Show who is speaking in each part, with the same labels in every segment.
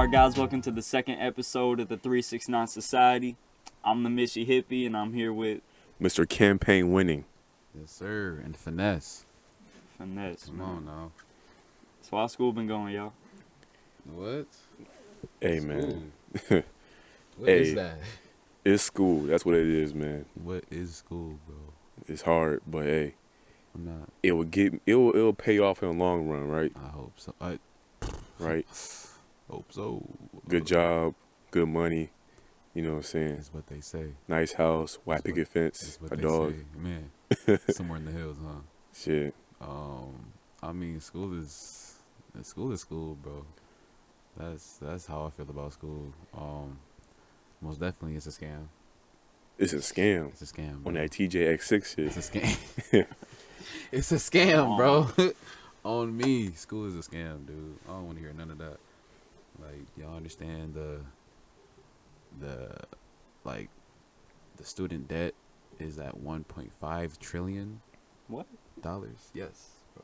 Speaker 1: Alright guys, welcome to the second episode of the 369 Society. I'm the Mishy Hippie and I'm here with
Speaker 2: Mr. Campaign Winning.
Speaker 3: Yes, sir. And Finesse.
Speaker 1: Finesse.
Speaker 3: Come
Speaker 1: man.
Speaker 3: on now.
Speaker 1: So how school been going, y'all?
Speaker 3: What?
Speaker 2: Hey, man.
Speaker 3: What
Speaker 2: Hey.
Speaker 3: is that?
Speaker 2: It's school. That's what it is, man.
Speaker 3: What is school, bro?
Speaker 2: It's hard, but hey,
Speaker 3: I'm not.
Speaker 2: it'll pay off in the long run, right?
Speaker 3: I hope so.
Speaker 2: Right?
Speaker 3: Hope so.
Speaker 2: Good job, good money. You know what I'm saying?
Speaker 3: That's what they say.
Speaker 2: Nice house, white
Speaker 3: That's
Speaker 2: picket fence,
Speaker 3: That's what
Speaker 2: a
Speaker 3: they
Speaker 2: dog.
Speaker 3: say. Man, somewhere in the hills, huh?
Speaker 2: Shit.
Speaker 3: I mean, school is school, bro. That's how I feel about school. Most definitely, it's a scam.
Speaker 2: It's a scam.
Speaker 3: It's a scam,
Speaker 2: On
Speaker 3: bro.
Speaker 2: that TJX6 shit.
Speaker 3: It's a scam. It's a scam, bro. On me, school is a scam, dude. I don't want to hear none of that. Like, y'all understand the student debt is at 1.5 trillion.
Speaker 1: What?
Speaker 3: Dollars? Yes, bro.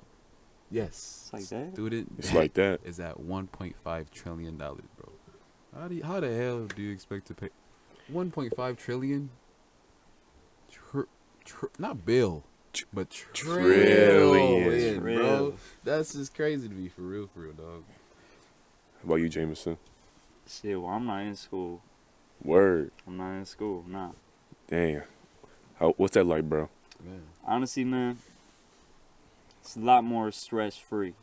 Speaker 3: Yes.
Speaker 1: It's like that?
Speaker 3: Student
Speaker 2: It's
Speaker 3: debt
Speaker 2: like that.
Speaker 3: is at 1.5 trillion dollars, bro. How the hell do you expect to pay 1.5 trillion? Not bill, but
Speaker 2: Trillion.
Speaker 3: bro. That's just crazy to be for real, dog.
Speaker 2: How about you, Jameson?
Speaker 1: Shit, well I'm not in school.
Speaker 2: Word.
Speaker 1: I'm not in school, nah.
Speaker 2: Damn. What's that like, bro?
Speaker 3: Man.
Speaker 1: Honestly, man, it's a lot more stress-free.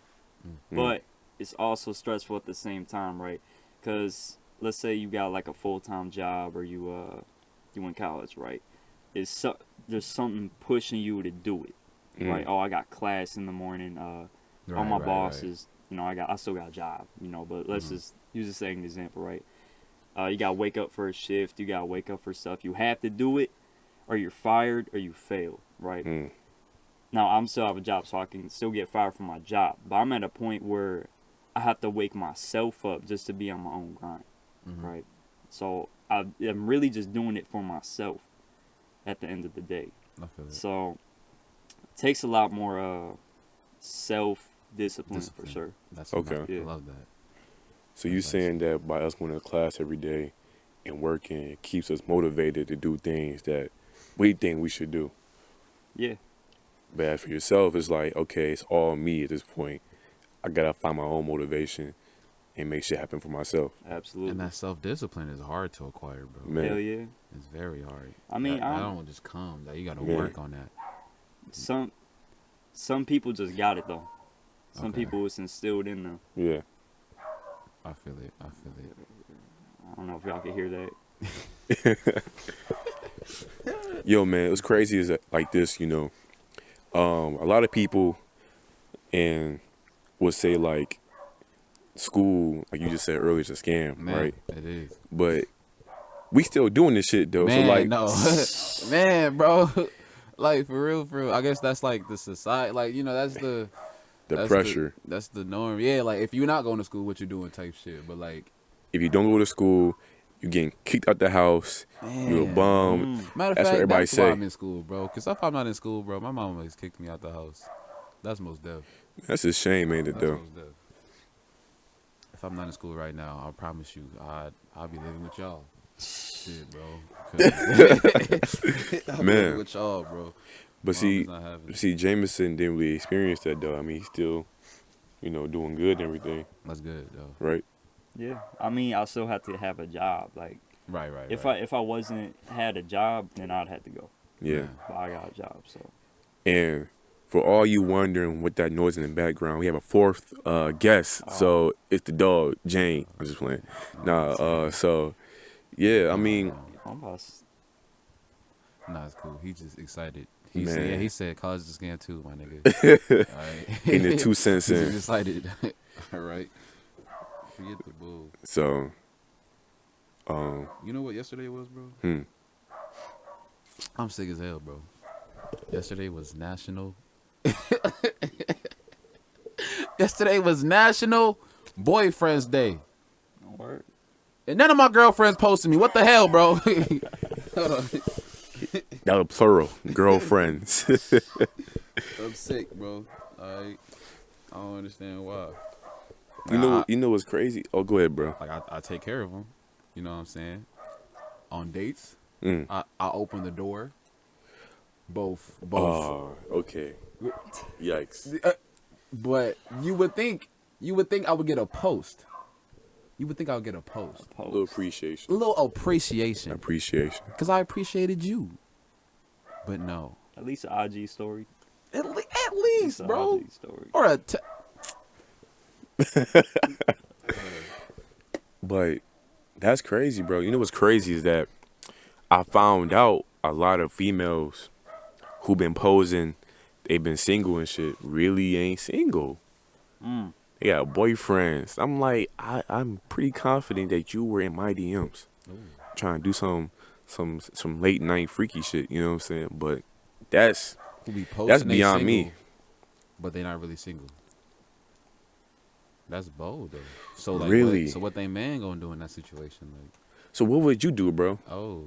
Speaker 1: But it's also stressful at the same time, right? Because let's say you got like a full-time job or you in college, right? There's something pushing you to do it, right? Oh, I got class in the morning. All my bosses, you know, I still got a job, you know. But let's just use the same example, right? You gotta wake up for a shift. You gotta wake up for stuff. You have to do it, or you're fired, or you fail, right? Now I'm still have a job, so I can still get fired from my job. But I'm at a point where I have to wake myself up just to be on my own grind, right? So I'm really just doing it for myself at the end of the day.
Speaker 3: I feel it.
Speaker 1: So it takes a lot more self-discipline for sure.
Speaker 3: That's
Speaker 2: Okay.
Speaker 3: I love that.
Speaker 2: So you saying that by us going to class every day and working, it keeps us motivated to do things that we think we should do.
Speaker 1: Yeah.
Speaker 2: But as for yourself, it's like, okay, it's all me at this point. I gotta find my own motivation and make shit happen for myself.
Speaker 1: Absolutely.
Speaker 3: And that self-discipline is hard to acquire, bro.
Speaker 2: Man.
Speaker 1: Hell yeah.
Speaker 3: It's very hard.
Speaker 1: I mean,
Speaker 3: that don't just come. That you got to
Speaker 2: Man.
Speaker 3: work on that.
Speaker 1: some people just got it though. Some
Speaker 3: Okay.
Speaker 1: people it's instilled in them.
Speaker 2: Yeah.
Speaker 3: I feel it.
Speaker 1: I don't know if y'all can hear that.
Speaker 2: Yo, man, it's crazy is that like this, you know. A lot of people and would say like school, like you just said earlier, is a scam,
Speaker 3: Man,
Speaker 2: right?
Speaker 3: it is.
Speaker 2: But we still doing this shit though.
Speaker 3: Man,
Speaker 2: so like
Speaker 3: no. Man, bro. Like, for real. I guess that's like the society. Like, you know, that's the
Speaker 2: pressure.
Speaker 3: That's the norm. Yeah, like, if you're not going to school, what you doing type shit. But, like,
Speaker 2: If you don't go to school, you're getting kicked out the house. You're a
Speaker 3: man.
Speaker 2: bum.
Speaker 3: Matter of
Speaker 2: That's
Speaker 3: fact,
Speaker 2: what everybody
Speaker 3: that's why
Speaker 2: say.
Speaker 3: I'm in school, bro. Because if I'm not in school, bro, my mom always kicked me out the house. That's most def.
Speaker 2: That's a shame, ain't it
Speaker 3: That's
Speaker 2: though?
Speaker 3: most def. If I'm not in school right now, I promise you, I'll be living with y'all. Shit, bro. I'll be
Speaker 2: Man.
Speaker 3: living with y'all, bro.
Speaker 2: But
Speaker 3: Mom
Speaker 2: see,
Speaker 3: is not having it.
Speaker 2: Jameson didn't really experience that though. I mean, he's still, you know, doing good and everything,
Speaker 3: That's good, though.
Speaker 2: right?
Speaker 1: Yeah. I mean, I still have to have a job. Like
Speaker 3: Right.
Speaker 1: if I wasn't had a job, then I'd have to go.
Speaker 2: Yeah.
Speaker 1: But I got a job, so
Speaker 2: And for all you wondering what that noise in the background, we have a fourth guest. So it's the dog, Jane. I'm just playing. So yeah, I mean,
Speaker 1: I'm about to
Speaker 3: Nah, it's cool. He just excited.
Speaker 2: Man.
Speaker 3: He said college is a scam too, my nigga. All right.
Speaker 2: getting the 2 cents
Speaker 3: He's
Speaker 2: in.
Speaker 3: excited. All right. Forget the bull.
Speaker 2: So,
Speaker 3: You know what yesterday was, bro?
Speaker 2: hmm.
Speaker 3: I'm sick as hell, bro. Yesterday was National. Yesterday was National Boyfriend's Day.
Speaker 1: work.
Speaker 3: And none of my girlfriends posted me. What the hell, bro? Hold on.
Speaker 2: That was plural, girlfriends.
Speaker 3: I'm sick, bro. Alright. I don't understand why. Like,
Speaker 2: You know what's crazy? Oh, go ahead, bro.
Speaker 3: Like I take care of them. You know what I'm saying? On dates,
Speaker 2: Mm.
Speaker 3: I open the door. Both.
Speaker 2: Oh, okay. Yikes.
Speaker 3: But you would think I would get a post. You would think I would get a post.
Speaker 2: A little appreciation.
Speaker 3: A little appreciation.
Speaker 2: Appreciation.
Speaker 3: Because I appreciated you. But no.
Speaker 1: At least an IG story.
Speaker 3: At least,
Speaker 1: It's a
Speaker 3: bro.
Speaker 1: IG story.
Speaker 3: Or a
Speaker 2: But that's crazy, bro. You know what's crazy is that I found out a lot of females who been posing, they've been single and shit, really ain't single.
Speaker 1: Mm.
Speaker 2: They got boyfriends. I'm like, I'm pretty confident that you were in my DMs trying to do some late night freaky shit. You know what I'm saying? But that's
Speaker 3: who be posting
Speaker 2: that's
Speaker 3: they
Speaker 2: beyond
Speaker 3: single,
Speaker 2: me.
Speaker 3: But they not really single. That's bold though. So like,
Speaker 2: Really?
Speaker 3: what they man gonna do in that situation? Like,
Speaker 2: So what would you do, bro?
Speaker 3: oh,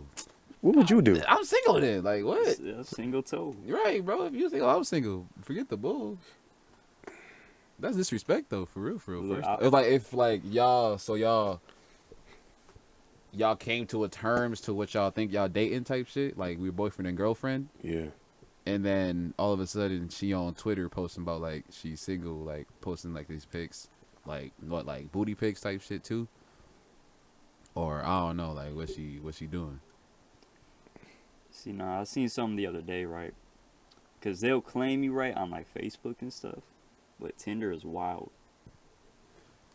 Speaker 2: What would you do?
Speaker 3: I'm single then. Like what?
Speaker 1: Yeah, single toe.
Speaker 3: You're right, bro. If you single, I'm single. Forget the bull. That's disrespect though, for real.
Speaker 1: Look,
Speaker 3: If y'all came to a terms to what y'all think y'all dating type shit, like we're boyfriend and girlfriend,
Speaker 2: Yeah.
Speaker 3: and then all of a sudden she on Twitter posting about like she's single, like posting like these pics, like booty pics type shit too, or I don't know, like what she doing.
Speaker 1: See, I seen something the other day, right? Because they'll claim you, right, on like Facebook and stuff. But Tinder is wild.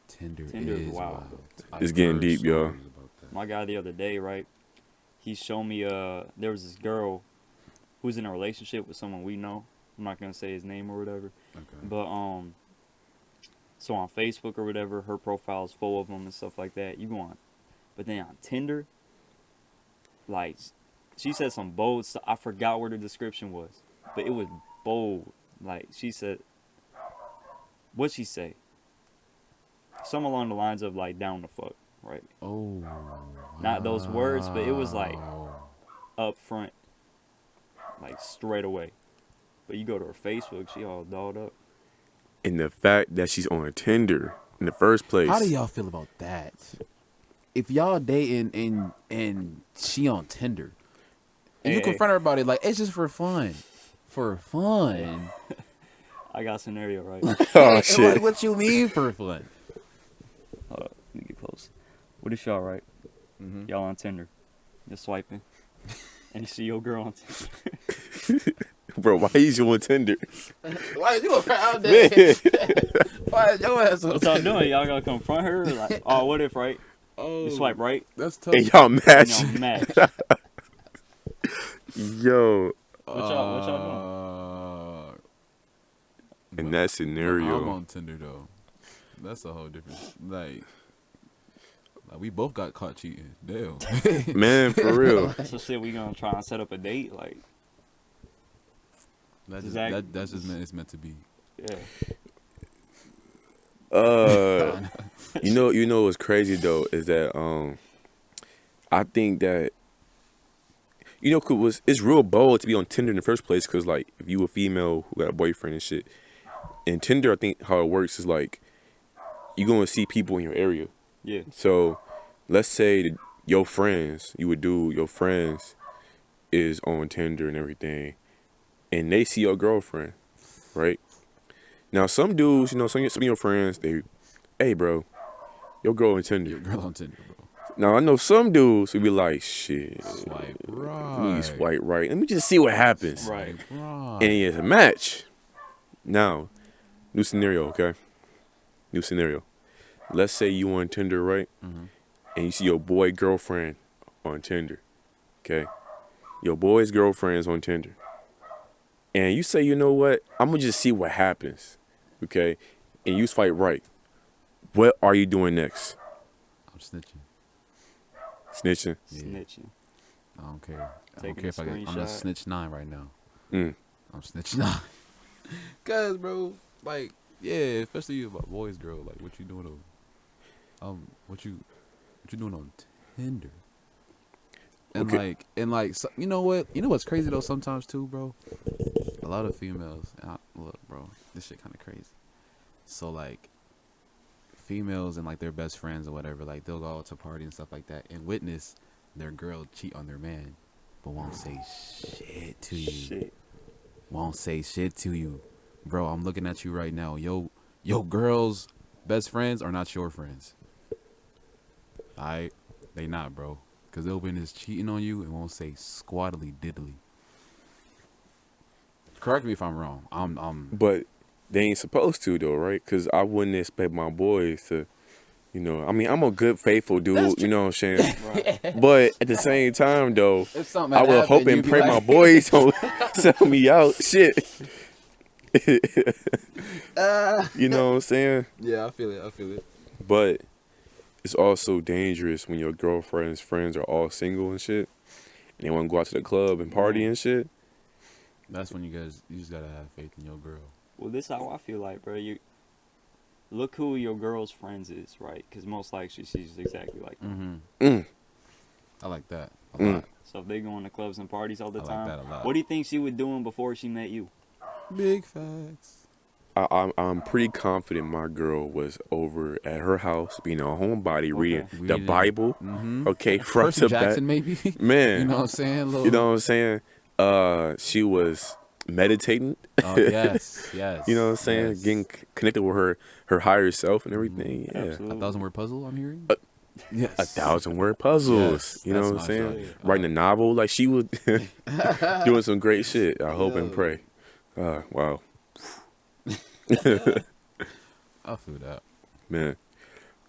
Speaker 3: Tinder
Speaker 1: is
Speaker 3: is
Speaker 1: wild.
Speaker 2: It's getting deep, y'all.
Speaker 1: My guy the other day, right? He showed me there was this girl who's in a relationship with someone we know. I'm not gonna say his name or whatever.
Speaker 3: Okay.
Speaker 1: But so on Facebook or whatever, her profile is full of them and stuff like that. You go on, but then on Tinder, like she said some bold stuff. I forgot what her description was, but it was bold. Like she said, what'd she say? Some along the lines of like down the fuck, right?
Speaker 3: Oh.
Speaker 1: Not those words, but it was like up front, like straight away. But you go to her Facebook, she all dolled up.
Speaker 2: And the fact that she's on Tinder in the first place.
Speaker 3: How do y'all feel about that? If y'all dating and she on Tinder, and you confront her about it, like it's just for fun. For fun.
Speaker 1: I got a scenario, right?
Speaker 2: Oh shit.
Speaker 3: Like, what you mean for fun?
Speaker 1: Hold up, let me get close. What if y'all, right?
Speaker 3: Mm-hmm.
Speaker 1: Y'all on Tinder. You're swiping. And you see your girl on Tinder.
Speaker 2: Bro, why is you on Tinder?
Speaker 3: Why is you around there? Why is your ass on
Speaker 1: What y'all doing? Y'all gonna confront her? Like, oh, what if, right?
Speaker 3: Oh,
Speaker 1: You swipe right,
Speaker 3: that's tough.
Speaker 2: And y'all
Speaker 1: and
Speaker 2: match.
Speaker 1: y'all match.
Speaker 2: Yo.
Speaker 1: What y'all
Speaker 2: In that
Speaker 3: I'm
Speaker 2: scenario.
Speaker 3: on Tinder though. That's a whole different like we both got caught cheating. Damn.
Speaker 2: Man, for real.
Speaker 1: doing? So shit, we gonna try and set up a date? Like,
Speaker 3: That's
Speaker 1: Exactly.
Speaker 3: that's just meant it's meant to be.
Speaker 1: yeah.
Speaker 2: You know what's crazy though is that I think that it's real bold to be on Tinder in the first place because like if you a female who got a boyfriend and shit, in Tinder I think how it works is like you gonna see people in your area.
Speaker 1: Yeah.
Speaker 2: So let's say your friends is on Tinder and everything, and they see your girlfriend, right? Now some dudes, some of your friends, hey bro, your girl on Tinder.
Speaker 3: Your girl on Tinder, bro.
Speaker 2: Now I know some dudes who be like, shit,
Speaker 3: Swipe right.
Speaker 2: let me swipe right. Let me just see what happens.
Speaker 1: Right.
Speaker 3: Right.
Speaker 2: And it's a match. Now, new scenario, okay? New scenario. Let's say you on Tinder, right?
Speaker 3: Mm-hmm.
Speaker 2: And you see your boy girlfriend on Tinder, okay? Your boy's girlfriend is on Tinder. And you say, you know what? I'm going to just see what happens, okay? And you swipe right. What are you doing next?
Speaker 3: I'm snitching.
Speaker 2: Snitching?
Speaker 3: Yeah.
Speaker 1: Snitching.
Speaker 3: I don't care. I don't
Speaker 1: Taking
Speaker 3: care if
Speaker 1: a
Speaker 3: I get. I'm a
Speaker 1: screenshot.
Speaker 3: snitch 9 right now.
Speaker 2: Mm.
Speaker 3: I'm snitch 9. Cause bro, like, yeah, especially you about boys, girl. Like, what you doing on? What you doing on Tinder? And
Speaker 2: Okay.
Speaker 3: so, you know what? You know what's crazy though? Sometimes too, bro. A lot of females. Look, bro, this shit kind of crazy. So like, females and like their best friends or whatever, like they'll go out to party and stuff like that and witness their girl cheat on their man, but won't say shit to you.
Speaker 1: Shit.
Speaker 3: Won't say shit to you, bro. I'm looking at you right now. Yo, girls' best friends are not your friends. Alright, they not, bro. Cause they'll witness cheating on you and won't say squattily diddly. Correct me if I'm wrong. I'm
Speaker 2: But they ain't supposed to though, right? Because I wouldn't expect my boys to, you know. I mean, I'm a good, faithful dude. You know what I'm saying?
Speaker 1: Right.
Speaker 2: But at the same time, though,
Speaker 3: if something
Speaker 2: I
Speaker 3: had
Speaker 2: will
Speaker 3: happened,
Speaker 2: hope and
Speaker 3: you'd be
Speaker 2: pray
Speaker 3: like,
Speaker 2: my boys don't sell me out. Shit. You know what I'm saying?
Speaker 3: Yeah, I feel it.
Speaker 2: But it's also dangerous when your girlfriend's friends are all single and shit, and they want to go out to the club and party and shit.
Speaker 3: That's when you just gotta have faith in your girl.
Speaker 1: Well, this how I feel like, bro. You look who your girl's friends is, right? Because most likely she's exactly like that.
Speaker 3: Mm-hmm. I like that a lot.
Speaker 1: So if they going to clubs and parties all the
Speaker 3: I like
Speaker 1: time,
Speaker 3: that a lot.
Speaker 1: what do you think she was doing before she met you?
Speaker 3: Big facts.
Speaker 2: I'm pretty confident my girl was over at her house, being a homebody, reading the
Speaker 3: Reading.
Speaker 2: Bible.
Speaker 3: Mm-hmm.
Speaker 2: Okay, front
Speaker 3: Percy
Speaker 2: to
Speaker 3: Jackson,
Speaker 2: back.
Speaker 3: maybe.
Speaker 2: Man,
Speaker 3: You know what I'm saying?
Speaker 2: you know what I'm saying? She was meditating.
Speaker 3: Oh, yes.
Speaker 2: You know what I'm saying?
Speaker 3: Yes.
Speaker 2: Getting connected with her higher self and everything. Yeah.
Speaker 1: Absolutely.
Speaker 3: 1,000 word puzzle, I'm hearing? Yes.
Speaker 2: 1,000 word puzzles.
Speaker 3: Yes,
Speaker 2: You know
Speaker 3: that's
Speaker 2: what I'm
Speaker 3: my
Speaker 2: saying?
Speaker 3: shit.
Speaker 2: Writing a novel. Like she was doing some great shit. I hope and pray. Wow.
Speaker 3: I feel that.
Speaker 2: Man.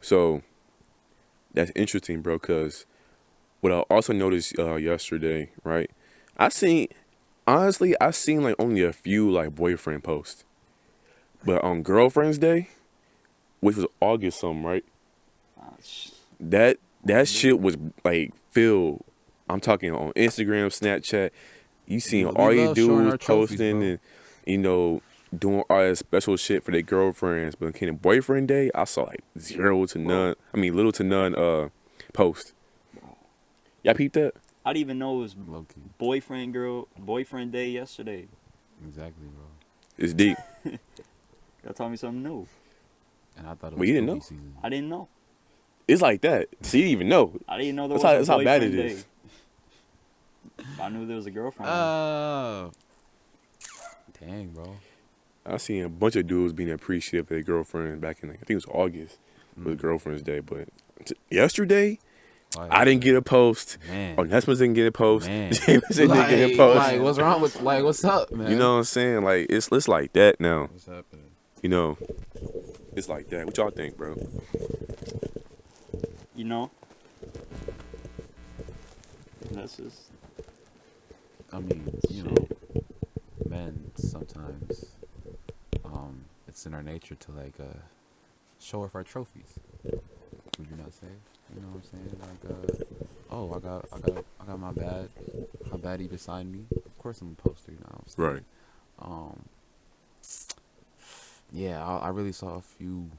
Speaker 2: So that's interesting, bro, because what I also noticed yesterday, right? I seen like only a few like boyfriend posts. But on Girlfriend's Day, which was August something, right? That shit was like filled. I'm talking on Instagram, Snapchat. You seen
Speaker 3: We
Speaker 2: all your
Speaker 3: love showing
Speaker 2: dudes
Speaker 3: our trophies,
Speaker 2: posting
Speaker 3: bro.
Speaker 2: and, you know, doing all that special shit for their girlfriends. But when it came to Boyfriend Day, I saw like zero to none. I mean, little to none post. Y'all peeped that?
Speaker 1: I didn't even know it was
Speaker 3: Low-key.
Speaker 1: boyfriend day yesterday.
Speaker 3: Exactly, bro.
Speaker 2: It's deep.
Speaker 1: That taught me something new.
Speaker 3: And I thought it
Speaker 2: Well,
Speaker 3: was
Speaker 2: you didn't
Speaker 3: spooky
Speaker 2: know?
Speaker 3: season.
Speaker 1: I didn't know.
Speaker 2: It's like that. So you didn't even know.
Speaker 1: I didn't know there
Speaker 2: That's
Speaker 1: was a
Speaker 2: how bad it
Speaker 1: boyfriend
Speaker 2: is.
Speaker 1: day. I knew there was a girlfriend.
Speaker 3: Oh. Dang, bro.
Speaker 2: I seen a bunch of dudes being appreciative of their girlfriends back in, like, I think it was August. Was Girlfriend's Day. But yesterday, I didn't get a post.
Speaker 3: Man.
Speaker 2: Oh, Nesmus didn't get a post.
Speaker 3: Man.
Speaker 2: Jameson didn't get a post.
Speaker 3: Like, what's wrong with, like, what's up, man?
Speaker 2: You know what I'm saying? Like, it's like that now.
Speaker 3: What's happening?
Speaker 2: You know, it's like that. What y'all think, bro?
Speaker 1: You know? That's just...
Speaker 3: I mean, you know, men sometimes, it's in our nature to like show off our trophies. Would you not say? You know what I'm saying? Like, oh, I got my baddie beside me. Of course, I'm a poster. You know what I'm saying?
Speaker 2: Right.
Speaker 3: Yeah, I really saw a few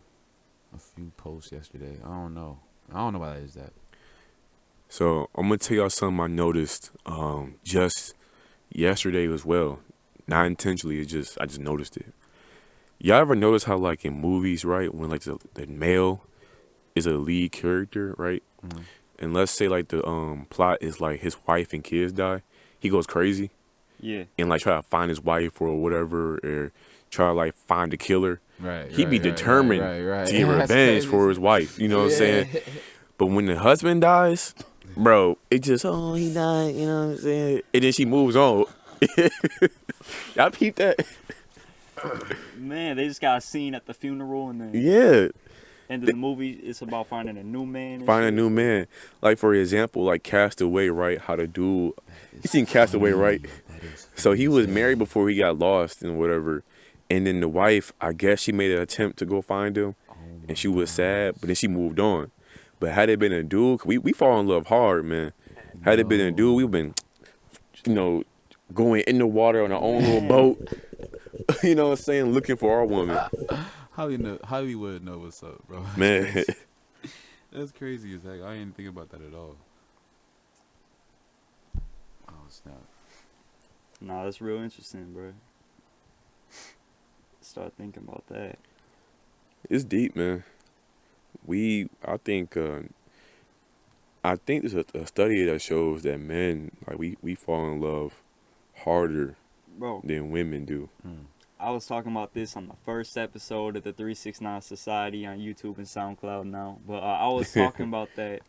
Speaker 3: posts yesterday. I don't know why that is that.
Speaker 2: So I'm gonna tell y'all something I noticed just yesterday as well. Not intentionally, I just noticed it. Y'all ever notice how like in movies, right, when like the male is a lead character, right?
Speaker 3: Mm-hmm.
Speaker 2: And let's say like the plot is like his wife and kids die, he goes crazy.
Speaker 1: Yeah.
Speaker 2: And like try to find his wife or whatever, or try to like find the killer.
Speaker 3: Right.
Speaker 2: He'd be determined to get
Speaker 3: That's
Speaker 2: revenge
Speaker 3: crazy.
Speaker 2: for his wife. You know what I'm saying? But when the husband dies, bro, it just, oh, he died, you know what I'm saying? And then she moves on. Y'all peep that?
Speaker 1: Man, they just got a scene at the funeral and then
Speaker 2: Yeah.
Speaker 1: end of the movie, it's about finding a new man. And
Speaker 2: Find a
Speaker 1: shit.
Speaker 2: new man. Like, for example, like Castaway, right? How the dude, you seen Castaway, right? So he was married before he got lost and whatever. And then the wife, I guess she made an attempt to go find him. And she was sad, but then she moved on. But had it been a dude, we fall in love hard, man. Had it been a dude, we've been, you know, going in the water on our own little boat. You know what I'm saying? Looking for our woman.
Speaker 3: How you would know what's up, bro?
Speaker 2: Man.
Speaker 3: That's crazy as heck. I didn't think about that at all. Oh snap!
Speaker 1: Nah, that's real interesting, bro. Start thinking about that.
Speaker 2: It's deep, man. I think there's a study that shows that men, like, we fall in love harder
Speaker 1: Bro,
Speaker 2: than women do.
Speaker 1: I was talking about this on the first episode of the 369 Society on YouTube and SoundCloud now. But I was talking about that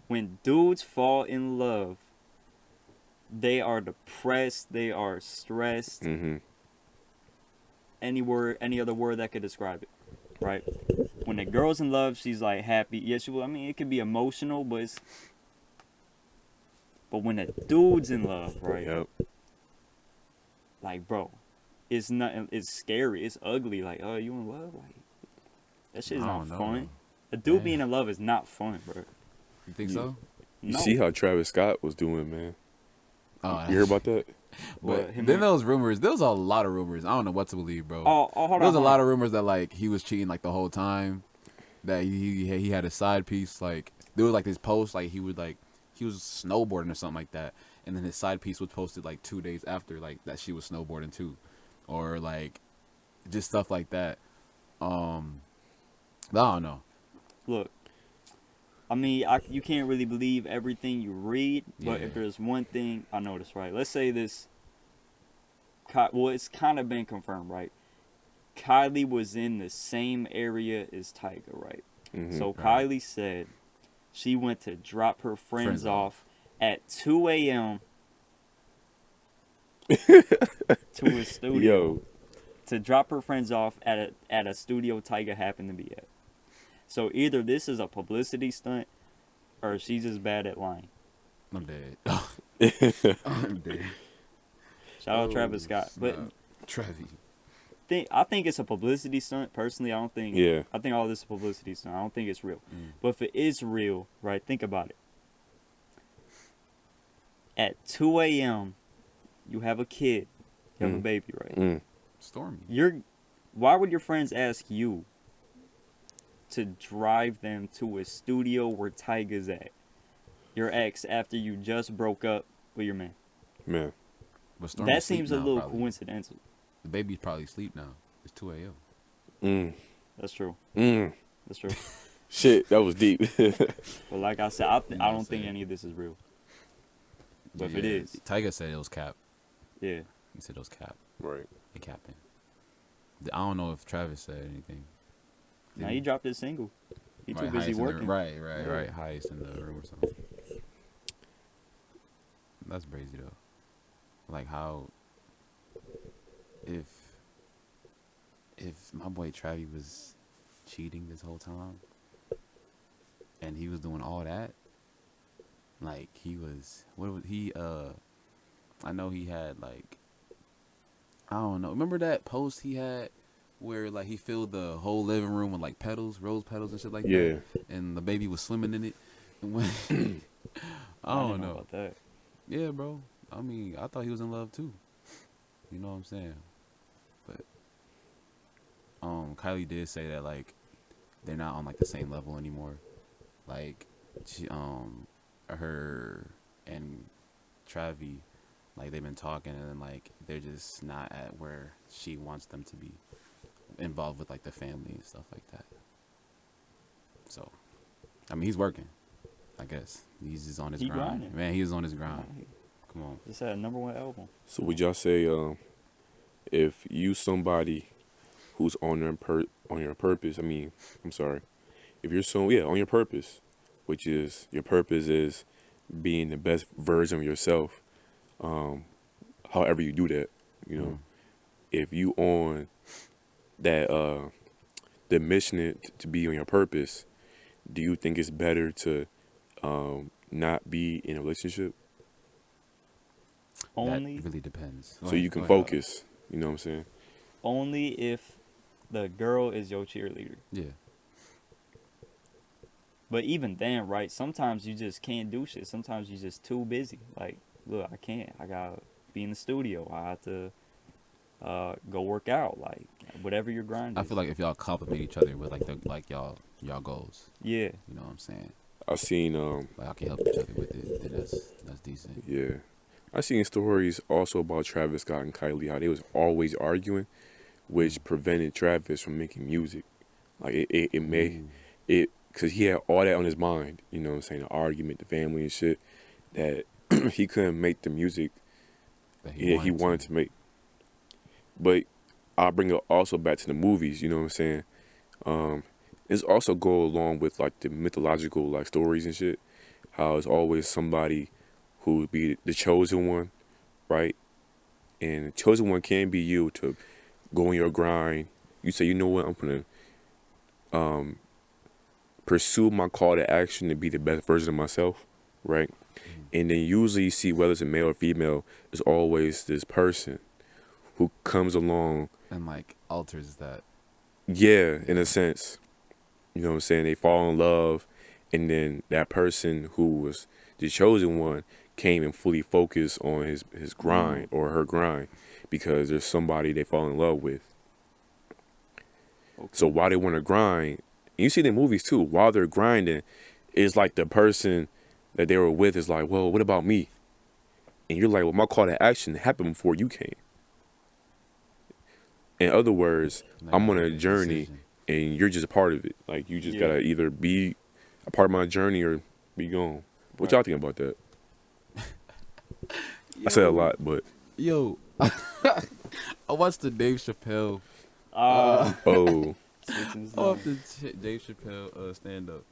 Speaker 1: when dudes fall in love, they are depressed, they are stressed.
Speaker 2: Mm-hmm.
Speaker 1: Any other word that could describe it, right? When a girl's in love, she's like happy. Yes, I mean, it could be emotional, but when a dude's in love, right?
Speaker 2: Yep.
Speaker 1: Like, bro, it's nothing. It's scary. It's ugly. Like, oh, you in love? Like, that shit's
Speaker 3: I
Speaker 1: not
Speaker 3: don't know,
Speaker 1: fun.
Speaker 3: man.
Speaker 1: A dude
Speaker 3: Man.
Speaker 1: being in love is not fun, bro.
Speaker 3: You think
Speaker 2: Yeah.
Speaker 3: so?
Speaker 2: You
Speaker 1: No.
Speaker 2: see how Travis Scott was doing, man.
Speaker 3: Oh,
Speaker 2: You heard about that?
Speaker 1: What,
Speaker 3: But
Speaker 1: him
Speaker 3: then
Speaker 1: and-
Speaker 3: those rumors. There was a lot of rumors. I don't know what to believe, bro.
Speaker 1: Oh, hold on.
Speaker 3: There was a
Speaker 1: hold
Speaker 3: lot
Speaker 1: on.
Speaker 3: of rumors that like he was cheating like the whole time. That he had a side piece. Like there was like this post like he was snowboarding or something like that, and then his side piece was posted like 2 days after like that she was snowboarding too, or like just stuff like that. I don't know.
Speaker 1: Look, I mean, you can't really believe everything you read, but
Speaker 3: Yeah.
Speaker 1: if there's one thing I noticed, right? Let's say this. Well, it's kind of been confirmed, right? Kylie was in the same area as Tyga, right?
Speaker 2: Mm-hmm.
Speaker 1: So
Speaker 3: Right.
Speaker 1: Kylie said she went to drop her friends
Speaker 3: Friends
Speaker 1: off at 2 a.m. to a studio.
Speaker 2: Yo,
Speaker 1: To drop her friends off at a studio Tyga happened to be at. So either this is a publicity stunt or she's just bad at lying.
Speaker 3: I'm dead. I'm dead.
Speaker 1: Shout out Travis Scott. But
Speaker 3: Travis.
Speaker 1: I think it's a publicity stunt. Personally, I don't think.
Speaker 2: Yeah.
Speaker 1: I think all this is a publicity stunt. I don't think it's real.
Speaker 3: Mm.
Speaker 1: But if it is real, right? Think about it. At 2 a.m., you have a kid. You have a
Speaker 2: Mm.
Speaker 1: baby, right?
Speaker 2: Mm.
Speaker 3: Stormy.
Speaker 1: Why would your friends ask you to drive them to a studio where Tyga's at? Your ex, after you just broke up with your man.
Speaker 2: Man.
Speaker 3: But Stormy
Speaker 1: That
Speaker 3: sleep
Speaker 1: seems a
Speaker 3: now,
Speaker 1: little
Speaker 3: probably.
Speaker 1: coincidental.
Speaker 3: The baby's probably asleep now. It's 2 a.m.
Speaker 2: Mm.
Speaker 1: That's true.
Speaker 2: Mm.
Speaker 1: That's true.
Speaker 2: Shit, that was deep.
Speaker 1: But like I said, I
Speaker 3: You know
Speaker 1: don't
Speaker 3: what I'm
Speaker 1: think
Speaker 3: saying?
Speaker 1: any of this is real. But if it
Speaker 3: Yeah,
Speaker 1: is,
Speaker 3: Tyga said it was cap.
Speaker 1: yeah.
Speaker 3: He said it was cap.
Speaker 2: Right.
Speaker 3: They capping. I don't know if Travis said anything.
Speaker 1: Now he dropped his single. He too
Speaker 3: Right,
Speaker 1: busy
Speaker 3: highest in the-
Speaker 1: working.
Speaker 3: right.
Speaker 1: Yeah.
Speaker 3: Highest in the room or something. That's crazy though. Like how if my boy Travis was cheating this whole time and he was doing all that, like he was I know he had like I don't know. Remember that post he had where like he filled the whole living room with like petals, rose petals and shit like
Speaker 2: Yeah.
Speaker 3: that, and the baby was swimming in it. And when I
Speaker 1: didn't
Speaker 3: don't know.
Speaker 1: about that.
Speaker 3: Yeah, bro. I mean, I thought he was in love too. You know what I'm saying? But Kylie did say that like they're not on like the same level anymore. Like she her and Travi, like they've been talking and then like they're just not at where she wants them to be involved with like the family and stuff like that. So I mean he's working, I guess. He's just on his
Speaker 1: He
Speaker 3: grind.
Speaker 1: grinding.
Speaker 3: Man, he is on his grind. Come on.
Speaker 1: This had a #1 album.
Speaker 2: So would y'all say, if you somebody who's on your purpose? I mean, I'm sorry. If you're on your purpose, which is your purpose is being the best version of yourself. However you do that, you know, if you on that the mission to be on your purpose, do you think it's better to not be in a relationship
Speaker 1: Only
Speaker 3: That really depends.
Speaker 2: so you can focus? You know what I'm saying?
Speaker 1: only if the girl is your cheerleader.
Speaker 3: Yeah.
Speaker 1: But even then, right, sometimes you just can't do shit. Sometimes you're just too busy. Like, look, I can't. I gotta be in the studio. I have to go work out. Like, whatever your grind
Speaker 3: I
Speaker 1: is.
Speaker 3: feel like if y'all compliment each other with like y'all goals,
Speaker 1: Yeah.
Speaker 3: you know what I'm saying?
Speaker 2: I seen
Speaker 3: Like I can help each other with it. Then that's decent.
Speaker 2: yeah. I seen stories also about Travis Scott and Kylie, how they was always arguing, which prevented Travis from making music. Like it because he had all that on his mind, you know what I'm saying, the argument, the family and shit, that he couldn't make the music
Speaker 3: That
Speaker 2: he wanted to make. But I'll bring it also back to the movies, you know what I'm saying? It's also go along with like the mythological like stories and shit. How it's always somebody who would be the chosen one, right? And the chosen one can be you to go on your grind. You say, you know what, I'm gonna pursue my call to action to be the best version of myself, right? And then usually you see whether it's a male or female, it's always this person who comes along.
Speaker 3: And like alters that.
Speaker 2: Yeah, in a sense. You know what I'm saying? They fall in love, and then that person who was the chosen one came and fully focused on his grind or her grind because there's somebody they fall in love with.
Speaker 1: Okay.
Speaker 2: So while they want to grind, and you see the movies too, while they're grinding, it's like the person that they were with is like, well, what about me? And you're like, well, my call to action happened before you came. In other words,
Speaker 3: Like,
Speaker 2: I'm on a
Speaker 3: make
Speaker 2: journey
Speaker 3: decision.
Speaker 2: and you're just a part of it. Like, you just gotta either be a part of my journey or be gone. What y'all think about that? I said a lot, but
Speaker 3: Yo, I watched the Dave Chappelle.
Speaker 2: oh,
Speaker 1: Switching
Speaker 3: I watched
Speaker 1: zones.
Speaker 3: the Dave Chappelle stand up,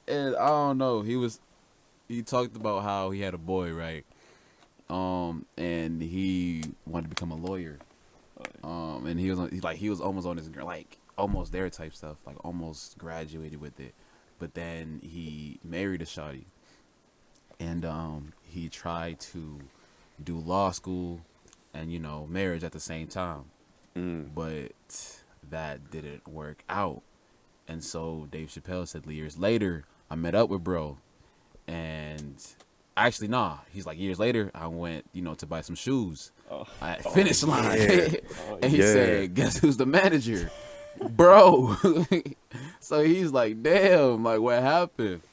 Speaker 3: and I don't know. He talked about how he had a boy, right? And he wanted to become a lawyer. And he was almost on his like almost there type stuff, like almost graduated with it, but then he married a shawty, and he tried to do law school and marriage at the same time, but that didn't work out. And so Dave Chappelle said years later, I met up with bro, and actually nah, he's like years later I went to buy some shoes at Finish Line,
Speaker 2: yeah.
Speaker 3: and he
Speaker 2: Yeah.
Speaker 3: said, guess who's the manager, bro? So he's like, damn, like what happened?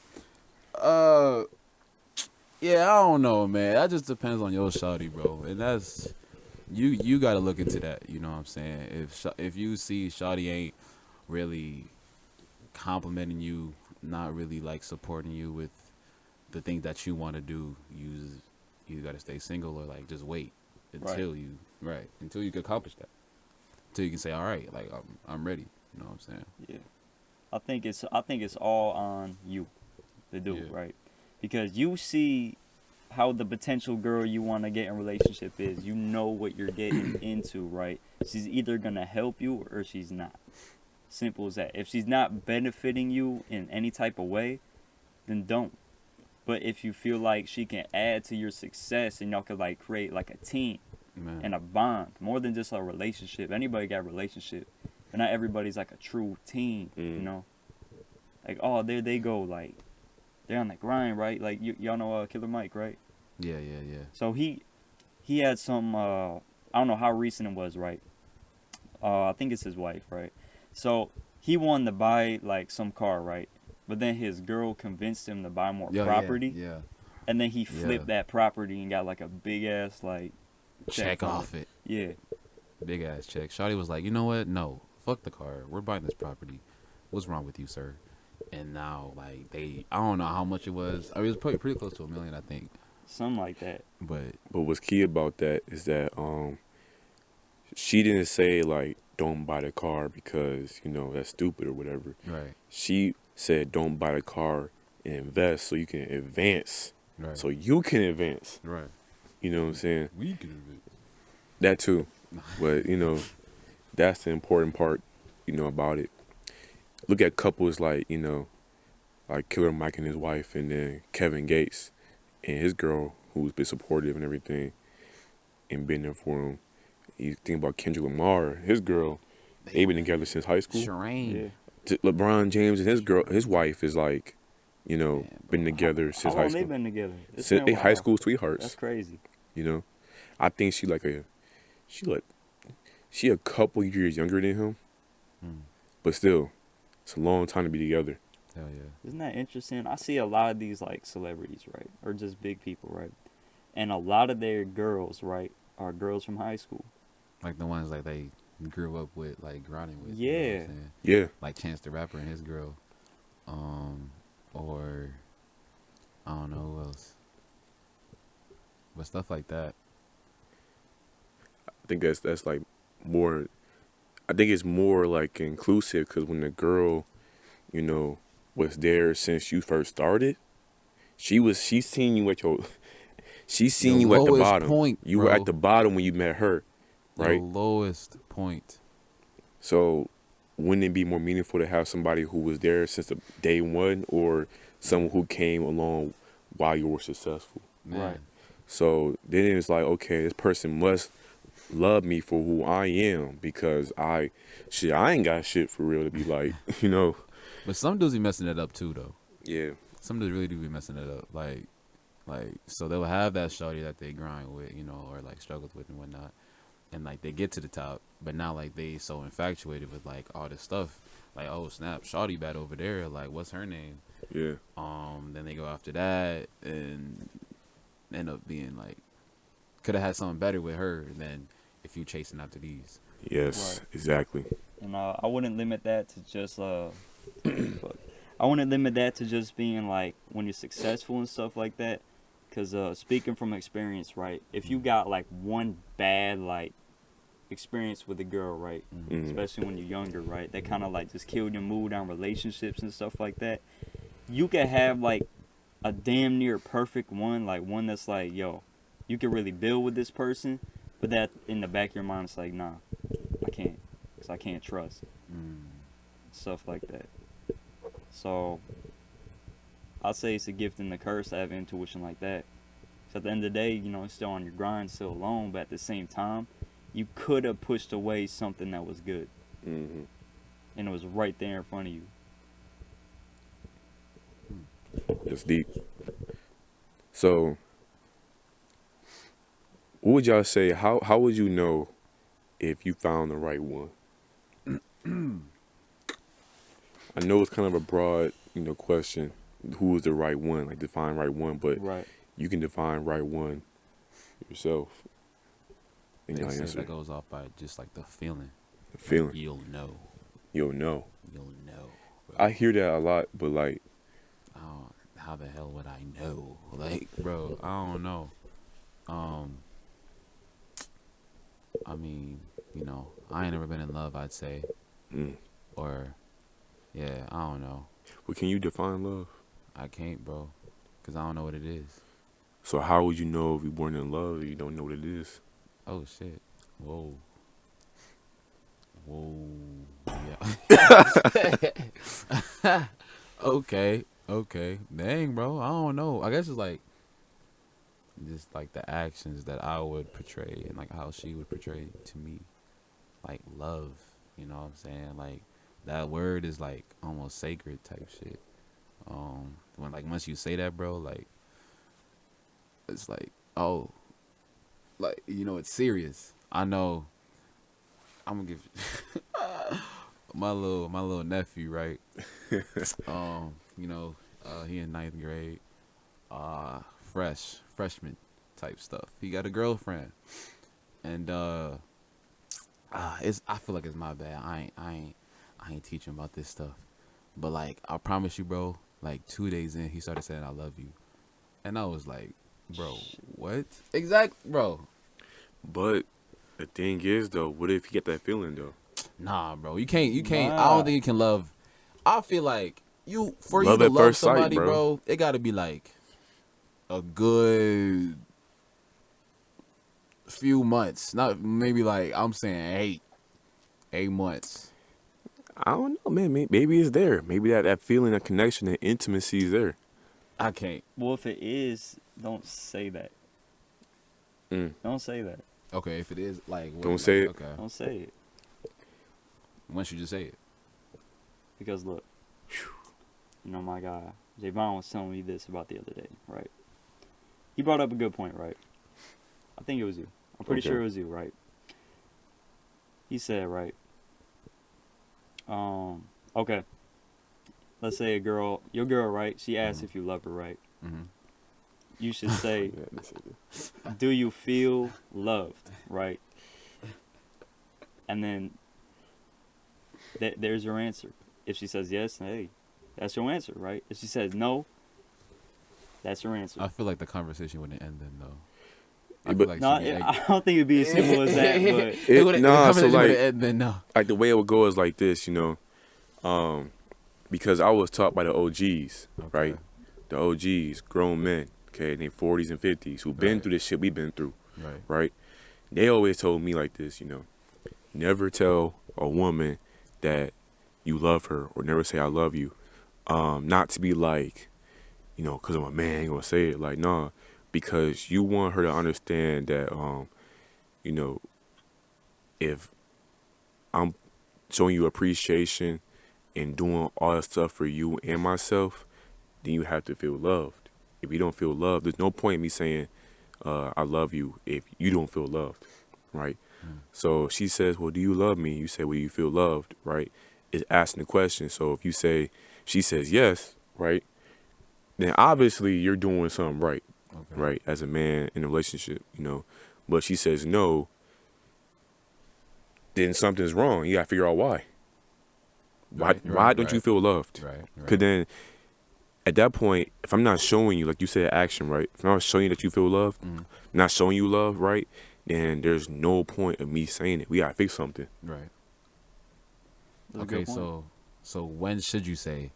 Speaker 3: Yeah, I don't know, man. That just depends on your shawty, bro. And that's you got to look into that. You know what I'm saying? If you see shawty ain't really complimenting you, not really like supporting you with the things that you want to do, you got to stay single or like just wait until until you can accomplish that. Until you can say, all right, like I'm ready. You know what I'm saying?
Speaker 1: Yeah, I think it's all on you to do,
Speaker 3: Yeah.
Speaker 1: right? Because you see how the potential girl you want to get in a relationship is. You know what you're getting into, right? She's either gonna help you or she's not. Simple as that. If she's not benefiting you in any type of way, then don't. But if you feel like she can add to your success and y'all could like create like a team
Speaker 3: Man.
Speaker 1: and a bond, more than just a relationship. Anybody got a relationship, but not everybody's like a true team, you know? Like, oh, there they go, like, they're on the grind, right? Like, y'all know Killer Mike, right?
Speaker 3: Yeah.
Speaker 1: So he had some, I don't know how recent it was, right? I think it's his wife, right? So he wanted to buy, like, some car, right? But then his girl convinced him to buy more property.
Speaker 3: Yeah.
Speaker 1: And then he flipped that property and got, like, a big-ass, like,
Speaker 3: Check
Speaker 1: from
Speaker 3: off it.
Speaker 1: Yeah.
Speaker 3: Big ass check. Shawty was like, you know what? No, fuck the car. We're buying this property. What's wrong with you, sir? And now, like, I don't know how much it was. I mean, it was probably pretty close to $1 million, I think.
Speaker 1: Something like that.
Speaker 3: But
Speaker 2: what's key about that is that she didn't say like don't buy the car because that's stupid or whatever.
Speaker 3: right,
Speaker 2: She said don't buy the car and invest so you can advance.
Speaker 3: right,
Speaker 2: So you can advance.
Speaker 3: right.
Speaker 2: You know what I'm saying?
Speaker 3: We could have it.
Speaker 2: That too. But that's the important part, about it. Look at couples like, like Killer Mike and his wife, and then Kevin Gates and his girl who's been supportive and everything and been there for him. You think about Kendrick Lamar, his girl, they've been together since high school.
Speaker 3: Shireen.
Speaker 1: Yeah.
Speaker 2: LeBron James and his wife is like, been together since
Speaker 1: How
Speaker 2: high
Speaker 1: long they
Speaker 2: school.
Speaker 1: been together? It's
Speaker 2: Since
Speaker 1: been a
Speaker 2: they
Speaker 1: while.
Speaker 2: high school sweethearts.
Speaker 1: That's crazy.
Speaker 2: I think she a couple years younger than him, but still, it's a long time to be together.
Speaker 3: Hell yeah.
Speaker 1: Isn't that interesting? I see a lot of these like celebrities, right? Or just big people, right? And a lot of their girls, right, are girls from high school.
Speaker 3: Like the ones like they grew up with, like grinding with. You know what
Speaker 1: Yeah.
Speaker 3: I'm saying?
Speaker 2: Yeah,
Speaker 3: Like Chance the Rapper and his girl. or I don't know who else, but stuff like that.
Speaker 2: I think that's like more. I think it's more like inclusive because when the girl, you know, was there since you first started, she's seen you at your she's
Speaker 3: Your
Speaker 2: seen you at the
Speaker 3: lowest
Speaker 2: bottom.
Speaker 3: point,
Speaker 2: You were at
Speaker 3: bro.
Speaker 2: the bottom when you met her,
Speaker 3: Your
Speaker 2: right?
Speaker 3: lowest point.
Speaker 2: So wouldn't it be more meaningful to have somebody who was there since the day one or someone who came along while you were successful?
Speaker 3: Man.
Speaker 1: Right.
Speaker 2: So then it's like, okay, this person must love me for who I am because I ain't got shit for real to be like, you know.
Speaker 3: But some dudes be messing it up too, though.
Speaker 2: Yeah.
Speaker 3: Some dudes really do be messing it up. So they'll have that shorty that they grind with, or like struggled with and whatnot, and like they get to the top, but now like they so infatuated with like all this stuff, like oh snap, shorty bad over there, like what's her name?
Speaker 2: Yeah.
Speaker 3: Then they go after that and end up being like could have had something better with her than if you chasing after these.
Speaker 2: Yes,
Speaker 1: Right.
Speaker 2: exactly.
Speaker 1: And I wouldn't limit that to just fuck. I wouldn't limit that to just being like when you're successful and stuff like that. Cause speaking from experience, right? If you got like one bad like experience with a girl, right?
Speaker 2: Mhm.
Speaker 1: Especially when you're younger, right? That kind of like just killed your mood on relationships and stuff like that. You could have like a damn near perfect one, like one that's like, yo, you can really build with this person, but that in the back of your mind, it's like, nah, I can't, cause I can't trust stuff like that. So I'd say it's a gift and a curse to have intuition like that. So at the end of the day, it's still on your grind, still alone, but at the same time, you could have pushed away something that was good,
Speaker 2: Mhm.
Speaker 1: and it was right there in front of you.
Speaker 2: It's deep. So, what would y'all say? How would you know if you found the right one? I know it's kind of a broad, question. Who is the right one? Like define right one, but
Speaker 1: Right.
Speaker 2: you can define right one yourself in
Speaker 3: They
Speaker 2: your
Speaker 3: say
Speaker 2: answer.
Speaker 3: that goes off by just like the feeling.
Speaker 2: The feeling.
Speaker 3: You'll know.
Speaker 2: You'll know.
Speaker 3: You'll know. Bro.
Speaker 2: I hear that a lot, but like,
Speaker 3: How the hell would I know? Like, bro, I don't know. I mean, I ain't never been in love, I'd say.
Speaker 2: mm.
Speaker 3: Or, yeah, I don't know.
Speaker 2: But can you define love?
Speaker 3: I can't, bro. Because I don't know what it is.
Speaker 2: So how would you know if you weren't in love if you don't know what it is?
Speaker 3: Oh, shit. Whoa. Yeah. Okay. Dang, bro. I don't know. I guess it's like just like the actions that I would portray and like how she would portray to me. Like love. You know what I'm saying? Like that word is like almost sacred type shit. When like once you say that, bro, like it's like, oh, like it's serious. I know. I'm gonna give my little nephew, right? He in ninth grade, freshman type stuff. He got a girlfriend, and I feel like it's my bad. I ain't teaching about this stuff, but like I promise you, bro. Like 2 days in, he started saying I love you, and I was like, bro, what? Exactly, bro.
Speaker 2: But the thing is, though, what if you get that feeling, though?
Speaker 3: Nah, bro. You can't. I
Speaker 1: Nah.
Speaker 3: don't think you can love. I feel like for
Speaker 2: Love
Speaker 3: you
Speaker 2: at
Speaker 3: to love
Speaker 2: first sight,
Speaker 3: somebody,
Speaker 2: bro.
Speaker 3: bro, it got to be like a good few months. Not maybe like I'm saying 8 months.
Speaker 2: I don't know, man. Maybe it's there. Maybe that feeling, that connection, that intimacy is there.
Speaker 3: I can't.
Speaker 1: Well, if it is, don't say that.
Speaker 2: Mm.
Speaker 1: Don't say that.
Speaker 3: Okay, if it is like,
Speaker 2: Don't say it.
Speaker 3: Okay,
Speaker 1: Don't say it.
Speaker 3: once you just say it.
Speaker 1: Because look, my guy, Javon was telling me this about the other day, right? He brought up a good point, right? I think it was you. I'm pretty
Speaker 2: Okay.
Speaker 1: sure it was you, right? He said, right? Okay. Let's say your girl, right? She asks if you love her, right?
Speaker 3: Mm-hmm.
Speaker 1: You should say,
Speaker 2: Yeah, let me say this.
Speaker 1: do you feel loved, right? And then there's your answer. If she says yes, hey, That's your answer, right? If she says no, that's your answer.
Speaker 3: I feel like the conversation wouldn't end then though. I
Speaker 2: But-
Speaker 3: feel like
Speaker 1: No,
Speaker 3: she get
Speaker 1: I don't think it'd be as simple as that, but
Speaker 3: the
Speaker 2: Nah, so
Speaker 3: conversation
Speaker 2: like,
Speaker 3: wouldn't end then no.
Speaker 2: like the way it would go is like this, because I was taught by the OGs, right? The OGs, grown men, okay, in their 40s and 50s, who've been
Speaker 3: Right.
Speaker 2: through this shit we've been through,
Speaker 3: Right.
Speaker 2: right? They always told me like this, never tell a woman that you love her or never say I love you. Not to be like, because I'm a man, I ain't gonna say it. Like, nah, because you want her to understand that, if I'm showing you appreciation and doing all that stuff for you and myself, then you have to feel loved. If you don't feel loved, there's no point in me saying I love you if you don't feel loved, right? So she says, well, do you love me? You say, well, you feel loved, right? It's asking the question. So if you say, she says yes, right? Then obviously you're doing something right,
Speaker 3: Okay.
Speaker 2: right? As a man in a relationship, But she says no, then something's wrong. You gotta figure out why. Why don't you feel loved?
Speaker 3: Right.
Speaker 2: Because then at that point, if I'm not showing you, like you said, action, right? If I'm not showing you that you feel loved, not showing you love, right? Then there's no point of me saying it. We gotta fix something.
Speaker 3: Right.
Speaker 1: that's a
Speaker 3: Okay,
Speaker 1: good point.
Speaker 3: so when should you say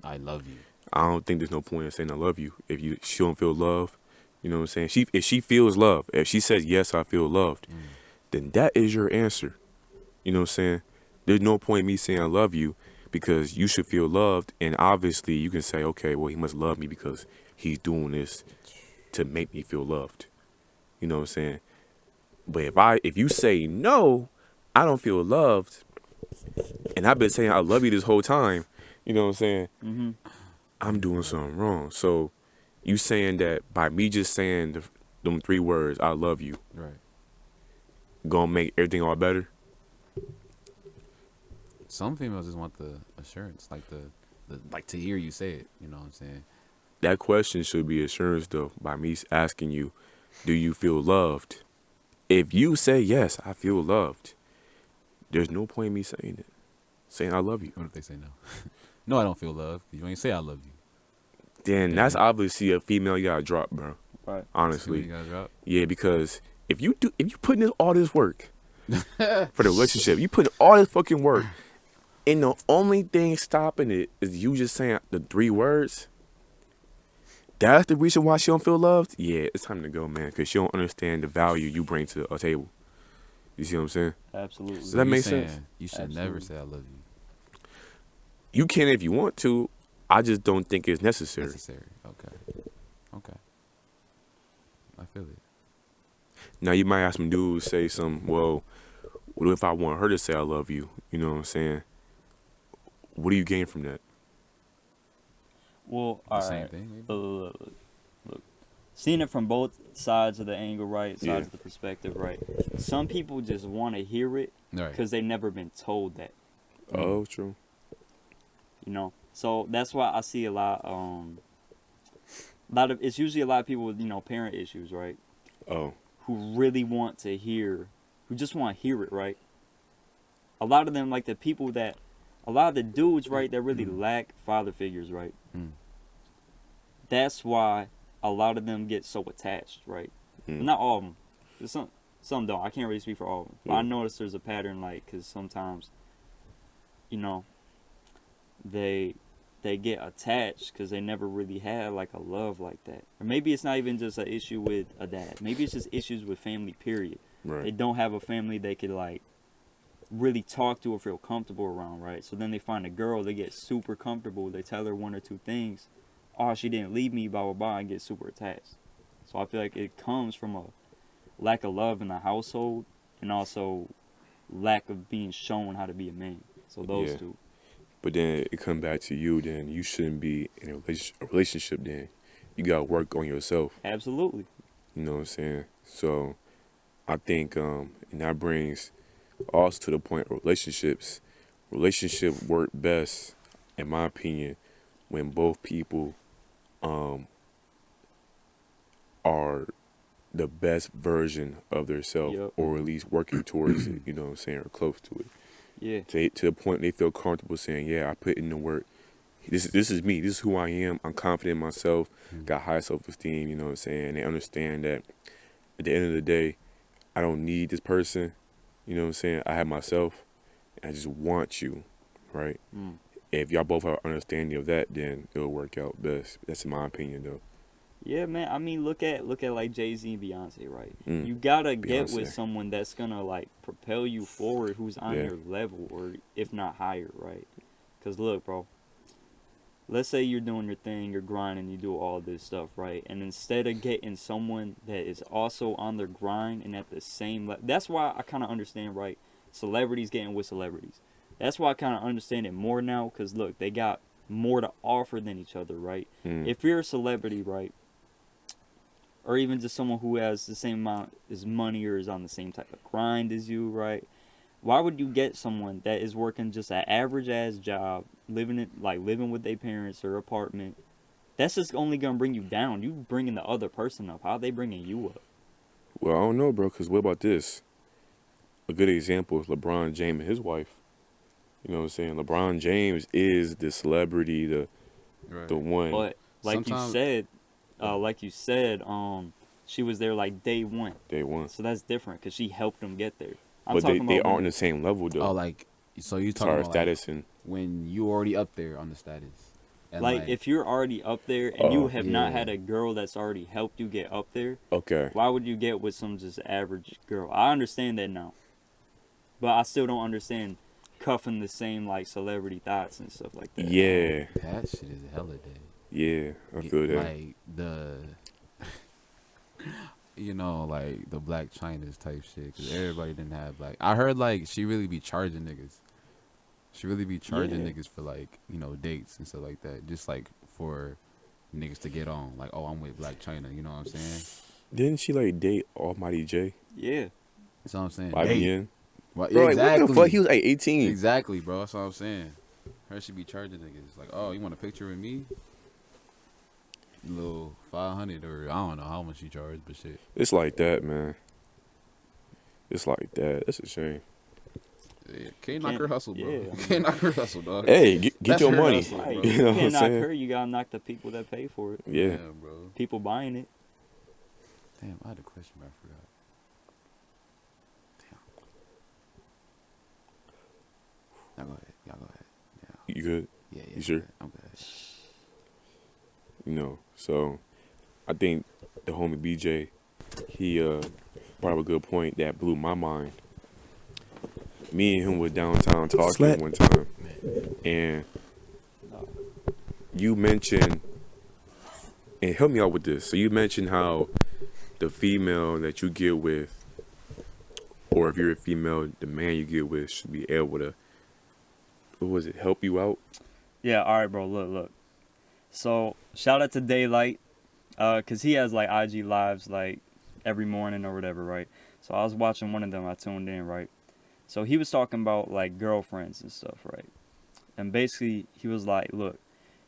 Speaker 3: I love you?
Speaker 2: I don't think there's no point in saying I love you if she don't feel love. You know what I'm saying? If she feels love, if she says yes, I feel loved, then that is your answer. You know what I'm saying? There's no point in me saying I love you because you should feel loved, and obviously you can say, okay, well, he must love me because he's doing this to make me feel loved. You know what I'm saying? But if you say no, I don't feel loved, and I've been saying I love you this whole time, you know what I'm saying?
Speaker 1: Mm-hmm.
Speaker 2: I'm doing something wrong. So you saying that by me just saying them 3 words, I love you,
Speaker 3: Right.
Speaker 2: gonna make everything all better?
Speaker 3: Some females just want the assurance, like the like to hear you say it. You know what I'm saying?
Speaker 2: That question should be assurance though, by me asking you, do you feel loved? If you say yes, I feel loved, there's no point in me saying it. Saying I love you.
Speaker 3: What if they say no? No, I don't feel love. You ain't say I love you.
Speaker 2: Then
Speaker 3: Yeah.
Speaker 2: that's obviously a female you gotta drop, bro.
Speaker 1: Right.
Speaker 2: Honestly.
Speaker 3: You gotta drop.
Speaker 2: Yeah, because if you putting in all this work for the relationship, you putting all this fucking work, and the only thing stopping it is you just saying the 3 words. That's the reason why she don't feel loved. Yeah, it's time to go, man, because she don't understand the value you bring to a table. You see what I'm saying?
Speaker 1: Absolutely.
Speaker 2: Does that
Speaker 3: you
Speaker 2: make
Speaker 3: saying
Speaker 2: sense?
Speaker 3: You should never
Speaker 1: Absolutely.
Speaker 3: say I love you.
Speaker 2: You can if you want to. I just don't think it's necessary.
Speaker 3: Necessary. Okay. I feel it.
Speaker 2: Now you might have some dudes say well, what if I want her to say I love you? You know what I'm saying? What do you gain from that?
Speaker 1: Well,
Speaker 3: The
Speaker 1: all
Speaker 3: same
Speaker 1: right.
Speaker 3: thing. Maybe?
Speaker 1: Look, seeing it from both sides of the angle, right? Sides
Speaker 2: Yeah.
Speaker 1: of the perspective, right? Some people just want to hear it
Speaker 3: Right.
Speaker 1: because they've never been told that.
Speaker 2: Oh, true.
Speaker 1: So that's why I see a lot of it's usually a lot of people with parent issues, right?
Speaker 2: Oh,
Speaker 1: Who really want to hear, who just want to hear it, right? A lot of them, like a lot of the dudes, right, that really lack father figures, right?
Speaker 3: Mm.
Speaker 1: That's why a lot of them get so attached, right?
Speaker 2: Mm.
Speaker 1: Not all of them. There's some don't. I can't really speak for all of them. But I
Speaker 2: Yeah.
Speaker 1: notice there's a pattern, like, because sometimes, they get attached because they never really had like a love like that. Or maybe it's not even just an issue with a dad. Maybe it's just issues with family, period. They
Speaker 2: right.
Speaker 1: don't have a family they could like really talk to or feel comfortable around, right? So then they find a girl, they get super comfortable, they tell her 1 or 2 things. Oh, she didn't leave me, blah, blah, blah, and get super attached. So I feel like it comes from a lack of love in the household and also lack of being shown how to be a man. So those
Speaker 2: Yeah.
Speaker 1: two.
Speaker 2: But then it come back to you. Then you shouldn't be in a relationship. Then you gotta work on yourself.
Speaker 1: Absolutely.
Speaker 2: You know what I'm saying? So I think, and that brings also to the point of relationships. Relationship work best, in my opinion, when both people are the best version of themselves,
Speaker 1: Yep.
Speaker 2: or at least working towards it. You know what I'm saying, or close to it.
Speaker 1: Yeah.
Speaker 2: To the point they feel comfortable saying, yeah, I put in the work this is me. This is who I am. I'm confident in myself.
Speaker 3: Mm.
Speaker 2: Got high self-esteem. You know what I'm saying? They understand that at the end of the day, I don't need this person. You know what I'm saying? I have myself. I just want you, right?
Speaker 1: Mm.
Speaker 2: If y'all both have understanding of that, then it'll work out best. That's in my opinion, though.
Speaker 1: Yeah, man. I mean, look at like Jay-Z and Beyonce, right?
Speaker 2: Mm.
Speaker 1: You gotta get with
Speaker 2: Beyonce.
Speaker 1: someone that's gonna like propel you forward, who's on
Speaker 2: Yeah.
Speaker 1: your level, or if not higher, right? Cause look, bro. Let's say you're doing your thing, you're grinding, you do all this stuff, right? And instead of getting someone that is also on their grind and at the same level, that's why I kind of understand, right? Celebrities getting with celebrities. That's why I kind of understand it more now, because look, they got more to offer than each other, right?
Speaker 2: Mm.
Speaker 1: If you're a celebrity, right? Or even just someone who has the same amount as money or is on the same type of grind as you, right? Why would you get someone that is working just an average ass job, living with their parents or apartment? That's just only gonna bring you down. You bringing the other person up. How they bringing you up?
Speaker 2: Well, I don't know, bro. Cause what about this? A good example is LeBron James and his wife. You know what I'm saying? LeBron James is the celebrity, the one.
Speaker 1: But
Speaker 3: Sometimes-
Speaker 1: like you said, she was there like day one.
Speaker 2: Day one.
Speaker 1: So that's different because she helped them get there. I'm
Speaker 2: But
Speaker 1: talking
Speaker 2: they
Speaker 1: about
Speaker 2: aren't on
Speaker 1: when-
Speaker 2: the same level though.
Speaker 3: Oh, like so you
Speaker 2: as
Speaker 3: talking
Speaker 2: far as
Speaker 3: about like,
Speaker 2: status and
Speaker 3: when you already up there on the status. And
Speaker 1: like if you're already up there and you
Speaker 2: Oh,
Speaker 1: have not
Speaker 3: yeah.
Speaker 1: had a girl that's already helped you get up there,
Speaker 2: okay.
Speaker 1: why would you get with some just average girl? I understand that now, but I still don't understand cuffing the same like celebrity thoughts and stuff like that.
Speaker 2: Yeah.
Speaker 3: that shit is hella dead.
Speaker 2: Yeah. I feel that.
Speaker 3: Like the, you know, like the Black China's type shit. Cause everybody didn't have like. I heard like she really be charging niggas. She really be charging
Speaker 1: Yeah.
Speaker 3: niggas for like dates and stuff like that. Just like for niggas to get on. Like, oh, I'm with Black China. You know what I'm saying?
Speaker 2: Didn't she like date Almighty J?
Speaker 1: Yeah.
Speaker 3: That's what I'm saying.
Speaker 2: By
Speaker 3: Date.
Speaker 2: the end?
Speaker 3: Well,
Speaker 2: Bro,
Speaker 3: exactly.
Speaker 2: like, what the fuck? He was like 18.
Speaker 3: Exactly, bro. That's what I'm saying. Her should be charging niggas. Like, oh, you want a picture with me? Little 500 or I don't know how much you charge, but shit.
Speaker 2: It's like that, man. It's like that. That's a shame.
Speaker 3: Yeah, can't knock
Speaker 1: Can't-
Speaker 3: her hustle, bro.
Speaker 1: yeah.
Speaker 3: Can't knock her hustle, dog.
Speaker 2: Hey, get
Speaker 3: That's
Speaker 2: your
Speaker 3: her
Speaker 2: money.
Speaker 3: hustle,
Speaker 1: Right.
Speaker 3: bro.
Speaker 1: You
Speaker 2: You know what I'm
Speaker 1: can't knock
Speaker 2: saying?
Speaker 1: her. You gotta knock the people that pay for it.
Speaker 2: Yeah.
Speaker 3: Damn, bro.
Speaker 1: People buying it.
Speaker 3: Damn, I had a question, but I forgot. Damn. Y'all go ahead. Y'all go ahead. Yeah.
Speaker 2: You good?
Speaker 3: Yeah, yeah.
Speaker 2: You sure?
Speaker 3: I'm good.
Speaker 2: You know, so I think the homie BJ, he brought up a good point that blew my mind. Me and him were downtown talking
Speaker 4: Slat.
Speaker 2: one time, and you mentioned, and help me out with this. So you mentioned how the female that you get with, or if you're a female, the man you get with should be able to, what was it, help you out?
Speaker 1: Yeah, all right, bro. Look. So shout out to Daylight, cause he has like IG lives like every morning or whatever, right? So I was watching one of them. I tuned in, right? So he was talking about like girlfriends and stuff, right? And basically he was like, look,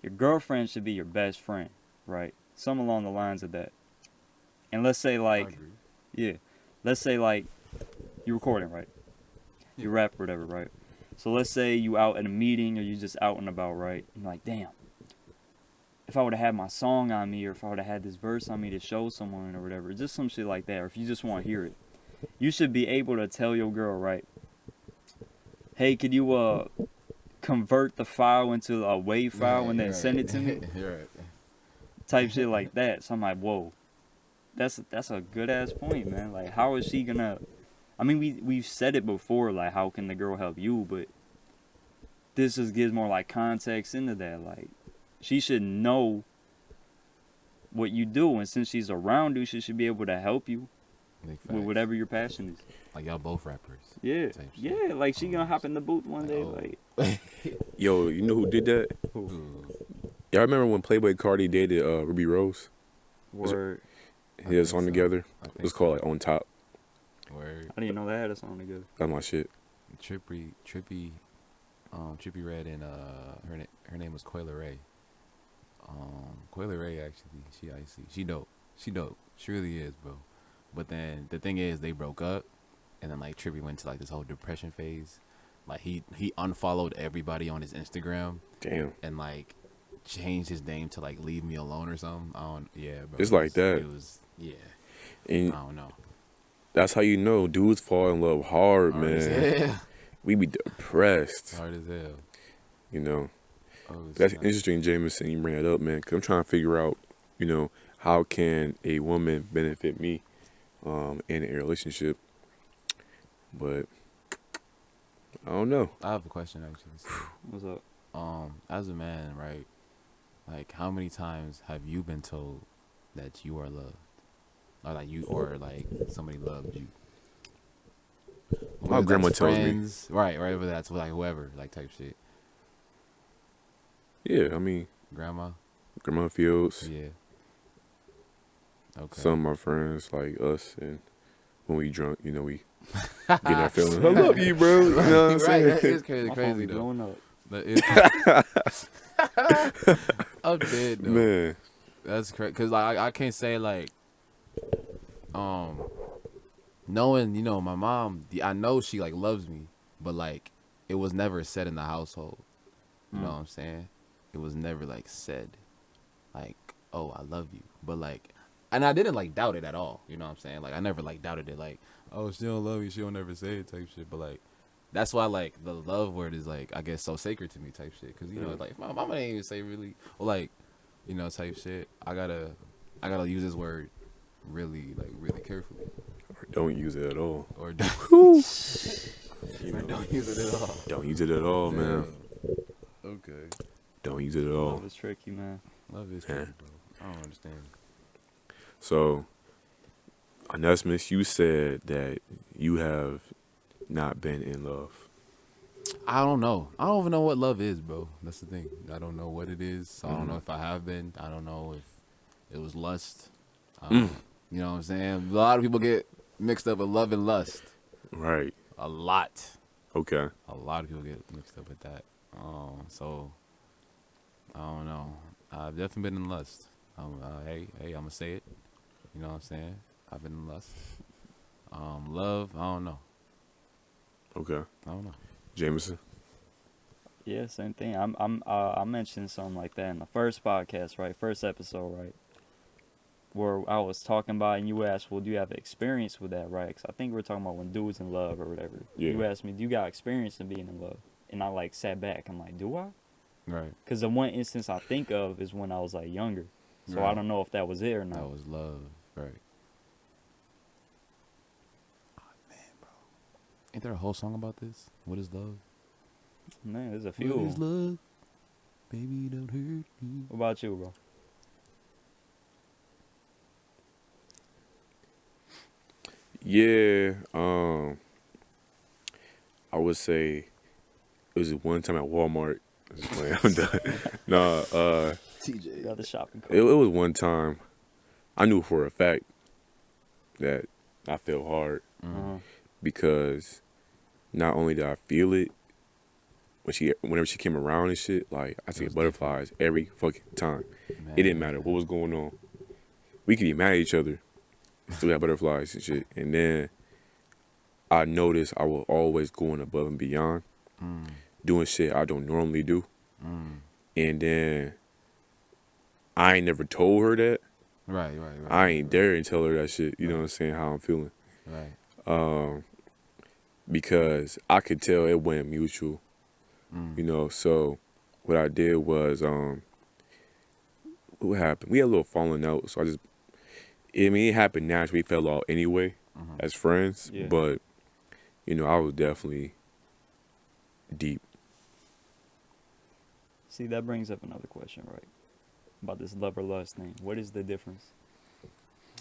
Speaker 1: your girlfriend should be your best friend, right? Something along the lines of that. And let's say
Speaker 3: I
Speaker 1: like,
Speaker 3: agree.
Speaker 1: yeah, let's say like you recording, right? You rap or whatever, right? So let's say you out at a meeting or you just out and about, right? And you're like, damn, if I would have had my song on me or if I would have had this verse on me to show someone or whatever, just some shit like that, or if you just want to hear it, you should be able to tell your girl, right? Hey, could you convert the file into a WAV file and then
Speaker 3: You're
Speaker 1: send
Speaker 3: right.
Speaker 1: it to me?
Speaker 3: You're right.
Speaker 1: Type shit like that. So I'm like, whoa, that's a good ass point, man. Like, how is she gonna? I mean, we've said it before, like, how can the girl help you? But this just gives more like context into that. Like, she should know what you do, and since she's around you, she should be able to help you
Speaker 3: Big
Speaker 1: with
Speaker 3: facts.
Speaker 1: whatever your passion is.
Speaker 3: Like y'all both rappers.
Speaker 1: Yeah,
Speaker 3: Type shit.
Speaker 1: yeah. Like she gonna hop in the booth one
Speaker 3: Like,
Speaker 1: day.
Speaker 3: oh.
Speaker 1: Like,
Speaker 2: Yo, you know who did that?
Speaker 3: Ooh.
Speaker 2: Y'all remember when Playboy Cardi dated Ruby Rose?
Speaker 1: word.
Speaker 2: He had a song
Speaker 3: think so.
Speaker 2: together.
Speaker 3: I think
Speaker 2: It was
Speaker 3: so.
Speaker 2: called like On Top.
Speaker 3: Word.
Speaker 1: I didn't know they had a song together.
Speaker 2: That's my shit.
Speaker 3: Trippy Red and her name was Coyle Ray. Coyle Ray actually, she icy. She dope. She really is, bro. But then the thing is, they broke up, and then like Trippy went to like this whole depression phase. Like he unfollowed everybody on his Instagram,
Speaker 2: Damn.
Speaker 3: and like changed his name to like "Leave Me Alone" or something. I don't. Yeah, bro.
Speaker 2: It's like that.
Speaker 3: It was. Yeah.
Speaker 2: And
Speaker 3: I don't know.
Speaker 2: that's how you know dudes fall in love hard,
Speaker 3: Hard as
Speaker 2: man.
Speaker 3: hell.
Speaker 2: We be depressed,
Speaker 3: Hard as hell.
Speaker 2: you know.
Speaker 3: Oh,
Speaker 2: That's
Speaker 3: snap.
Speaker 2: interesting, Jameson. You bring that up, man. Because I'm trying to figure out, you know, how can a woman benefit me in a relationship. But I don't know.
Speaker 3: I have a question actually.
Speaker 1: What's up?
Speaker 3: As a man, right? Like, how many times have you been told that you are loved, or like somebody loved you?
Speaker 2: My
Speaker 3: Whether
Speaker 2: grandma
Speaker 3: that's
Speaker 2: tells me.
Speaker 3: friends, right? Whether that's like whoever, like type shit.
Speaker 2: Yeah, I mean,
Speaker 3: Grandma.
Speaker 2: Grandma Fields,
Speaker 3: Yeah. Okay.
Speaker 2: some of my friends, like us, and when we drunk, you know, we get that feeling. I love you, bro. You know what I'm
Speaker 3: right.
Speaker 2: saying?
Speaker 3: That is crazy.
Speaker 1: My phone
Speaker 3: Crazy
Speaker 1: be
Speaker 3: though.
Speaker 1: blowing up.
Speaker 3: That is. I'm dead though.
Speaker 2: Man,
Speaker 3: That's crazy. Cause like I can't say like, knowing my mom, I know she like loves me, but like it was never said in the household. You know what I'm saying? It was never like said, like, oh, I love you. But like, and I didn't like doubt it at all. You know what I'm saying? Like I never like doubted it. Like, oh, she don't love you, she don't never say it type shit. But like, that's why like the love word is like, I guess, so sacred to me type shit. Cause you know, like if my mama didn't even say really, or like, type shit. I gotta use this word really carefully.
Speaker 2: or don't use it at all.
Speaker 3: Or don't,
Speaker 2: You know,
Speaker 3: don't use it at all.
Speaker 2: don't use it at all, man.
Speaker 3: Okay.
Speaker 2: Don't use it at all.
Speaker 1: Love is tricky, man.
Speaker 3: Love is
Speaker 2: Yeah.
Speaker 3: tricky, bro. I don't understand.
Speaker 2: So, Onesimus, you said that you have not been in love.
Speaker 3: I don't know. I don't even know what love is, bro. That's the thing. I don't know what it is. I don't know if I have been. I don't know if it was lust. You know what I'm saying? A lot of people get mixed up with love and lust.
Speaker 2: Right.
Speaker 3: A lot.
Speaker 2: Okay.
Speaker 3: A lot of people get mixed up with that. So I don't know. I've definitely been in lust. Hey, I'm gonna say it. You know what I'm saying? I've been in lust. Love, I don't know.
Speaker 2: Okay.
Speaker 3: I don't know.
Speaker 2: Jameson.
Speaker 1: Yeah, same thing. I mentioned something like that in the first podcast, right? First episode, right? Where I was talking about, and you asked, well, do you have experience with that, right? Because I think we're talking about when dudes in love or whatever.
Speaker 2: Yeah.
Speaker 1: You asked me, do you got experience in being in love? And I like sat back. I'm like, do I?
Speaker 3: Right.
Speaker 1: Because the one instance I think of is when I was like younger. So I
Speaker 3: Right.
Speaker 1: don't know if that was it or not.
Speaker 3: That was love. Right. Oh, man, bro. Ain't there a whole song about this? What is love?
Speaker 1: Man, there's a
Speaker 3: What
Speaker 1: few.
Speaker 3: is love? Baby, don't hurt me.
Speaker 1: What about you, bro?
Speaker 2: Yeah. I would say it was one time at Walmart. I'm just playing. I'm done. Nah.
Speaker 1: You got the shopping cart.
Speaker 2: It was one time. I knew for a fact that I felt hard
Speaker 1: Uh-huh.
Speaker 2: because not only did I feel it whenever she came around and shit, like I see
Speaker 3: was
Speaker 2: butterflies every fucking time.
Speaker 3: Man.
Speaker 2: It didn't matter what was going on. We could be mad at each other, still have butterflies and shit. And then I noticed I was always going above and beyond, doing shit I don't normally do. And then I ain't never told her that.
Speaker 3: Right.
Speaker 2: I ain't dare and tell her that shit. You know what I'm saying? How I'm feeling.
Speaker 3: Right.
Speaker 2: Because I could tell it wasn't mutual. You know, so what I did was, what happened? We had a little falling out, so it happened naturally. We fell out anyway as friends,
Speaker 1: Yeah.
Speaker 2: but, you know, I was definitely deep.
Speaker 1: See, that brings up another question, right? About this love or lust thing. What is the difference?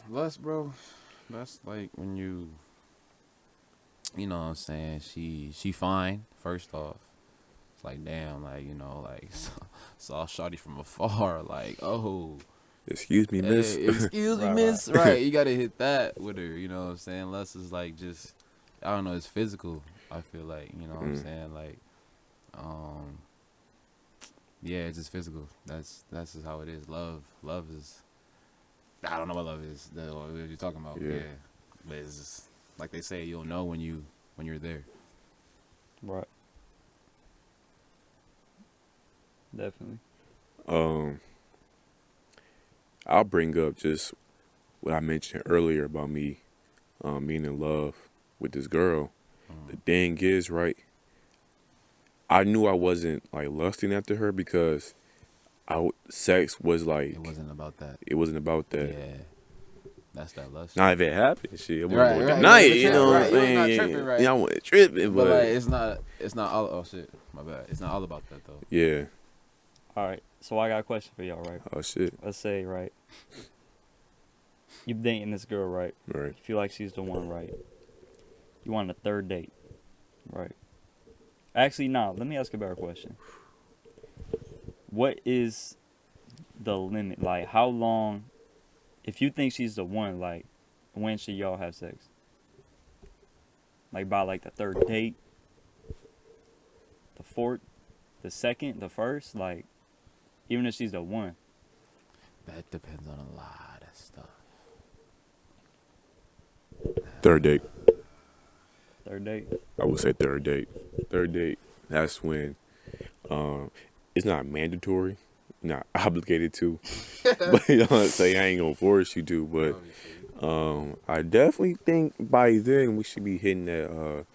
Speaker 3: Lust, bro. That's like when you know what I'm saying, she fine, first off. It's like, damn, like, like saw shawty from afar, like, oh,
Speaker 2: Excuse me, miss.
Speaker 3: hey, excuse me,
Speaker 1: Right,
Speaker 3: miss. Right, you gotta hit that with her, you know what I'm saying? Lust is like just, I don't know, it's physical, I feel like, you know what I'm saying? Like, yeah, it's just physical. That's just how it is. Love is, I don't know what love is. What you're talking about?
Speaker 2: Yeah.
Speaker 3: Yeah, but it's just, like they say, you'll know when you're there.
Speaker 1: Right. Definitely.
Speaker 2: Um, I'll bring up just what I mentioned earlier about me being in love with this girl. The thing is, right, I knew I wasn't like lusting after her because sex was like
Speaker 3: It wasn't about that.
Speaker 2: it wasn't about that.
Speaker 3: Yeah, that's that lust.
Speaker 2: Not if it happened, shit. I wouldn't
Speaker 3: Right,
Speaker 2: go
Speaker 3: right,
Speaker 2: deny
Speaker 3: right,
Speaker 2: it, you know what I'm
Speaker 3: right. You ain't not
Speaker 2: saying?
Speaker 3: tripping, right.
Speaker 2: Yeah, I wasn't tripping,
Speaker 3: But like,
Speaker 2: but
Speaker 3: it's not all. Oh shit, my bad. It's not all about that though.
Speaker 2: yeah.
Speaker 1: All right. So I got a question for y'all, right?
Speaker 2: Oh shit.
Speaker 1: Let's say, right, you dating this girl, right?
Speaker 2: Right.
Speaker 1: You feel like she's the one, right? You want a third date, right? Actually, no. Let me ask a better question. What is the limit? Like, how long? If you think she's the one, like, when should y'all have sex? Like by like the third date, the fourth, the second, the first, like, even if she's the one.
Speaker 3: That depends on a lot of stuff.
Speaker 2: Third date.
Speaker 1: Third date.
Speaker 2: I would say third date. Third date. That's when it's not mandatory, not obligated to. But you know what I'm saying? I ain't gonna force you to, but I definitely think by then we should be hitting that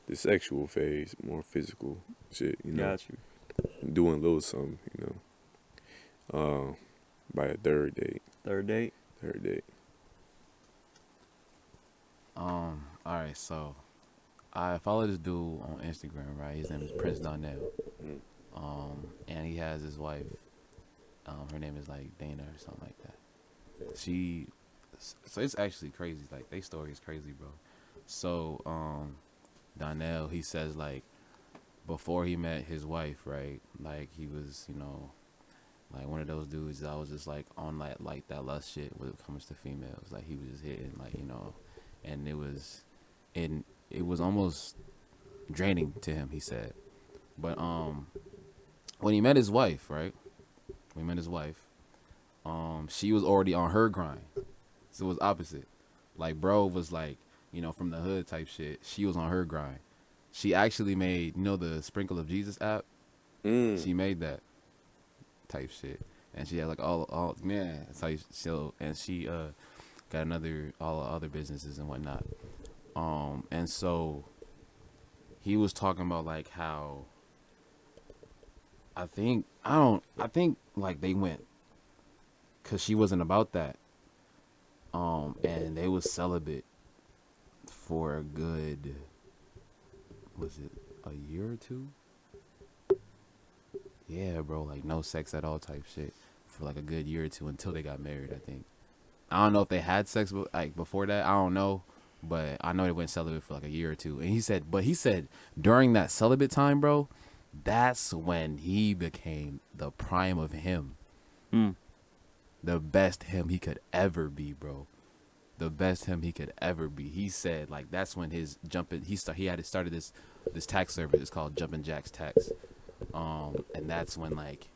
Speaker 2: the sexual phase, more physical shit, you know.
Speaker 1: Got you.
Speaker 2: Doing a little something, you know. By a third date.
Speaker 1: Third date.
Speaker 2: Third date.
Speaker 3: All right, so I follow this dude on Instagram, right? His name is Prince Donnell. And he has his wife. Her name is like Dana or something like that. So it's actually crazy. Like, their story is crazy, bro. So, Donnell, he says, like, before he met his wife, right? Like, he was, you know, like one of those dudes that was just like on like that lust shit when it comes to females. Like, he was just hitting, like, you know, and it was almost draining to him, he said. But when he met his wife, right? When he met his wife, she was already on her grind. So it was opposite. Like, bro was like, you know, from the hood type shit. She was on her grind. She actually made, you know, the Sprinkle of Jesus app? She made that type shit. And she had like all man, that's how so, and she got all other businesses and whatnot. And so he was talking about like how I think like they went, cause she wasn't about that. And they was celibate for a good, was it a year or two? Yeah, bro, like no sex at all type shit for like a good year or two until they got married, I think. I don't know if they had sex like before that. I don't know, but I know they went celibate for like a year or two. And he said during that celibate time, bro, that's when he became the prime of him. The best him he could ever be, bro. The best him he could ever be. He said like that's when his he had started this tax service. It's called Jumpin' Jacks Tax. And that's when like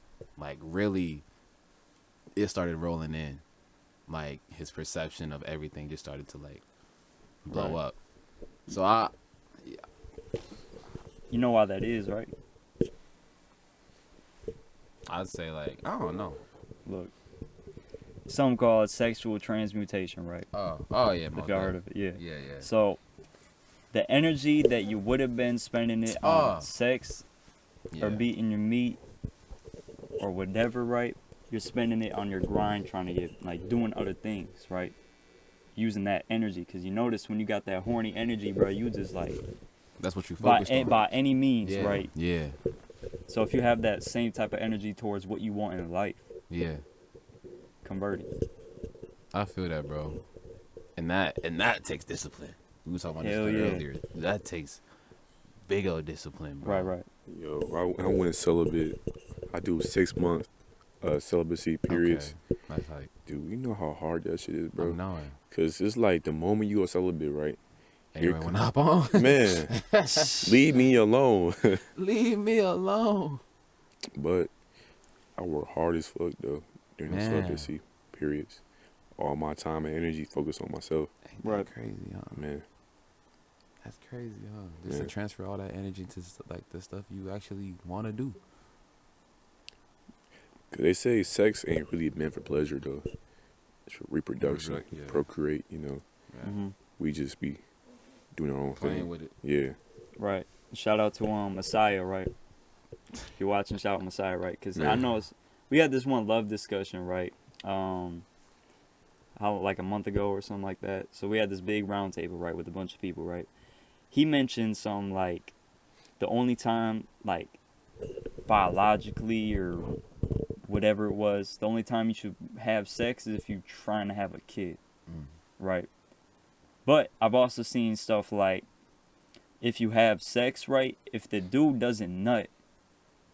Speaker 3: really it started rolling in. Like his perception of everything just started to like blow up. So
Speaker 1: You know why that is, right?
Speaker 3: I'd say like I don't know.
Speaker 1: Look, something called sexual transmutation, right?
Speaker 3: Oh yeah,
Speaker 1: If y'all heard of it, yeah.
Speaker 3: Yeah.
Speaker 1: So the energy that you would have been spending it on sex or beating your meat or whatever, right? You're spending it on your grind, trying to get like doing other things, right? Using that energy, because you notice when you got that horny energy, bro, you just like
Speaker 3: that's what you focus on
Speaker 1: by any means,
Speaker 3: yeah.
Speaker 1: right?
Speaker 3: Yeah.
Speaker 1: So if you have that same type of energy towards what you want in life,
Speaker 3: yeah,
Speaker 1: convert it.
Speaker 3: I feel that, bro. And that takes discipline. We were talking about
Speaker 1: Hell
Speaker 3: this
Speaker 1: yeah.
Speaker 3: earlier. That takes big old discipline, bro.
Speaker 1: Right.
Speaker 2: Yo, I went celibate. I do 6 months celibacy periods.
Speaker 3: Okay. That's like,
Speaker 2: Dude, you know how hard that shit is, bro.
Speaker 3: I'm knowing.
Speaker 2: Cause it's like the moment you go celibate, right?
Speaker 3: Everyone wanna hop on.
Speaker 2: Man, leave me alone.
Speaker 3: Leave me alone.
Speaker 2: But I work hard as fuck though during the
Speaker 3: Man.
Speaker 2: celibacy periods. All my time and energy focused on myself.
Speaker 3: Ain't that
Speaker 1: Right.
Speaker 3: crazy, huh?
Speaker 2: Man,
Speaker 3: That's crazy, huh? Just
Speaker 2: Yeah.
Speaker 3: to transfer all that energy to like the stuff you actually want to do.
Speaker 2: 'Cause they say sex ain't really meant for pleasure though. It's for reproduction,
Speaker 3: Yeah.
Speaker 2: procreate. You know,
Speaker 3: Yeah.
Speaker 1: Mm-hmm.
Speaker 2: we just be doing our own
Speaker 3: Playing
Speaker 2: thing.
Speaker 3: with it.
Speaker 2: Yeah.
Speaker 1: Right. Shout out to Messiah, right? If you're watching, shout out Messiah, right? Because I
Speaker 2: Man.
Speaker 1: know we had this one love discussion, right? How like a month ago or something like that. So we had this big round table, right, with a bunch of people, right? He mentioned some like the only time like biologically or whatever it was, the only time you should have sex is if you're trying to have a kid, right? But I've also seen stuff like if you have sex, right, if the dude doesn't nut,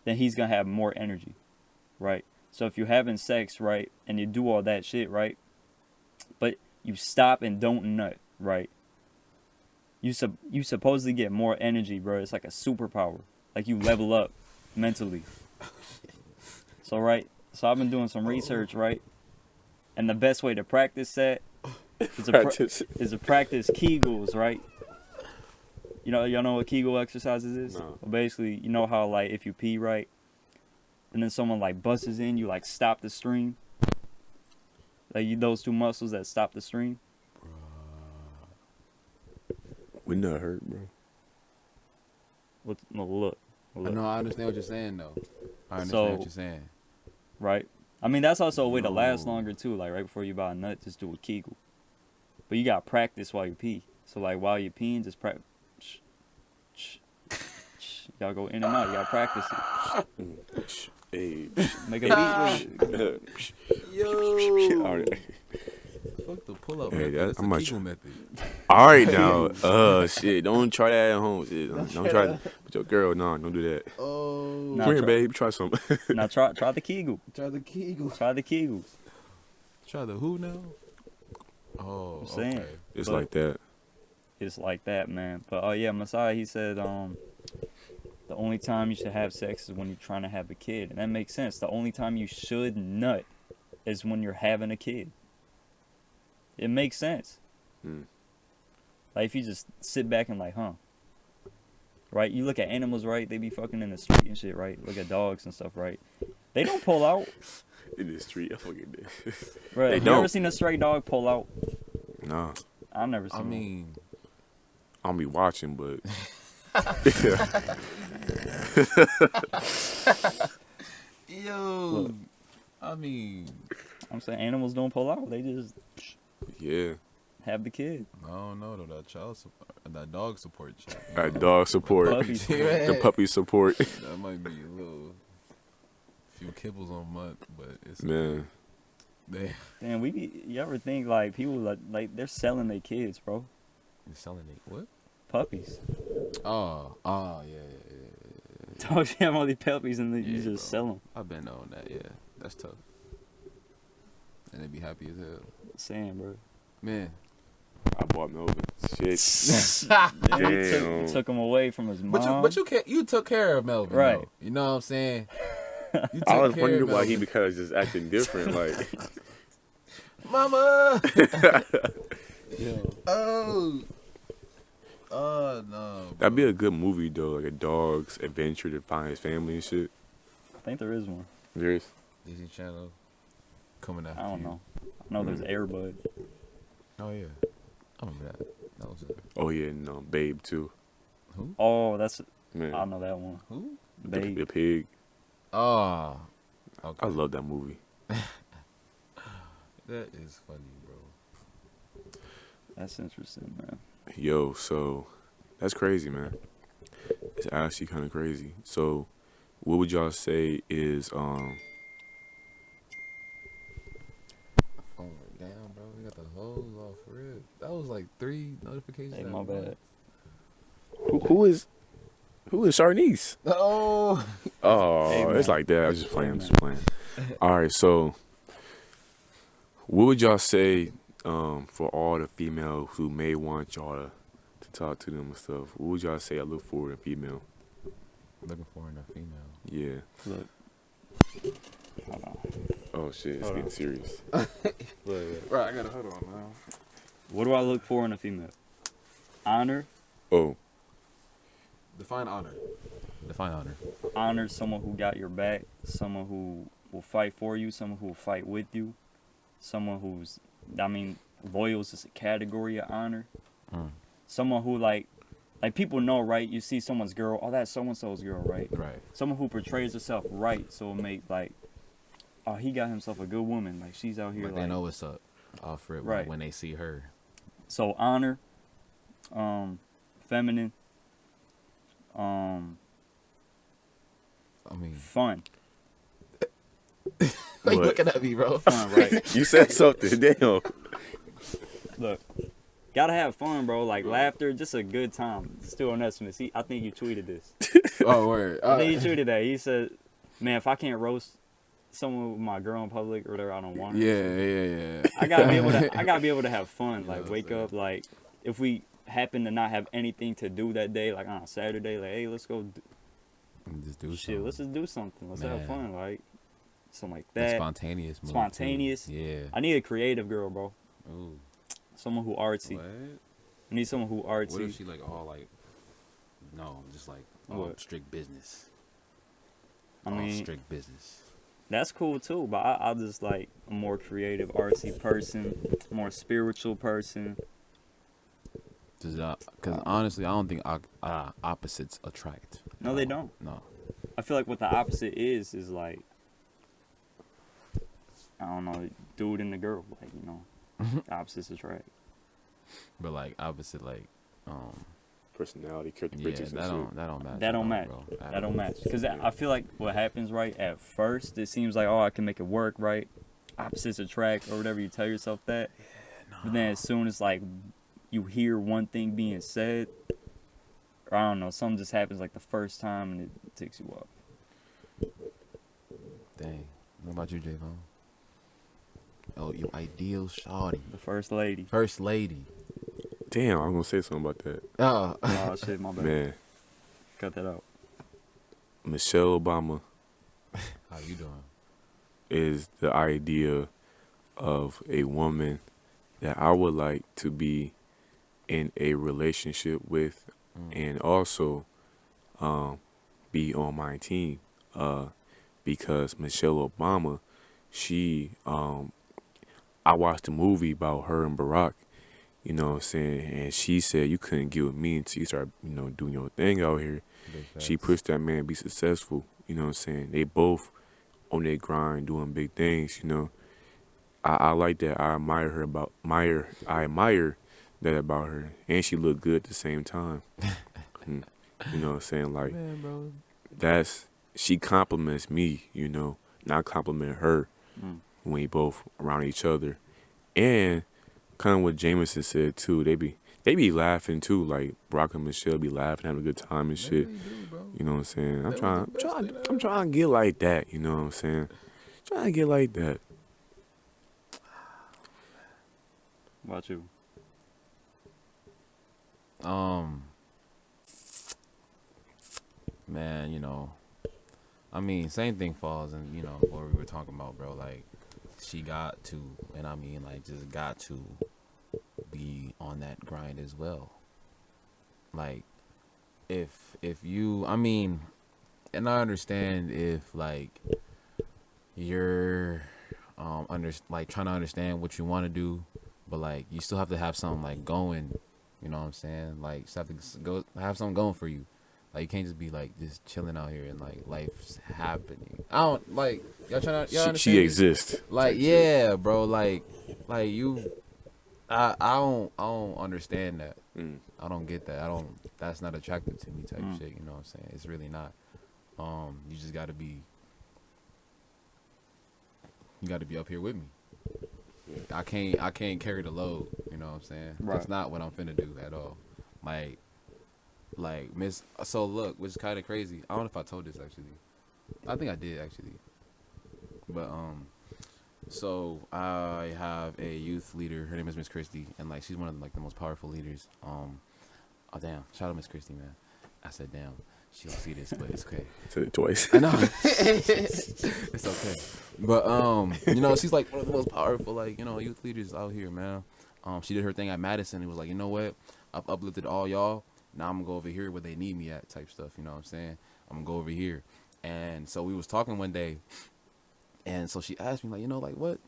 Speaker 1: then he's gonna have more energy, right? So if you're having sex, right, and you do all that shit, right, but you stop and don't nut, right, you supposedly get more energy, bro. It's like a superpower. Like you level up mentally. So right, so I've been doing some research, right, and the best way to practice that is to practice Kegels, right? Y'all know what Kegel exercises is?
Speaker 2: No.
Speaker 1: Well, basically, you know how like if you pee right, and then someone like busts in, you like stop the stream. Like those two muscles that stop the stream.
Speaker 2: We not hurt, bro.
Speaker 1: Look.
Speaker 3: I know. I understand what you're saying, though. I understand
Speaker 1: So-
Speaker 3: what you're saying.
Speaker 1: Right. I mean that's also a way to last
Speaker 3: No.
Speaker 1: longer too. Like right before you buy a nut, just do a Kegel. But you gotta practice while you pee. So like while you're peeing, just practice. You gotta go in and out. You gotta practice it.
Speaker 2: Hey.
Speaker 1: Make a beat with it.
Speaker 3: Yo.
Speaker 2: All right.
Speaker 3: Fuck the pull-up
Speaker 2: Hey,
Speaker 3: method.
Speaker 2: that-
Speaker 3: It's
Speaker 2: I'm
Speaker 3: a
Speaker 2: not
Speaker 3: Kegel method.
Speaker 2: All right now. Shit. Don't try that at home. Shit. Don't try that with your girl. No, don't do that.
Speaker 3: Oh.
Speaker 1: Nah,
Speaker 2: Come here,
Speaker 1: try-
Speaker 2: babe. Try some.
Speaker 1: Now try the Kegel.
Speaker 3: Try the Kegel.
Speaker 1: Try the Kegel.
Speaker 3: Try the who now? Oh,
Speaker 1: I'm saying.
Speaker 3: okay.
Speaker 2: It's
Speaker 1: But-
Speaker 2: like that.
Speaker 1: It's like that, man. But oh yeah, Messiah, he said the only time you should have sex is when you're trying to have a kid. And that makes sense. The only time you should nut is when you're having a kid. It makes sense.
Speaker 2: Hmm.
Speaker 1: Like if you just sit back and like, huh. Right? You look at animals, right? They be fucking in the street and shit, right? Look at dogs and stuff, right? They don't pull out.
Speaker 2: In the street, I fucking did.
Speaker 1: Right?
Speaker 2: They
Speaker 1: Have you ever
Speaker 2: don't.
Speaker 1: seen a stray dog pull out?
Speaker 2: Nah,
Speaker 1: I've never seen
Speaker 3: I
Speaker 1: one.
Speaker 3: mean,
Speaker 2: I'll be watching, but
Speaker 3: yo.
Speaker 1: Look.
Speaker 3: I mean,
Speaker 1: I'm saying animals don't pull out. They just
Speaker 2: yeah,
Speaker 1: have the kid.
Speaker 3: I don't know though. That child support, that dog support shit. you
Speaker 2: that
Speaker 3: know,
Speaker 2: dog support,
Speaker 1: Puppies.
Speaker 2: the puppy support,
Speaker 3: That might be a little few kibbles on month, but it's
Speaker 2: man.
Speaker 3: they
Speaker 1: Damn, you ever think like people like they're selling their kids, bro?
Speaker 3: you selling it. What?
Speaker 1: Puppies.
Speaker 3: Oh, yeah.
Speaker 1: Dogs have all these puppies and then you
Speaker 3: Yeah,
Speaker 1: just
Speaker 3: bro.
Speaker 1: sell them.
Speaker 3: I've been on that. Yeah, that's tough. And they be happy as hell,
Speaker 1: Saying, bro.
Speaker 3: man.
Speaker 2: I bought Melvin. Shit.
Speaker 1: Then he
Speaker 2: Damn.
Speaker 1: took him away from his mom.
Speaker 3: But you took care of Melvin,
Speaker 1: Right.
Speaker 3: though. You know what I'm saying? You took
Speaker 2: I was
Speaker 3: care
Speaker 2: wondering
Speaker 3: of
Speaker 2: why he
Speaker 3: Melvin.
Speaker 2: because just acting different. Like,
Speaker 3: Mama.
Speaker 1: Yo.
Speaker 3: Oh no.
Speaker 2: that'd be a good movie though, like a dog's adventure to find his family and shit.
Speaker 1: I think there is one.
Speaker 2: Serious?
Speaker 3: Disney Channel coming after
Speaker 1: I don't
Speaker 3: you.
Speaker 1: know. I know there's Airbud.
Speaker 3: Oh yeah, I remember that. That was it.
Speaker 2: Oh yeah, no, Babe too.
Speaker 3: Who?
Speaker 1: Oh, that's
Speaker 2: Man,
Speaker 1: I know that one.
Speaker 3: Who?
Speaker 2: the
Speaker 1: Babe.
Speaker 2: pig.
Speaker 3: Oh. Okay.
Speaker 2: I love that movie.
Speaker 3: That is funny, bro.
Speaker 1: That's interesting, man.
Speaker 2: Yo, so that's crazy, man. It's actually kind of crazy. So, what would y'all say is
Speaker 3: Phone went down, bro. We got the hose off for real. That was like 3 notifications.
Speaker 1: Hey,
Speaker 3: at
Speaker 1: my
Speaker 3: once.
Speaker 1: bad.
Speaker 2: who is Charnice?
Speaker 3: Oh.
Speaker 2: Oh,
Speaker 1: Hey,
Speaker 2: it's
Speaker 1: man.
Speaker 2: like that. I was just playing. I'm just playing. All right, so what would y'all say for all the females who may want y'all to talk to them and stuff? What would y'all say I look for in a female?
Speaker 3: Looking for in a female.
Speaker 2: Yeah.
Speaker 1: Look. Hold on.
Speaker 2: Oh shit, it's
Speaker 1: Hold
Speaker 2: getting
Speaker 1: on.
Speaker 2: serious.
Speaker 3: Right, I gotta hold on now.
Speaker 1: What do I look for in a female? Honor.
Speaker 2: Oh,
Speaker 3: Define honor. Define honor.
Speaker 1: Honor someone who got your back. Someone who will fight for you, someone who will fight with you, someone who's, I mean, loyal is just a category of honor. Someone who like people know, right? You see someone's girl, oh, that's so-and-so's girl, right?
Speaker 3: Right.
Speaker 1: Someone who portrays herself right, so it make like, oh, he got himself a good woman, like she's out here,
Speaker 3: Like, they know what's up off rip
Speaker 1: Right.
Speaker 3: when they see her.
Speaker 1: So honor, feminine,
Speaker 3: I mean,
Speaker 1: fun.
Speaker 3: why you
Speaker 2: What?
Speaker 3: looking at me, bro?
Speaker 1: Fun, right?
Speaker 2: You said something. Damn.
Speaker 1: Look, gotta have fun, bro. Like laughter, just a good time. Still Onesimus. I think you tweeted this.
Speaker 3: Oh, word.
Speaker 1: I think you tweeted that. He said, "Man, if I can't roast someone with my girl in public or whatever, I don't want her."
Speaker 3: Yeah.
Speaker 1: I gotta be able to. I gotta be able to have fun. Like
Speaker 3: Yeah,
Speaker 1: wake
Speaker 3: that's
Speaker 1: up. Like if we happen to not have anything to do that day, like on a Saturday, like hey, let's go.
Speaker 3: Just do
Speaker 1: Shit,
Speaker 3: something.
Speaker 1: let's just do something. Let's
Speaker 3: Man.
Speaker 1: have fun. Like something like
Speaker 3: Like
Speaker 1: that.
Speaker 3: spontaneous. Move,
Speaker 1: Spontaneous.
Speaker 3: too. Yeah.
Speaker 1: I need a creative girl, bro.
Speaker 3: Ooh.
Speaker 1: Someone who artsy.
Speaker 3: What?
Speaker 1: I need someone who artsy.
Speaker 3: What if she like all like, no, just like all
Speaker 1: What?
Speaker 3: strict business.
Speaker 1: I
Speaker 3: All
Speaker 1: mean,
Speaker 3: strict business.
Speaker 1: that's cool too, but I just like a more creative, artsy person, more spiritual person.
Speaker 3: Because honestly, I don't think opposites attract.
Speaker 1: No, they don't.
Speaker 3: No.
Speaker 1: I feel like what the opposite is like, I don't know, dude and the girl, like, you know, the opposites attract.
Speaker 3: But like opposite, like,
Speaker 2: Personality,
Speaker 3: yeah,
Speaker 2: characteristics,
Speaker 3: that
Speaker 2: and shit.
Speaker 3: don't match.
Speaker 1: That
Speaker 3: at
Speaker 1: don't
Speaker 3: all,
Speaker 1: match.
Speaker 3: bro.
Speaker 1: That don't match. Because I feel like what happens, right, at first, it seems like, oh, I can make it work, right? Opposites attract, or whatever you tell yourself that. But then as soon as, like, you hear one thing being said, or I don't know, something just happens, like, the first time, and it takes you off.
Speaker 3: Dang. What about you, Javon? Oh, your ideal shawty.
Speaker 1: The first lady.
Speaker 3: First lady.
Speaker 2: Damn, I'm gonna say something about that.
Speaker 1: Oh, shit, my bad.
Speaker 2: Man,
Speaker 1: Cut that out.
Speaker 2: Michelle Obama
Speaker 3: How you doing?
Speaker 2: is the idea of a woman that I would like to be in a relationship with, and also be on my team. Because Michelle Obama, she I watched a movie about her and Barack, you know what I'm saying, and she said you couldn't get with me until you start, you know, doing your thing out here. She pushed that man to be successful, you know what I'm saying. They both on their grind doing big things, you know. I like that. I admire that about her, and she looked good at the same time. You know what I'm saying? Like,
Speaker 3: Man, bro.
Speaker 2: she compliments me, you know, not compliment her when we both around each other. And kind of what Jameson said too, they be laughing too, like Brock and Michelle be laughing, having a good time and shit.
Speaker 3: Really do, bro.
Speaker 2: You know what I'm saying?
Speaker 3: That was the best thing
Speaker 2: I'm trying to get like that, you know what I'm saying? Trying to get like that.
Speaker 1: What about you?
Speaker 3: Man, you know, I mean, same thing falls in, you know, what we were talking about, bro. Like, she got to, and I mean, like, just got to be on that grind as well. Like, if you, I mean, and I understand if, like, you're, like, trying to understand what you want to do, but, like, you still have to have something, like, going, you know what I'm saying? Like, you still have to have something going for you. Like, you can't just be like just chilling out here and like life's happening. I don't like y'all trying to. Y'all understand
Speaker 2: She
Speaker 3: this?
Speaker 2: exists.
Speaker 3: Like, yeah, bro. Like you. I don't understand that. I don't get that. That's not attractive to me type shit. You know what I'm saying? It's really not. You just gotta be. You gotta be up here with me. I can't carry the load. You know what I'm saying?
Speaker 1: Right.
Speaker 3: That's not what I'm finna do at all. Like Miss. So look, which is kind of crazy. I don't know if I told this actually. I think I did actually. But so I have a youth leader. Her name is Miss Christie, and like she's one of like the most powerful leaders. Oh damn! Shout out Miss Christie, man. I said damn. She don't see this, but it's okay.
Speaker 2: Said it twice.
Speaker 3: I know. It's okay. But you know, she's like one of the most powerful, like, you know, youth leaders out here, man. She did her thing at Madison. It was like, you know what? I've uplifted all y'all. Now I'm gonna go over here where they need me at, type stuff. You know what I'm saying? I'm gonna go over here. And so we was talking one day, And so she asked me, like, what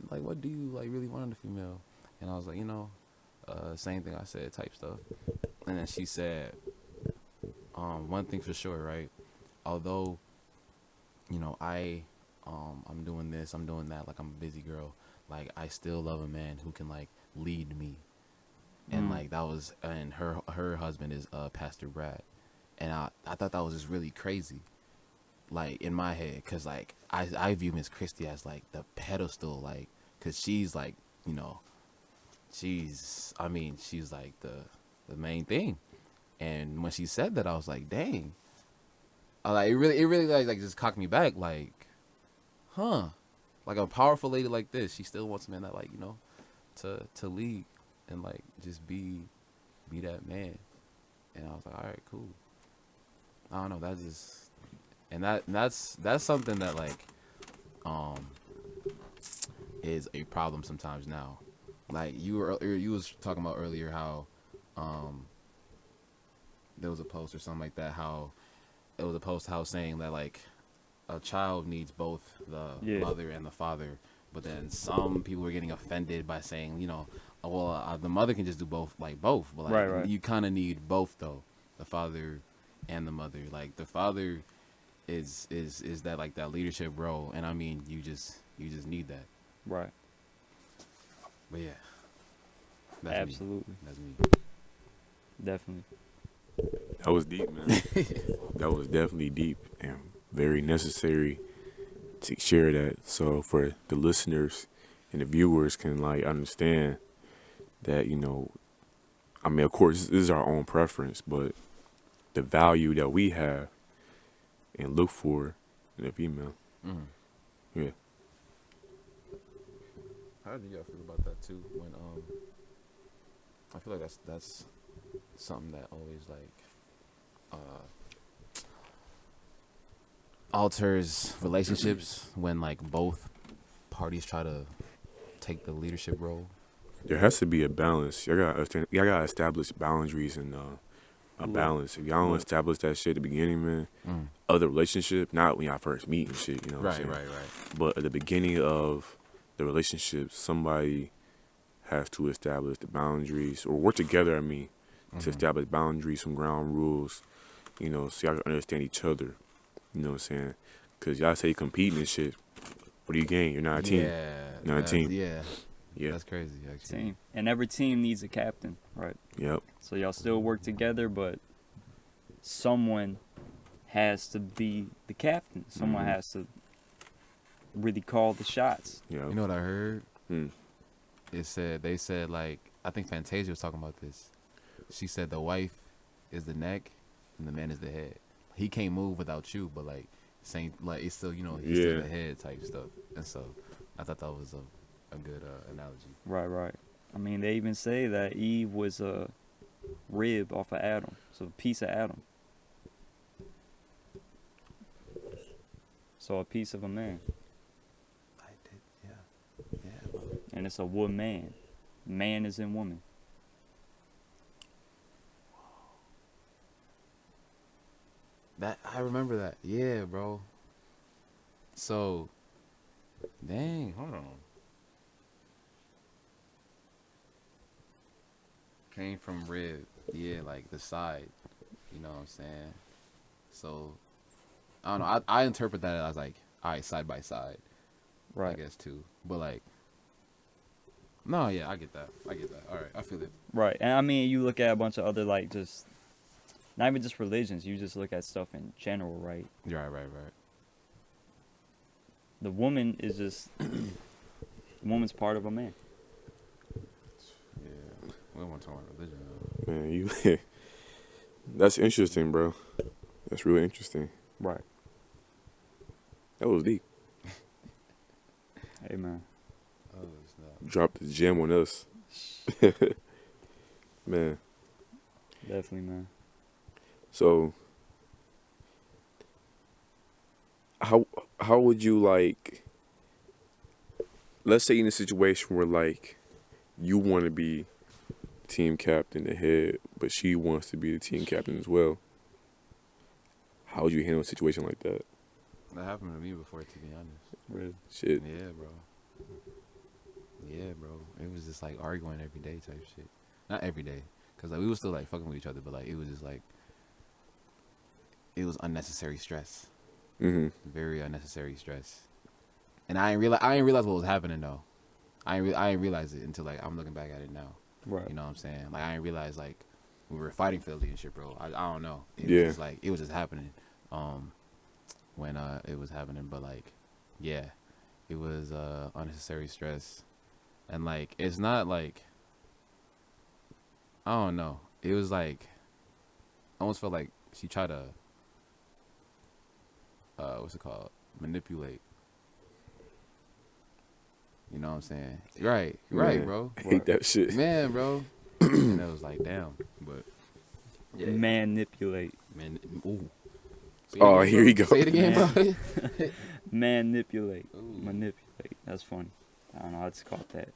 Speaker 3: do you like really want in a female? And I was like, same thing I said, type stuff. And then she said, one thing for sure, right? Although, I'm doing this, I'm doing that, like I'm a busy girl. Like I still love a man who can like lead me. And like that was, and her husband is Pastor Brad, and I thought that was just really crazy, like in my head, cause like I view Miss Christie as like the pedestal, like, cause she's like, she's like the main thing. And when she said that, I was like, dang. Like it really like just cocked me back. Like, huh? Like a powerful lady like this, she still wants a man that like to lead and like just be that man. And I was like, all right, cool. I don't know. That's just and that's something that like is a problem sometimes now. Like you was talking about earlier how there was a post or something like that, how it was a post how saying that like a child needs both the mother and the father, but then some people were getting offended by saying, the mother can just do both, but like
Speaker 1: Right.
Speaker 3: you kind of need both though, the father and the mother. Like the father is that like that leadership role, and I mean you just need that.
Speaker 1: Right.
Speaker 3: But yeah, that's
Speaker 1: Absolutely.
Speaker 3: That's me.
Speaker 1: Definitely.
Speaker 2: That was deep, man. That was definitely deep and very necessary to share that. So for the listeners and the viewers can like understand that, I mean, of course, this is our own preference, but the value that we have and look for in a female. Yeah.
Speaker 3: How do y'all feel about that too? When I feel like that's something that always like alters relationships when like both parties try to take the leadership role.
Speaker 2: There has to be a balance. Y'all gotta establish boundaries and a balance. If y'all don't establish that shit at the beginning, man, of the relationship, not when y'all first meet and shit, you know what I'm saying?
Speaker 3: Right.
Speaker 2: But at the beginning of the relationship, somebody has to establish the boundaries or work together, to establish boundaries, some ground rules, so y'all can understand each other, you know what I'm saying? Because y'all say competing and shit, what do you gain? You're not a team.
Speaker 3: Yeah.
Speaker 2: You're not a team.
Speaker 3: Yeah. That's crazy, actually.
Speaker 1: Team. And every team needs a captain, right?
Speaker 2: Yep.
Speaker 1: So y'all still work together, but someone has to be the captain. Someone has to really call the shots.
Speaker 2: Yeah.
Speaker 3: You know what I heard? They said like, I think Fantasia was talking about this. She said the wife is the neck and the man is the head. He can't move without you, but like saying like it's still he's still the head type stuff. And so I thought that was a good analogy.
Speaker 1: Right. I mean, they even say that Eve was a rib off of Adam, so a piece of Adam. So a piece of a man.
Speaker 3: I did, yeah.
Speaker 1: And it's a woman. Man is in woman.
Speaker 3: That I remember that. Yeah, bro. So, dang, hold on. Came from rib, yeah, like the side. You know what I'm saying? So, I don't know. I interpret that as like, all right, side by side.
Speaker 1: Right.
Speaker 3: I guess too, but like, no, yeah, I get that. All right, I feel it.
Speaker 1: Right. And I mean, you look at a bunch of other like just not even just religions. You just look at stuff in general, right?
Speaker 3: Right.
Speaker 1: The woman is just the woman's part of a man.
Speaker 3: Yeah, we don't want to talk about religion though.
Speaker 2: Man, you. That's interesting, bro. That's really interesting.
Speaker 1: Right.
Speaker 2: That was deep.
Speaker 1: Hey, man.
Speaker 3: Oh, snap.
Speaker 2: Dropped the gem on us. Man.
Speaker 1: Definitely, man.
Speaker 2: So, how would you like? Let's say in a situation where like you want to be team captain, the head, but she wants to be the team captain as well. How would you handle a situation like that?
Speaker 3: That happened to me before, to be honest.
Speaker 1: Really?
Speaker 2: Shit.
Speaker 3: Yeah, bro. Yeah, bro. It was just like arguing every day type shit. Not every day, cause like we was still like fucking with each other, but like it was just like it was unnecessary stress.
Speaker 2: Mm-hmm.
Speaker 3: Very unnecessary stress. And I didn't realize what was happening though. I didn't realize it until like I'm looking back at it now.
Speaker 1: Right.
Speaker 3: You know what I'm saying? Like I didn't realize like we were fighting for the leadership, bro. I don't know. It
Speaker 2: Yeah.
Speaker 3: was just like it was just happening. When it was happening, but like yeah, it was unnecessary stress. And like it's not like I don't know. It was like I almost felt like she tried to what's it called? Manipulate. You know what I'm saying? Right,
Speaker 2: Man,
Speaker 3: bro.
Speaker 2: I hate that shit.
Speaker 3: Man, bro. And it was like, damn. But yeah.
Speaker 1: Manipulate.
Speaker 3: Man, ooh. Say it
Speaker 2: Oh,
Speaker 3: again,
Speaker 2: here
Speaker 3: bro.
Speaker 2: you go.
Speaker 3: Say it again, bro.
Speaker 1: Manipulate.
Speaker 3: Ooh.
Speaker 1: Manipulate. That's funny. I don't know. I just caught that.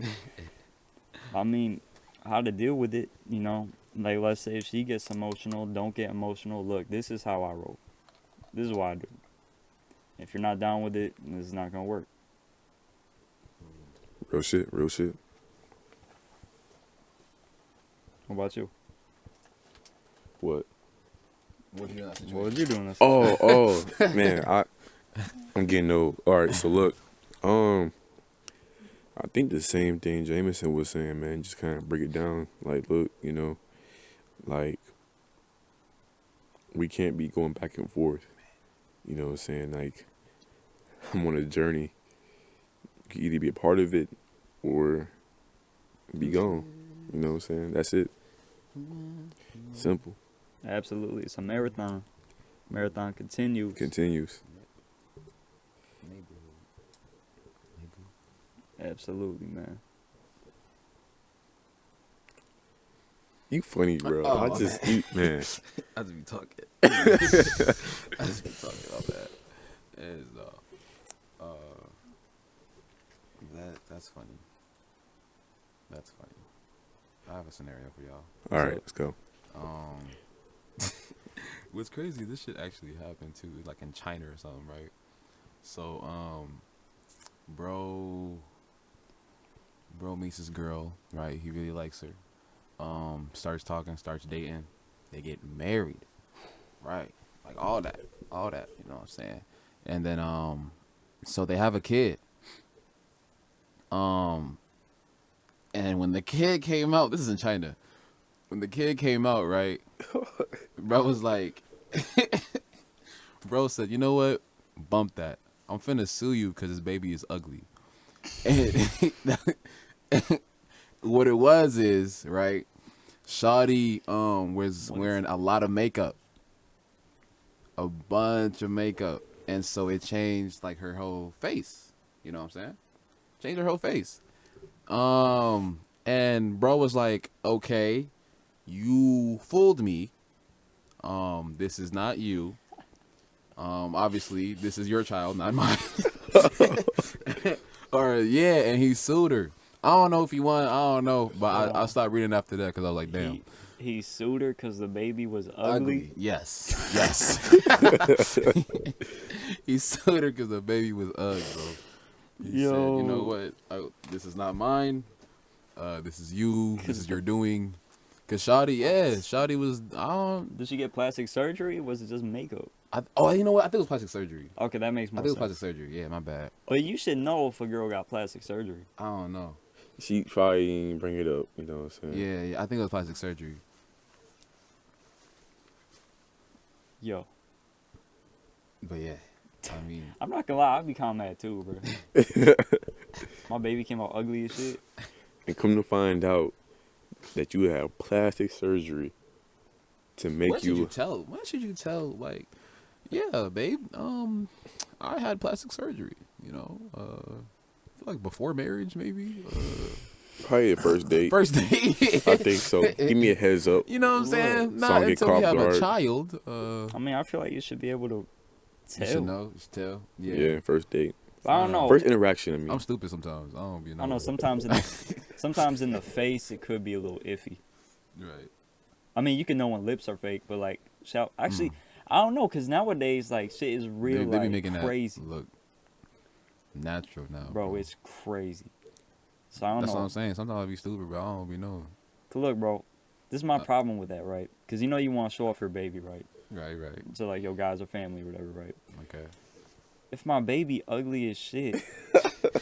Speaker 1: I mean, how to deal with it, you know? Like, let's say if she gets emotional, don't get emotional. Look, this is how I roll. This is what I do. If you're not down with it, this is not going to work.
Speaker 2: Real shit. Real shit.
Speaker 1: What about you?
Speaker 2: What?
Speaker 3: What did you do in that situation?
Speaker 1: What would you do in this?
Speaker 2: Oh, man, I'm getting old. All right, so look, I think the same thing Jameson was saying, man. Just kind of break it down. Like, look, you know, like we can't be going back and forth. You know what I'm saying? Like, I'm on a journey. You can either be a part of it or be gone. You know what I'm saying? That's it. Simple.
Speaker 1: Absolutely. It's a marathon. Marathon continues.
Speaker 2: Continues.
Speaker 1: Absolutely, man.
Speaker 2: You funny, bro.
Speaker 3: Oh,
Speaker 2: I just, you, man.
Speaker 3: I just be talking. I just be talking about that. And, that's funny. That's funny. I have a scenario for y'all.
Speaker 2: All right, let's go.
Speaker 3: What's crazy, this shit actually happened too, like in China or something, right? So, bro meets this girl, right? He really likes her. Starts talking, starts dating. They get married, right? Like all that, you know what I'm saying? And then, so they have a kid. And when the kid came out, this is in China. When the kid came out, right? Bro was like, bro said, you know what? Bump that. I'm finna sue you because this baby is ugly. And what it was is, right? Shawty was wearing a lot of makeup. A bunch of makeup. And so it changed like her whole face. You know what I'm saying? Changed her whole face. And bro was like, okay, you fooled me. This is not you. Obviously, this is your child, not mine. Or yeah, and he sued her. I don't know if he won. I don't know, but I stopped reading after that because I was like, damn.
Speaker 1: He sued her because the baby was ugly.
Speaker 3: Yes. He sued her because the baby was ugly, bro. He said, you know what? This is not mine. This is you. This is your doing. Cause Shawty was.
Speaker 1: Did she get plastic surgery? Or was it just makeup?
Speaker 3: You know what? I think it was plastic surgery.
Speaker 1: Okay, that makes more
Speaker 3: I think
Speaker 1: sense.
Speaker 3: it was plastic surgery. Yeah, my bad.
Speaker 1: But you should know if a girl got plastic surgery.
Speaker 3: I don't know.
Speaker 2: She probably didn't bring it up, you know what I'm saying?
Speaker 3: Yeah, I think it was plastic surgery.
Speaker 1: Yo,
Speaker 3: But yeah, I mean,
Speaker 1: I'm not gonna lie, I'd be calm mad too, bro. My baby came out ugly as shit.
Speaker 2: And come to find out that you have plastic surgery to make
Speaker 3: when should you tell? When should you tell? Like, yeah, babe. I had plastic surgery. You know, I feel like before marriage, maybe.
Speaker 2: Probably the first date.
Speaker 3: First date.
Speaker 2: I think so. Give me a heads up.
Speaker 3: You know what I'm saying?
Speaker 2: So
Speaker 3: Not
Speaker 2: I get
Speaker 3: until we
Speaker 2: caught
Speaker 3: have a
Speaker 2: guard.
Speaker 3: child.
Speaker 1: I mean, I feel like you should be able to
Speaker 3: You
Speaker 1: tell.
Speaker 3: should know. You should tell.
Speaker 2: Yeah, first date.
Speaker 1: But I don't know.
Speaker 2: First interaction, I mean.
Speaker 3: I'm stupid sometimes. I don't be.
Speaker 1: I don't know. Sometimes in the face, it could be a little iffy.
Speaker 3: Right.
Speaker 1: I mean, you can know when lips are fake, but like, I don't know, cause nowadays like shit is real
Speaker 3: They be
Speaker 1: like
Speaker 3: making
Speaker 1: crazy,
Speaker 3: that look natural now,
Speaker 1: bro. It's crazy. So I don't
Speaker 3: That's
Speaker 1: know.
Speaker 3: what I'm saying. Sometimes I be stupid, bro. I don't be knowing.
Speaker 1: Cause look, bro, this is my problem with that, right? Cause you know you want to show off your baby, right?
Speaker 3: Right.
Speaker 1: So like, yo, guys are family, or whatever, right?
Speaker 3: Okay.
Speaker 1: If my baby ugly as shit,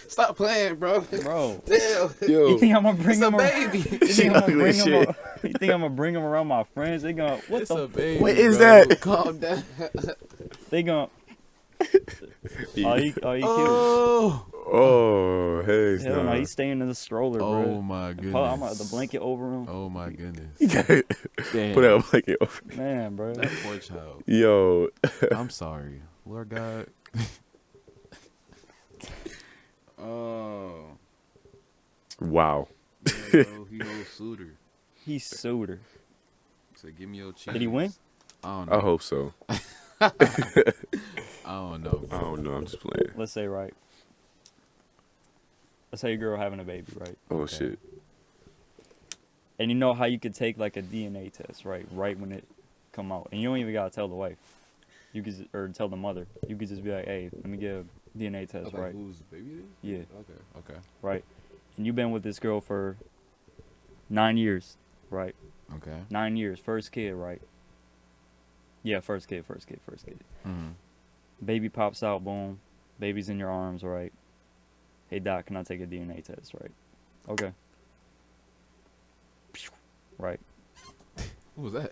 Speaker 3: Stop playing, bro.
Speaker 1: bro,
Speaker 3: Damn.
Speaker 2: Yo,
Speaker 1: you think I'm gonna bring
Speaker 3: It's a
Speaker 1: him?
Speaker 3: baby.
Speaker 1: You think I'm gonna
Speaker 2: ugly
Speaker 1: bring
Speaker 2: as
Speaker 1: him?
Speaker 2: shit.
Speaker 1: You think I'm gonna bring him around my friends? They gonna what
Speaker 3: It's
Speaker 1: the?
Speaker 3: a baby.
Speaker 2: What is
Speaker 3: bro.
Speaker 2: that?
Speaker 3: Calm down.
Speaker 1: They gonna. Oh, he cute.
Speaker 3: Oh.
Speaker 2: Oh, hey,
Speaker 1: Hell no, he's staying in the stroller, bro.
Speaker 3: Oh my goodness.
Speaker 1: I'm gonna have the blanket over him.
Speaker 3: Oh my goodness.
Speaker 2: Damn. Put out like it.
Speaker 1: Man, bro.
Speaker 3: That poor child.
Speaker 2: Yo,
Speaker 3: I'm sorry, Lord God. Oh.
Speaker 2: wow.
Speaker 3: Yeah, bro, he knows Suitor.
Speaker 1: He sued her.
Speaker 3: So give me your cheese.
Speaker 1: Did he win?
Speaker 3: I don't
Speaker 2: I
Speaker 3: know.
Speaker 2: hope so.
Speaker 3: I don't know.
Speaker 2: I don't know. I'm just playing.
Speaker 1: Let's say right. Let's say your girl having a baby, right?
Speaker 2: Oh
Speaker 3: Okay.
Speaker 2: shit.
Speaker 1: And you know how you could take like a DNA test, right? Right when it come out, and you don't even gotta tell the wife. You could or tell the mother. You could just be like, "Hey, let me get a DNA test,
Speaker 3: Okay,
Speaker 1: right?"
Speaker 3: whose baby it is?
Speaker 1: Yeah,
Speaker 3: Okay.
Speaker 1: right. And you've been with this girl for 9 years, right?
Speaker 3: Okay.
Speaker 1: 9 years, first kid, right? Yeah, first kid.
Speaker 3: Mm-hmm.
Speaker 1: Baby pops out, boom. Baby's in your arms, right? Hey doc, can I take a DNA test, right? Okay. Right.
Speaker 3: What was that?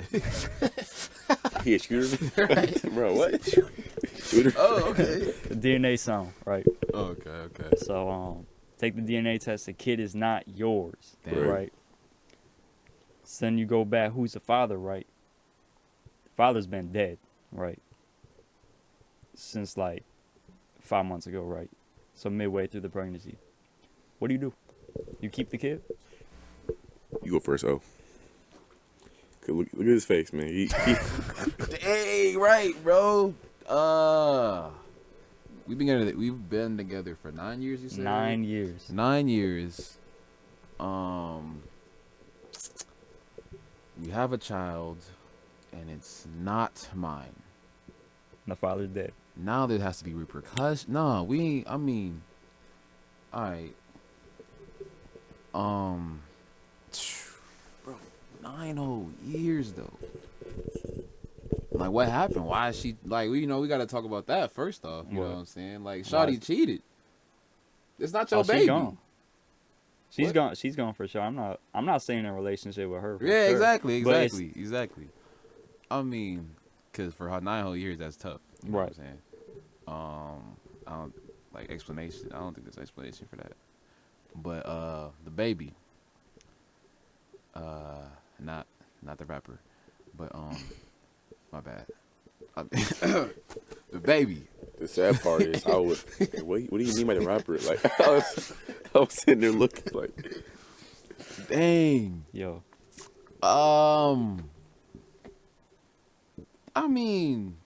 Speaker 2: He a shooter?
Speaker 3: Right.
Speaker 2: Bro, what? Shooter?
Speaker 3: Oh, okay.
Speaker 1: The DNA sound, right?
Speaker 3: Okay.
Speaker 1: So take the DNA test. The kid is not yours,
Speaker 3: Damn.
Speaker 1: right? So then you go back. Who's the father, right? The father's been dead, right? Since like 5 months ago, right? So midway through the pregnancy. What do? You keep the kid?
Speaker 2: You go first, oh. Look at his face, man. He
Speaker 3: Hey, right, bro. We've been together for 9 years. You said
Speaker 1: 9 years.
Speaker 3: 9 years. We have a child, and it's not mine.
Speaker 1: The father's dead.
Speaker 3: Now there has to be repercussions. No, we ain't. I mean, all right. Bro, 9 whole years though. Like, what happened? Why is she like? We got to talk about that first off. You know
Speaker 1: What?
Speaker 3: what I'm saying? Like,
Speaker 1: Why
Speaker 3: Shawty
Speaker 1: is-
Speaker 3: cheated. It's not your
Speaker 1: Oh,
Speaker 3: baby.
Speaker 1: she's gone. She's
Speaker 3: What?
Speaker 1: gone. She's gone for sure. I'm not saying a relationship with her. For
Speaker 3: Yeah,
Speaker 1: sure.
Speaker 3: exactly.
Speaker 1: But it's-
Speaker 3: I mean, cause for her 9 whole years, that's tough. You know
Speaker 1: Right.
Speaker 3: what I'm saying? I don't like explanation. I don't think there's an explanation for that. But the baby, not the rapper, but my bad. The baby.
Speaker 2: The sad part is, I was. What do you mean by the rapper? Like, I was sitting there looking like.
Speaker 3: Dang.
Speaker 1: Yo,
Speaker 3: I mean,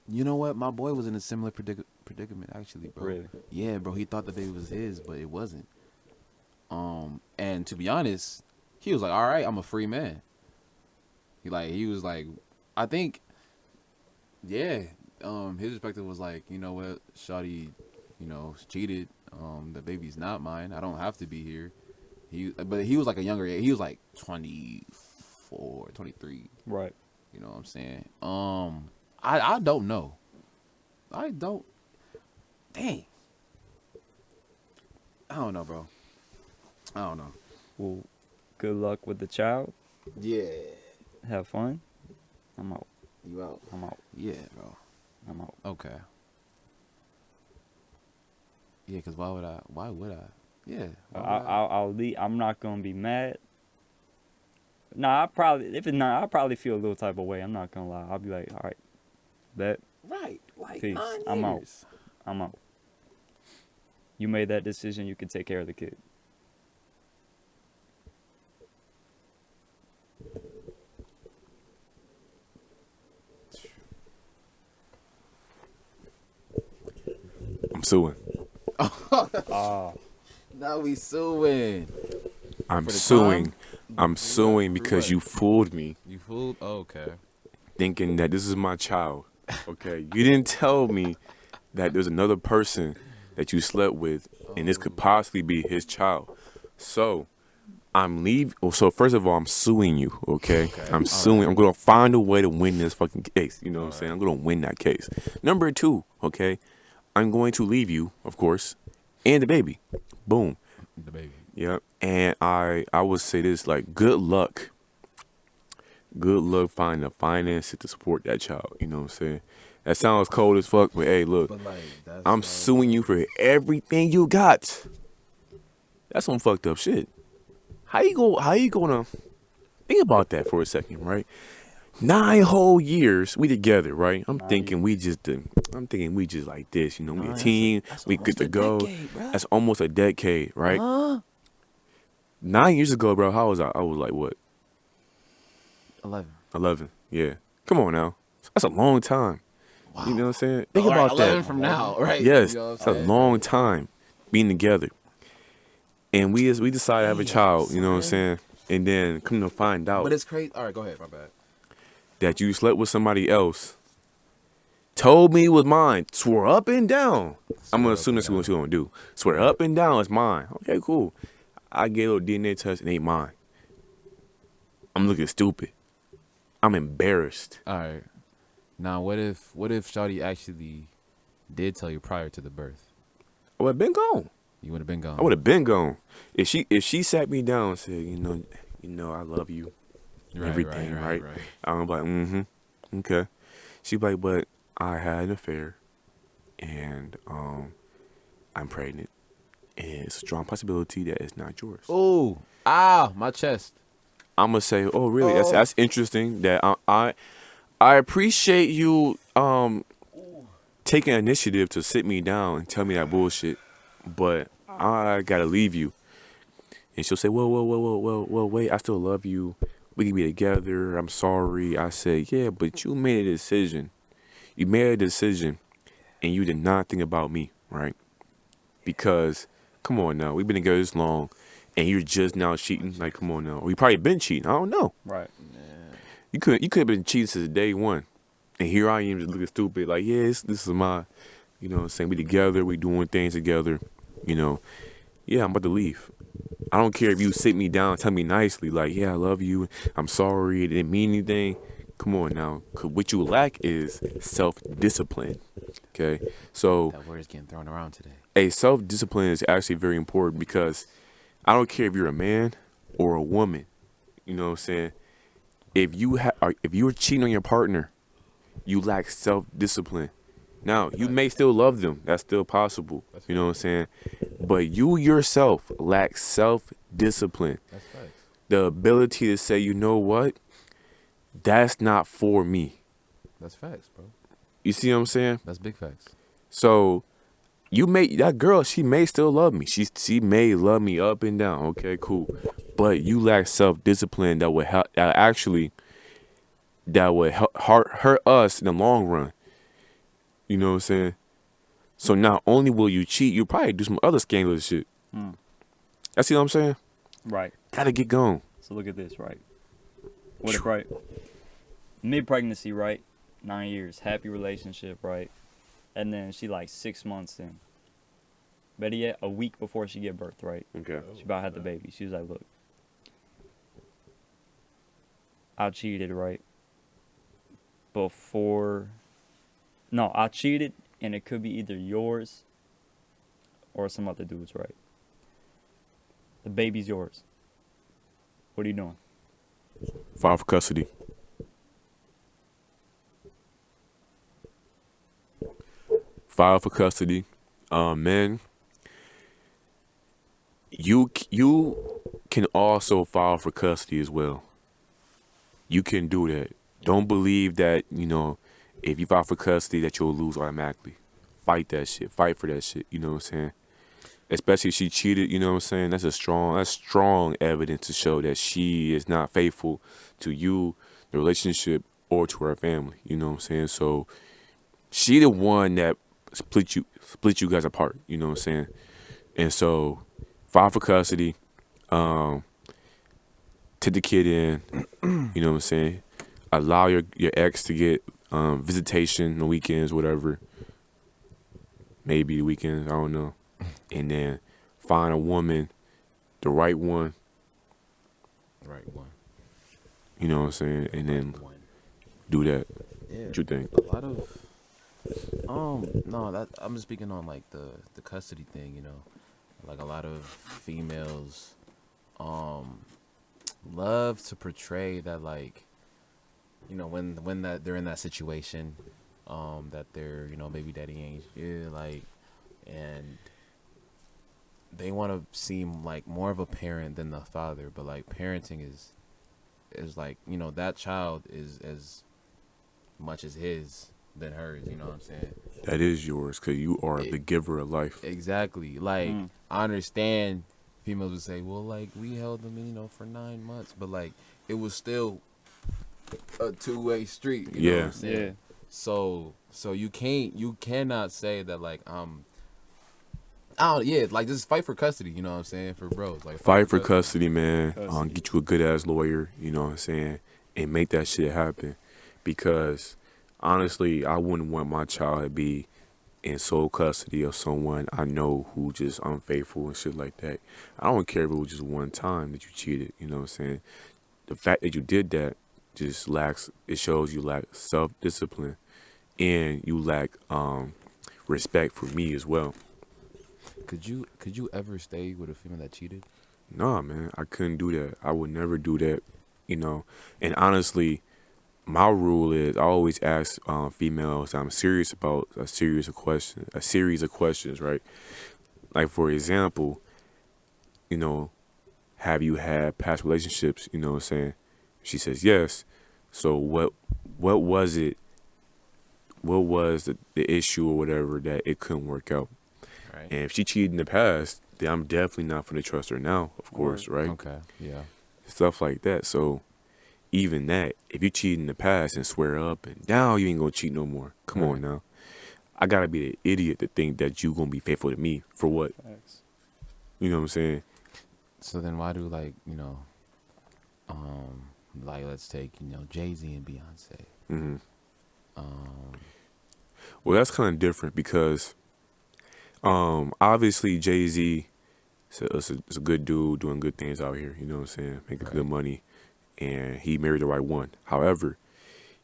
Speaker 3: you know what? My boy was in a similar predicament, actually, bro.
Speaker 1: Really?
Speaker 3: Yeah, bro. He thought the baby was his, but it wasn't. And to be honest, he was like, "All right, I'm a free man." He was like, I think, yeah. His perspective was like, you know what, Shawty, cheated. The baby's not mine. I don't have to be here. But he was like a younger age. He was like 24, 23.
Speaker 1: right.
Speaker 3: You know what I'm saying? I don't know. I don't. Dang. I don't know, bro. I don't know.
Speaker 1: Well, good luck with the child.
Speaker 3: Yeah.
Speaker 1: Have fun. I'm out.
Speaker 3: You out?
Speaker 1: I'm out.
Speaker 3: Yeah, bro.
Speaker 1: I'm out.
Speaker 3: Okay. Yeah, cause why would I? Yeah. why would
Speaker 1: I'll leave. I'm not gonna be mad. Nah, I'll probably feel a little type of way. I'm not gonna lie. I'll be like, all right, bet.
Speaker 3: Right. Like
Speaker 1: Peace.
Speaker 3: 9
Speaker 1: I'm out.
Speaker 3: years.
Speaker 1: I'm out. You made that decision. You can take care of the kid.
Speaker 2: I'm suing.
Speaker 1: Ah,
Speaker 3: Now we suing.
Speaker 2: I'm
Speaker 3: For the
Speaker 2: suing.
Speaker 3: time?
Speaker 2: I'm suing
Speaker 3: For
Speaker 2: because
Speaker 3: what?
Speaker 2: you fooled me.
Speaker 3: You fooled? Oh, okay.
Speaker 2: thinking that this is my child. Okay, you didn't tell me that there's another person that you slept with, and this could possibly be his child. So I'm leaving. So first of all, I'm suing you. Okay, I'm suing. I'm gonna find a way to win this fucking case. You know what I'm saying? I'm gonna win that case. Number two, okay, I'm going to leave you, of course, and the baby. Boom.
Speaker 3: The baby.
Speaker 2: Yep. And I would say this, like, good luck. Good luck finding the finances to support that child. You know what I'm saying? That sounds cold as fuck, but hey, look,
Speaker 3: But like, that's
Speaker 2: I'm suing you for everything you got. That's some fucked up shit. How you gonna think about that for a second, right? 9 whole years we together, right? I'm thinking we just like this, you know, we a team, we good to go. That's almost a decade, right? 9 years ago, bro, how was I? I was like, what?
Speaker 3: 11.
Speaker 2: 11, yeah. Come on now. That's a long time.
Speaker 3: Wow.
Speaker 2: You know what I'm saying? Think
Speaker 3: All right,
Speaker 2: about
Speaker 3: 11
Speaker 2: that.
Speaker 3: from now, right?
Speaker 2: Yes,
Speaker 3: You know what I'm
Speaker 2: it's a
Speaker 3: saying?
Speaker 2: long time being together. And we decided to have a child, you know what I'm saying? And then come to find out
Speaker 3: But it's crazy. All right, go ahead. My bad.
Speaker 2: that you slept with somebody else, told me it was mine, swore up and down. I'm gonna assume that's what you're gonna do. Swear up and down it's mine. Okay, cool. I gave a DNA test, it ain't mine. I'm looking stupid. I'm embarrassed.
Speaker 3: All right. Now, what if Shawty actually did tell you prior to the birth?
Speaker 2: I would have been gone.
Speaker 3: You would have been gone.
Speaker 2: I would have been gone. If she sat me down and said, you know, I love you, everything, right? I'm like, okay. She'd be like, but I had an affair, and I'm pregnant, and it's a strong possibility that it's not yours.
Speaker 3: Oh, my chest.
Speaker 2: I'm gonna say, oh, really? That's interesting. That I appreciate you taking initiative to sit me down and tell me that bullshit, but I gotta leave you. And she'll say, whoa, wait, I still love you. We can be together. I'm sorry. I said, yeah, but you made a decision. You made a decision, and you did not think about me, right? Because, come on now, we've been together this long, and you're just now cheating. Like, come on now, we probably been cheating. I don't know.
Speaker 1: Right.
Speaker 2: You could have been cheating since day one, and here I am just looking stupid. Like, yeah, this is my, you know what I'm saying, we together, we doing things together, you know. Yeah, I'm about to leave. I don't care if you sit me down and tell me nicely, like, yeah, I love you, I'm sorry, it didn't mean anything. Come on now. 'Cause what you lack is self-discipline, okay? So
Speaker 3: That word is getting thrown around today.
Speaker 2: a self-discipline is actually very important because I don't care if you're a man or a woman, you know what I'm saying? If you're cheating on your partner, you lack self-discipline. Now, you may still love them. That's still possible. You know what I'm saying? But you yourself lack self-discipline.
Speaker 3: That's facts.
Speaker 2: The ability to say, you know what? That's not for me.
Speaker 3: That's facts, bro.
Speaker 2: You see what I'm saying?
Speaker 3: That's big facts.
Speaker 2: So that girl, she may still love me. She may love me up and down. Okay, cool. But you lack self-discipline that would help. That would hurt us in the long run. You know what I'm saying? So not only will you cheat, you'll probably do some other scandalous shit. That's what I'm saying?
Speaker 1: Right.
Speaker 2: Gotta get going.
Speaker 1: So look at this, right? What if, right? Mid-pregnancy, right? 9 years, happy relationship, right? And then she like 6 months in. Better yet, a week before she get birth, right?
Speaker 2: Okay.
Speaker 1: She about to have the baby. She was like, look, I cheated, right? I cheated, and it could be either yours or some other dude's, right? The baby's yours. What are you doing?
Speaker 2: File for custody. File for custody. Men, you can also file for custody as well. You can do that. Don't believe that, you know, if you file for custody that you'll lose automatically. Fight that shit. Fight for that shit. You know what I'm saying? Especially if she cheated, you know what I'm saying? That's strong evidence to show that she is not faithful to you, the relationship, or to her family. You know what I'm saying? So she the one that split you guys apart. You know what I'm saying? And so file for custody, take the kid in, you know what I'm saying? allow your ex to get visitation on the weekends, whatever. Maybe the weekends, I don't know. And then find a woman, the right one,
Speaker 4: Right one.
Speaker 2: you know what I'm saying? And then
Speaker 4: One.
Speaker 2: do that.
Speaker 4: Yeah.
Speaker 2: What you think?
Speaker 4: A lot of no, that I'm just speaking on like the custody thing, you know. Like a lot of females love to portray that, like, you know, when that they're in that situation, that their, you know, baby daddy ain't shit, like, and they want to seem like more of a parent than the father, but like parenting is like, you know, that child is as much as his than hers, you know what I'm saying?
Speaker 2: That is yours because you are the giver of life.
Speaker 4: Exactly. Like, I understand females would say, well, like, we held them, you know, for 9 months, but like, it was still a two-way street. You know what I'm saying?
Speaker 1: Yeah.
Speaker 4: So you cannot say that, like, oh yeah, like, just fight for custody. You know what I'm saying? For bros, like,
Speaker 2: Fight for custody, man.
Speaker 1: Custody.
Speaker 2: Get you a good ass lawyer, you know what I'm saying, and make that shit happen. Because honestly, I wouldn't want my child to be in sole custody of someone I know who just unfaithful and shit like that. I don't care if it was just one time that you cheated, you know what I'm saying? The fact that you did that just lacks, it shows you lack self-discipline and you lack respect for me as well.
Speaker 4: Could you ever stay with a female that cheated?
Speaker 2: Nah, man, I couldn't do that. I would never do that, you know. And honestly, my rule is I always ask females I'm serious about a series of questions, right? Like, for example, you know, have you had past relationships? You know what I'm saying? She says yes. So what was it? What was the issue or whatever that it couldn't work out?
Speaker 4: Right.
Speaker 2: And if she cheated in the past, then I'm definitely not going to trust her now, of course, right?
Speaker 4: Okay. Yeah.
Speaker 2: Stuff like that. So even that, if you cheat in the past and swear up and down, you ain't gonna cheat no more. Come on now. I gotta be the idiot to think that you gonna be faithful to me for what?
Speaker 1: Facts.
Speaker 2: You know what I'm saying?
Speaker 4: So then why do, like, you know, like, let's take, you know, Jay-Z and Beyonce.
Speaker 2: hmm Well, that's kind of different because obviously Jay-Z is a good dude doing good things out here. You know what I'm saying? Making good money, and he married the right one. However,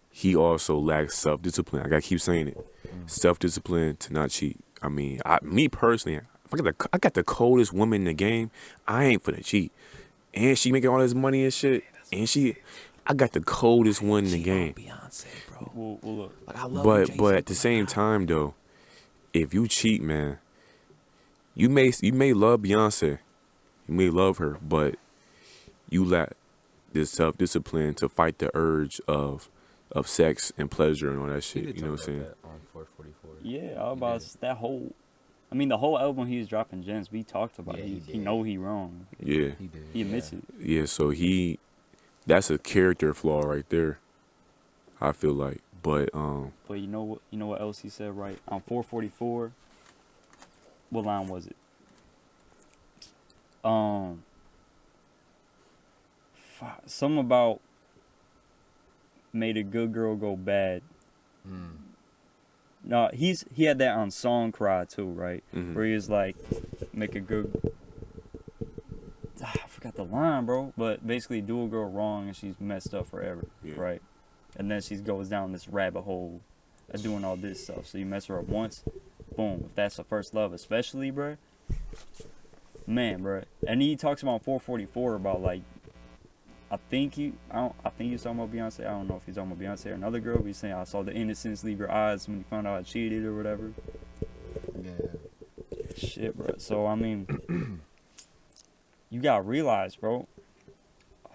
Speaker 2: he also lacks self-discipline. I gotta keep saying it. Self-discipline to not cheat. I mean, me personally, if I got the coldest woman in the game, I ain't finna cheat. And she making all this money and shit. And I got the coldest one in the game.
Speaker 4: Beyonce, bro.
Speaker 1: Well, look.
Speaker 4: Like, I love you, Jay-Z,
Speaker 2: But at the same time though, if you cheat, man, you may love Beyonce, you may love her, but you lack this self-discipline to fight the urge of sex and pleasure and all that
Speaker 4: He
Speaker 2: shit.
Speaker 4: did
Speaker 2: You know what
Speaker 4: talk
Speaker 2: I'm saying?
Speaker 4: about that on 444.
Speaker 1: Yeah, I was about that whole. I mean, the whole album he was dropping gems. We talked about.
Speaker 4: Yeah,
Speaker 1: He
Speaker 4: he
Speaker 1: know he wrong.
Speaker 2: Yeah.
Speaker 4: He did.
Speaker 1: He admits it.
Speaker 2: Yeah, so that's a character flaw right there, I feel like. But
Speaker 1: But you know what? You know what else he said? Right on 444. What line was it? Something about made a good girl go bad. No, he had that on Song Cry too, right? Where he was like, make a good. I forgot the line, bro. But basically, do a girl wrong and she's messed up forever, right? And then she goes down this rabbit hole of doing all this stuff. So you mess her up once, boom. If that's the first love, especially, bro. Man, bro. And he talks about 444 about like, I think he was talking about Beyonce. I don't know if he's talking about Beyonce or another girl. But he's saying I saw the innocence leave your eyes when you found out I cheated or whatever.
Speaker 4: Yeah.
Speaker 1: Shit, bro. So I mean, you gotta realize, bro.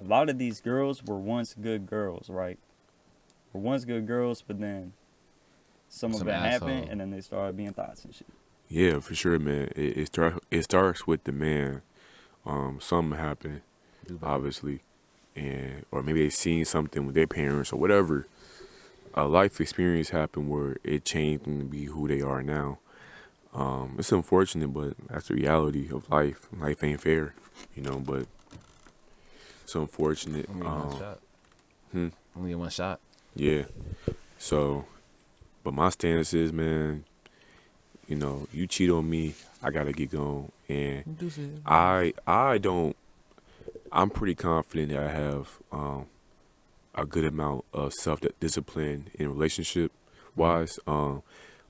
Speaker 1: A lot of these girls were once good girls, right? Were once good girls, but then some of it happened, and then they started being thoughts and shit.
Speaker 2: yeah, for sure, man. It starts with the man. Something happened, obviously, or maybe they seen something with their parents or whatever. A life experience happened where it changed them to be who they are now. It's unfortunate, but that's the reality of life. Life ain't fair, you know. But it's unfortunate.
Speaker 4: Only one shot.
Speaker 2: Yeah. So, but my stance is, man, you cheat on me, I gotta get going. And I don't. I'm pretty confident that I have a good amount of self discipline in relationship wise.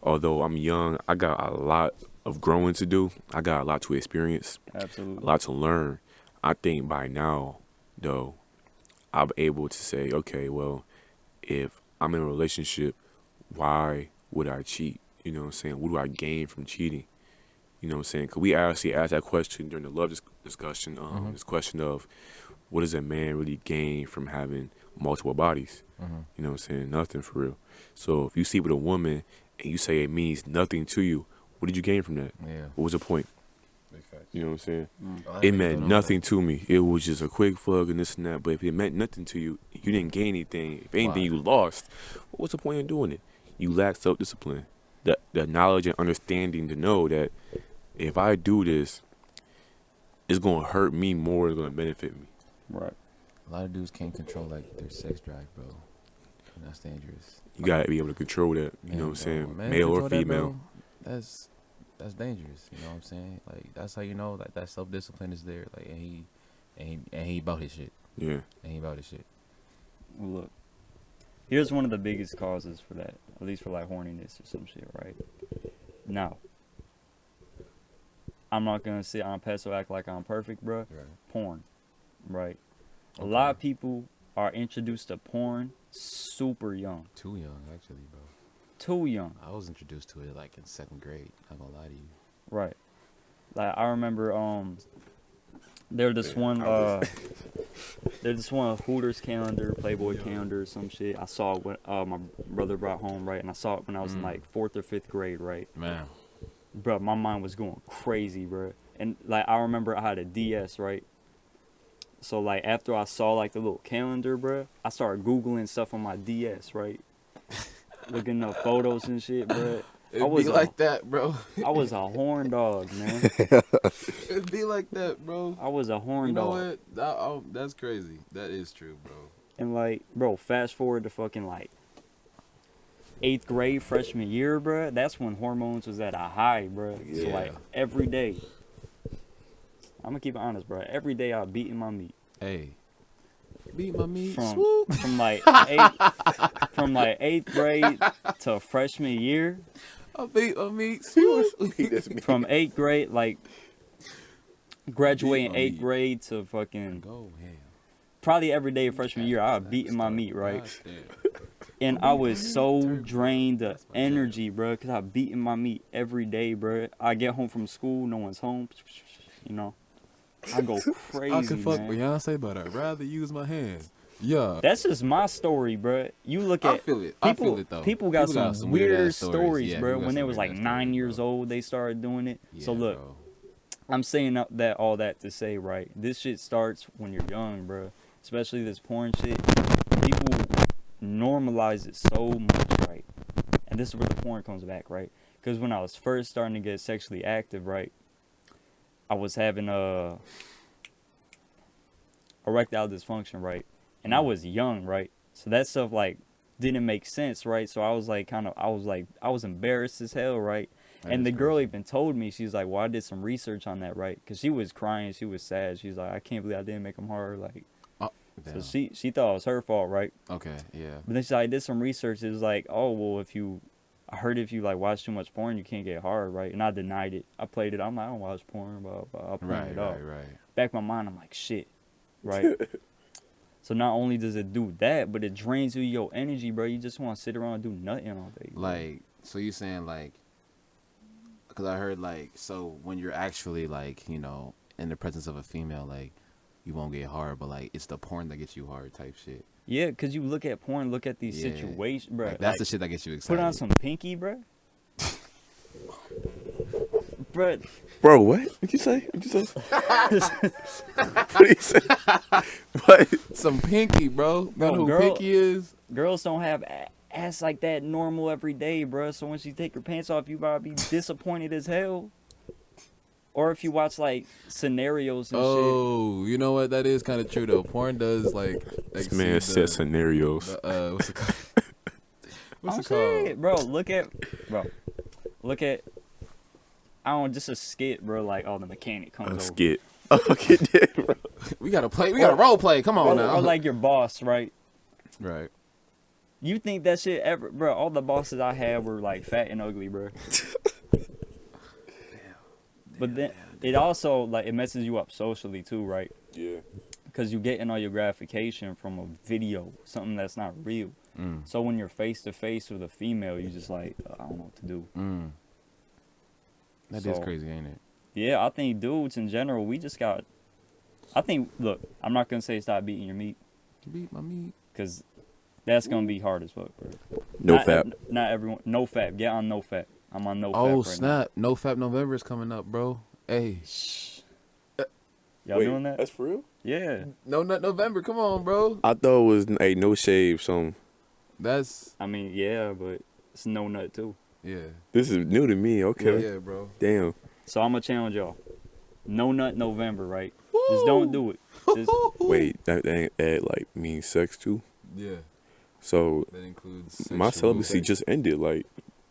Speaker 2: Although I'm young, I got a lot of growing to do. I got a lot to experience, a
Speaker 1: Absolutely.
Speaker 2: lot to learn. I think by now, though, I'm able to say, okay, well, if I'm in a relationship, why would I cheat? You know what I'm saying? What do I gain from cheating? You know what I'm saying? Because we actually asked that question during the love discussion. This question of what does a man really gain from having multiple bodies? You know what I'm saying? Nothing for real. So if you sleep with a woman and you say it means nothing to you, what did you gain from that?
Speaker 4: Yeah.
Speaker 2: What was the point?
Speaker 3: Big facts.
Speaker 2: You know what I'm saying?
Speaker 4: Oh,
Speaker 2: It meant nothing to me. It was just a quick fuck and this and that. But if it meant nothing to you, you didn't gain anything. If anything,
Speaker 4: Why?
Speaker 2: you lost. What's the point in doing it? You lack self-discipline. The knowledge and understanding to know that if I do this, it's going to hurt me more than it's going to benefit me.
Speaker 1: Right.
Speaker 4: A lot of dudes can't control like their sex drive, bro. And that's dangerous.
Speaker 2: You got to be able to control that. You know what I'm saying? Male or female.
Speaker 4: That's dangerous. You know what I'm saying? Like that's how you know like that self discipline is there. Like and he about his shit.
Speaker 2: Yeah.
Speaker 4: And he about his shit.
Speaker 1: Well, look, here's one of the biggest causes for that, at least for like horniness or some shit, right? Now, I'm not gonna sit on peso act like I'm perfect, bro.
Speaker 4: Right.
Speaker 1: Porn, right? A
Speaker 4: Okay.
Speaker 1: lot of people are introduced to porn super young,
Speaker 4: Too young, actually, bro.
Speaker 1: too young,
Speaker 4: I was introduced to it like in 2nd grade. Not gonna lie to you.
Speaker 1: right? Like I remember, there's this one Hooters calendar, Playboy calendar, or some shit. I saw it when my brother brought home, right? And I saw it when I was in like 4th or 5th grade, right?
Speaker 4: Man.
Speaker 1: Bro, my mind was going crazy, bro. And like I remember I had a DS, right? So like after I saw like the little calendar, bro, I started Googling stuff on my DS, right? Looking up photos and shit, bro.
Speaker 4: It'd be like that, bro.
Speaker 1: I was a horn dog, man.
Speaker 3: It'd be like that, bro.
Speaker 1: I was a horn
Speaker 3: You know
Speaker 1: dog.
Speaker 3: what? That's crazy. That is true, bro.
Speaker 1: And like, bro, fast forward to fucking like 8th grade, freshman year, bro. That's when hormones was at a high, bro. So
Speaker 2: Yeah.
Speaker 1: like every day, I'm gonna keep it honest, bro. Every day I beating my meat.
Speaker 4: Hey. Beat my meat.
Speaker 1: From like 8th grade to freshman year.
Speaker 3: I beat my meat.
Speaker 1: From 8th grade, like graduating
Speaker 3: Beat my
Speaker 1: 8th
Speaker 3: meat.
Speaker 1: grade to fucking
Speaker 4: Go ham.
Speaker 1: probably every day of freshman year, I was beating my meat, right?
Speaker 3: Goddamn.
Speaker 1: And I was so drained of energy, bro, because I beating my meat every day, bro. I get home from school, no one's home, you know. I go crazy,
Speaker 3: I could fuck
Speaker 1: man.
Speaker 3: Beyonce, but I'd rather use my hands. Yeah.
Speaker 1: That's just my story, bro. You look
Speaker 3: I
Speaker 1: at
Speaker 3: feel it.
Speaker 1: people.
Speaker 3: I feel it though.
Speaker 1: People got some weird
Speaker 3: weird-ass
Speaker 1: stories,
Speaker 3: Yeah,
Speaker 1: bro.
Speaker 3: people got
Speaker 1: When they
Speaker 3: some
Speaker 1: was like
Speaker 3: weird-ass
Speaker 1: 9
Speaker 3: stories,
Speaker 1: years
Speaker 3: bro.
Speaker 1: old, they started doing it. So
Speaker 3: Yeah,
Speaker 1: look,
Speaker 3: bro.
Speaker 1: I'm saying that all that to say, right? This shit starts when you're young, bro. Especially this porn shit. People normalize it so much, right? And this is where the porn comes back, right? Because when I was first starting to get sexually active, right, I was having erectile dysfunction, right? And I was young, right? So that stuff like didn't make sense, right? So I was like I was embarrassed as hell, right? And the girl even told me, she's like, well, I did some research on that, right? Because she was crying, she was sad. She's like, I can't believe I didn't make them hard, like.
Speaker 4: Damn.
Speaker 1: So she thought it was her fault, right?
Speaker 4: Okay, yeah.
Speaker 1: But then she's like, I did some research. It was like, oh, well, I heard if you like watch too much porn, you can't get hard, right? And I denied it. I played it. I'm like, I don't watch porn, but I'll porn
Speaker 4: Right,
Speaker 1: it off.
Speaker 4: right.
Speaker 1: Back in my mind, I'm like, shit, right? So not only does it do that, but it drains you your energy, bro. You just want to sit around and do nothing all day. Bro.
Speaker 4: Like, so you saying like, because I heard like, so when you're actually like, you know, in the presence of a female, like, you won't get hard, but like, it's the porn that gets you hard type shit.
Speaker 1: Yeah, because you look at porn, look at these
Speaker 4: Yeah.
Speaker 1: situations, bro.
Speaker 4: Like, that's the shit that gets you excited.
Speaker 1: Put on some pinky, bro. Bro,
Speaker 2: Bro, what? What'd you say? What you say? What?
Speaker 3: Some pinky, bro.
Speaker 1: Bro,
Speaker 3: Know who
Speaker 1: girl-
Speaker 3: pinky is?
Speaker 1: girls don't have ass like that normal every day, bro. So when she take her pants off, you about to be disappointed as hell. Or if you watch like scenarios and shit.
Speaker 3: Oh, you know what? That is kind of true though. Porn does like
Speaker 2: This man said scenarios.
Speaker 3: what's it called? What's
Speaker 1: I'm
Speaker 3: it called?
Speaker 1: saying, bro. Look at. I don't just a skit, bro. Like, oh, the mechanic comes
Speaker 2: A
Speaker 1: over.
Speaker 2: skit. Okay, bro.
Speaker 3: We gotta play. We gotta role play. Come on
Speaker 1: Or,
Speaker 3: now.
Speaker 1: or like your boss, right?
Speaker 3: Right.
Speaker 1: You think that shit ever, bro? All the bosses I had were like fat and ugly, bro. But then it also like it messes you up socially too, right?
Speaker 2: Yeah.
Speaker 1: Because you're getting all your gratification from a video, something that's not real.
Speaker 3: Mm.
Speaker 1: So when you're face to face with a female, you just like, I don't know what to do.
Speaker 3: Mm. That is
Speaker 1: So,
Speaker 3: crazy, ain't it?
Speaker 1: Yeah, I think dudes in general, we just got. I think, look, I'm not gonna say stop beating your meat,
Speaker 3: Beat my meat.
Speaker 1: cause that's gonna be hard as fuck, bro.
Speaker 2: No
Speaker 1: Not-
Speaker 2: fap.
Speaker 1: Not everyone. No fap. Get on no fap. I'm on no fap.
Speaker 3: Oh
Speaker 1: right
Speaker 3: snap! No Fap November is coming up, bro. Hey,
Speaker 1: Now. Y'all doing that?
Speaker 2: That's for real?
Speaker 1: Yeah.
Speaker 3: No Nut November. Come on, bro.
Speaker 2: I thought it was no shave. So
Speaker 3: That's
Speaker 1: I mean, yeah, but it's no nut too.
Speaker 3: yeah.
Speaker 2: this is new to me. Okay.
Speaker 3: Yeah, bro.
Speaker 2: Damn.
Speaker 1: So I'm gonna challenge y'all. No nut November, right? Just don't do it. Just,
Speaker 2: Wait, that like means sex too.
Speaker 3: Yeah,
Speaker 2: So
Speaker 3: that includes
Speaker 2: my
Speaker 3: sexual-
Speaker 2: celibacy just ended. Like,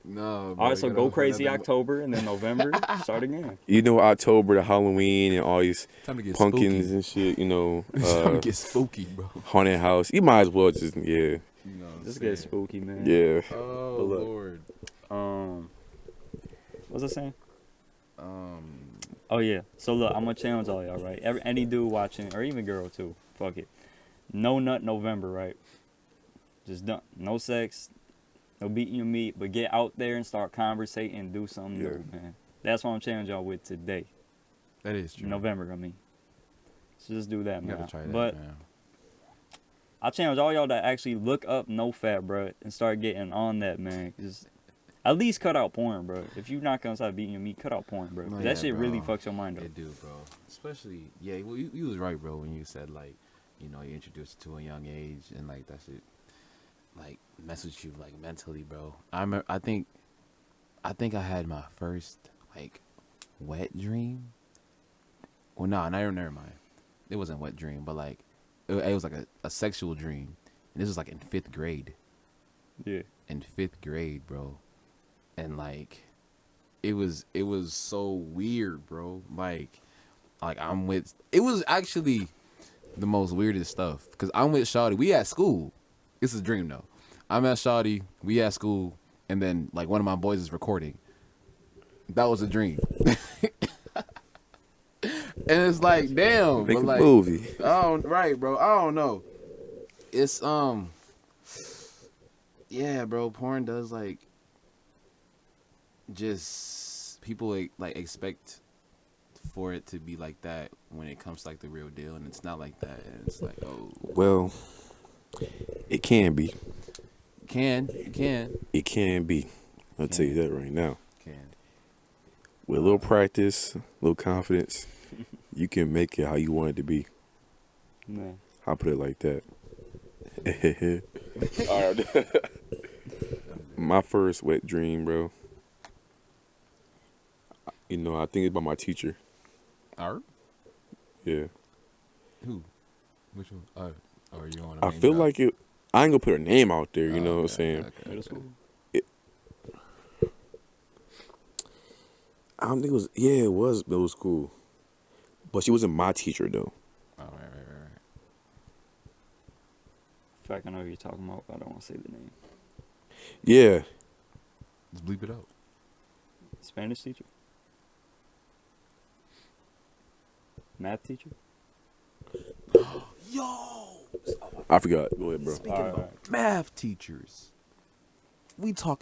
Speaker 3: No. Bro,
Speaker 1: all right,
Speaker 3: you
Speaker 1: so
Speaker 3: gotta
Speaker 1: go
Speaker 3: hold
Speaker 1: crazy
Speaker 3: that-
Speaker 1: October and then November start again.
Speaker 2: you know, October, the Halloween and all these
Speaker 3: Time to get
Speaker 2: pumpkins
Speaker 3: spooky.
Speaker 2: and shit. You know,
Speaker 3: Time to get spooky, bro.
Speaker 2: haunted house. You might as well just
Speaker 3: You know what I'm
Speaker 1: Just
Speaker 3: saying?
Speaker 1: get spooky, man.
Speaker 2: yeah.
Speaker 3: Oh
Speaker 1: But look.
Speaker 3: Lord.
Speaker 1: What's I saying?
Speaker 3: Um.
Speaker 1: Oh yeah. So look, I'm gonna challenge all y'all, right? Any dude watching, or even girl too. Fuck it. No nut November, right? Just don't. No sex. No beating your meat, but get out there and start conversating and do something
Speaker 2: Yeah.
Speaker 1: new, man. That's what I'm challenging y'all with today.
Speaker 3: That is true.
Speaker 1: November, I mean. So just do that,
Speaker 3: You
Speaker 1: man.
Speaker 3: gotta try that,
Speaker 1: But
Speaker 3: man.
Speaker 1: I challenge all y'all to actually look up no fat, bro, and start getting on that, man. 'Cause at least cut out porn, bro. If you're not gonna stop beating your meat, cut out porn, bro. 'Cause
Speaker 3: Yeah,
Speaker 1: that shit really
Speaker 3: bro.
Speaker 1: fucks your mind up.
Speaker 3: They do, bro. Especially, yeah. Well, you was right, bro, when you said like, you know, you introduced it to a young age and like that shit, like mess with you like mentally, bro. I think I had my first like wet dream. Well, no, never mind. It wasn't wet dream, but like it was like a sexual dream, and this was like in 5th grade.
Speaker 1: Yeah.
Speaker 3: In 5th grade, bro. And like it was so weird, bro. Like I'm with it was actually the most weirdest stuff because I'm with Shawty. We at school. It's a dream though. I'm at Shawty. We at school, and then like one of my boys is recording. That was a dream. And it's like, damn,
Speaker 2: Make
Speaker 3: but
Speaker 2: a
Speaker 3: like,
Speaker 2: movie.
Speaker 3: right, bro. I don't know. It's yeah, bro. Porn does like just people like expect for it to be like that when it comes to like the real deal, and it's not like that. And it's like, oh,
Speaker 2: Well, it can be.
Speaker 3: it can.
Speaker 2: It can be. I'll tell you that right now.
Speaker 3: Can.
Speaker 2: With a little practice, a little confidence, you can make it how you want it to be.
Speaker 1: Man.
Speaker 2: I'll put it like that. All right. My first wet dream, bro. You know, I think it's about my teacher.
Speaker 3: Art?
Speaker 2: Yeah.
Speaker 3: Who? Which one? Or you want?
Speaker 2: I feel like it. I ain't gonna put her name out there. You know what I'm saying?
Speaker 1: Middle school?
Speaker 2: I don't think it was. Yeah, it was middle school, but she wasn't my teacher though.
Speaker 3: Oh, right.
Speaker 1: In fact, I know who you're talking about, but I don't want to say the name.
Speaker 2: Yeah.
Speaker 3: Just bleep it out.
Speaker 1: Spanish teacher? Math teacher?
Speaker 3: Yo,
Speaker 2: I forgot. Go ahead, bro.
Speaker 3: speaking
Speaker 1: All right,
Speaker 3: about
Speaker 1: all right.
Speaker 3: math teachers,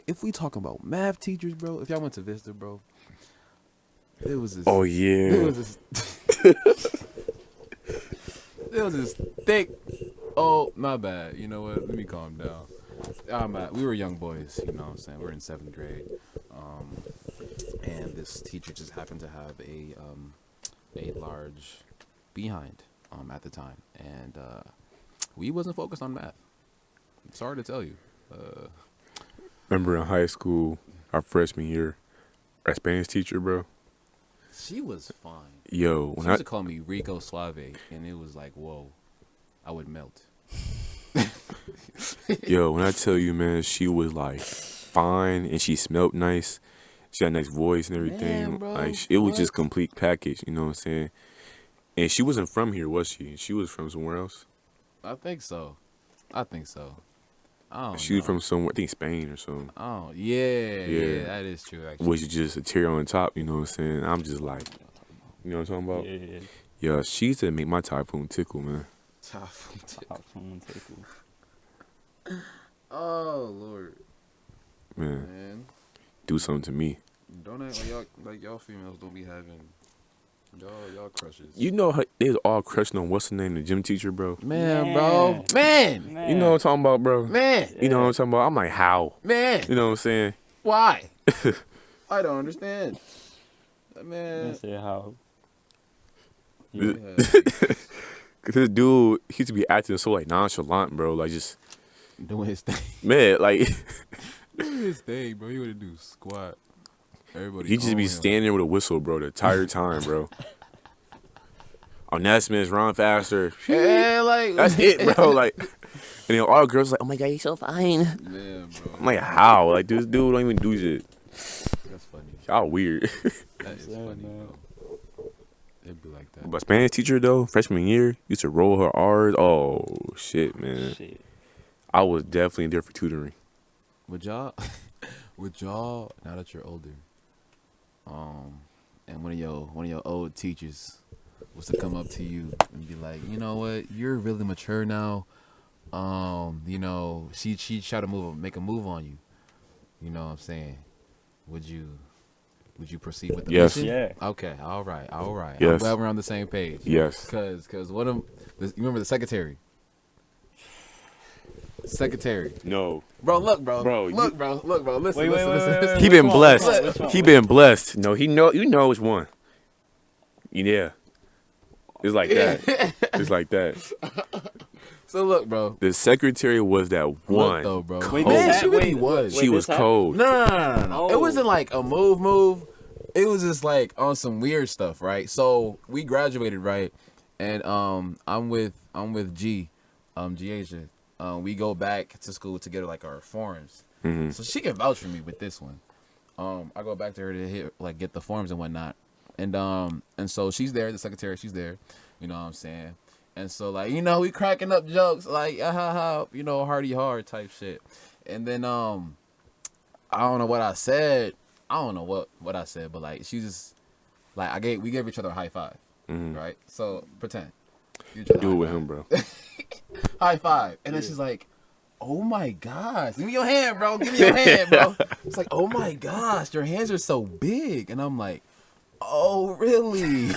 Speaker 3: if we talk about math teachers, bro. If y'all went to Vista, bro, it was this.
Speaker 2: Oh
Speaker 3: It
Speaker 2: yeah.
Speaker 3: was this. It was this thick. Oh, my bad. You know what? Let me calm down. We were young boys. You know what I'm saying? We're in 7th grade. And this teacher just happened to have a large behind at the time, and we wasn't focused on math. Sorry to tell you.
Speaker 2: Remember in high school, our freshman year, our Spanish teacher, bro.
Speaker 3: She was fine.
Speaker 2: Yo,
Speaker 3: She
Speaker 2: when
Speaker 3: used to call me Rico Suave, and it was like, whoa, I would melt.
Speaker 2: when I tell you, man, she was like fine and she smelled nice. She had a nice voice and everything.
Speaker 3: Man, bro,
Speaker 2: like it was just
Speaker 3: what?
Speaker 2: complete package. You know what I'm saying? And she wasn't from here, was she? She was from somewhere else.
Speaker 3: I think so. I don't
Speaker 2: She
Speaker 3: know.
Speaker 2: was from somewhere, I think Spain or something.
Speaker 3: Oh, yeah,
Speaker 2: Yeah.
Speaker 3: that is true, actually.
Speaker 2: Which is just a cherry on top. You know what I'm saying? I'm just like, you know what I'm talking about?
Speaker 1: Yeah.
Speaker 2: Yeah, she used to make my typhoon tickle, man.
Speaker 1: Typhoon tickle.
Speaker 3: Oh, Lord.
Speaker 2: Man,
Speaker 3: Man.
Speaker 2: do something to me.
Speaker 3: Don't act like y'all females don't be having y'all crushes.
Speaker 2: You know how they was all crushing on what's the name, the gym teacher, bro.
Speaker 3: Man, bro. Man.
Speaker 2: You know what I'm talking about, bro.
Speaker 3: Man.
Speaker 2: You know what I'm talking about. I'm like, how?
Speaker 3: Man.
Speaker 2: You know what I'm saying?
Speaker 3: Why? I don't understand.
Speaker 1: I
Speaker 3: Man.
Speaker 1: say how.
Speaker 3: Yeah.
Speaker 2: Cause this dude, he used to be acting so like nonchalant, bro. Like just,
Speaker 3: Doing his thing.
Speaker 2: man, like
Speaker 3: Doing his thing, bro. He would do squat. Everybody.
Speaker 2: he just be
Speaker 3: on him.
Speaker 2: standing there with a whistle, bro, the entire time, bro. On Nesmith, run faster.
Speaker 3: And like
Speaker 2: That's it, bro. Like, and then all the girls like, oh my god, you're so fine.
Speaker 3: Man, bro.
Speaker 2: I'm like, how? Like this dude don't even do shit.
Speaker 3: That's funny.
Speaker 2: Y'all weird.
Speaker 3: That is
Speaker 1: Yeah,
Speaker 3: funny,
Speaker 1: man.
Speaker 3: bro. It'd be like that.
Speaker 2: But Spanish teacher though, freshman year, used to roll her R's. Oh shit, man.
Speaker 1: Shit.
Speaker 2: I was definitely there for tutoring.
Speaker 3: Would y'all, now that you're older, and one of your old teachers was to come up to you and be like, you know what, you're really mature now. You know, she tried to make a move on you. You know what I'm saying? Would you proceed with the
Speaker 2: Yes.
Speaker 3: mission?
Speaker 1: Yeah.
Speaker 3: Okay. All right. I'm
Speaker 2: Yes.
Speaker 3: glad we're on the same page.
Speaker 2: Yes.
Speaker 3: Cause one of you remember the secretary. Secretary.
Speaker 2: No.
Speaker 3: Bro, look, bro.
Speaker 2: Bro,
Speaker 3: Look, bro. Listen,
Speaker 1: Wait,
Speaker 3: listen.
Speaker 2: He
Speaker 1: Which
Speaker 2: been
Speaker 1: one?
Speaker 2: blessed.
Speaker 1: Which one?
Speaker 2: He been blessed. No, you know which one. Yeah. It's like that. It's like that.
Speaker 3: So look, bro.
Speaker 2: The secretary was that one.
Speaker 3: Look though, bro.
Speaker 2: Cold.
Speaker 1: Wait,
Speaker 3: Man,
Speaker 1: this
Speaker 3: she really
Speaker 1: wait,
Speaker 3: was.
Speaker 1: wait,
Speaker 2: She
Speaker 1: this
Speaker 2: was
Speaker 1: happened?
Speaker 2: cold.
Speaker 3: No.
Speaker 1: Oh.
Speaker 3: It wasn't like a move. It was just like on some weird stuff, right? So we graduated, right? And I'm with G Asia. We go back to school to get like our forms.
Speaker 2: Mhm.
Speaker 3: So she can vouch for me with this one. I go back to her to get the forms and whatnot. And so she's there, the secretary, she's there. You know what I'm saying? And so like, you know, we cracking up jokes like you know, hardy hard type shit. And then I don't know what I said. I don't know what I said, but like she just like we gave each other a high five.
Speaker 2: Mhm.
Speaker 3: Right? So pretend. Give each other a
Speaker 2: Do it
Speaker 3: high
Speaker 2: with
Speaker 3: five.
Speaker 2: him, bro.
Speaker 3: High five. And then she's like, oh my gosh. Give me your hand, bro. Give me your hand, bro. It's like, oh my gosh, your hands are so big. And I'm like, oh really?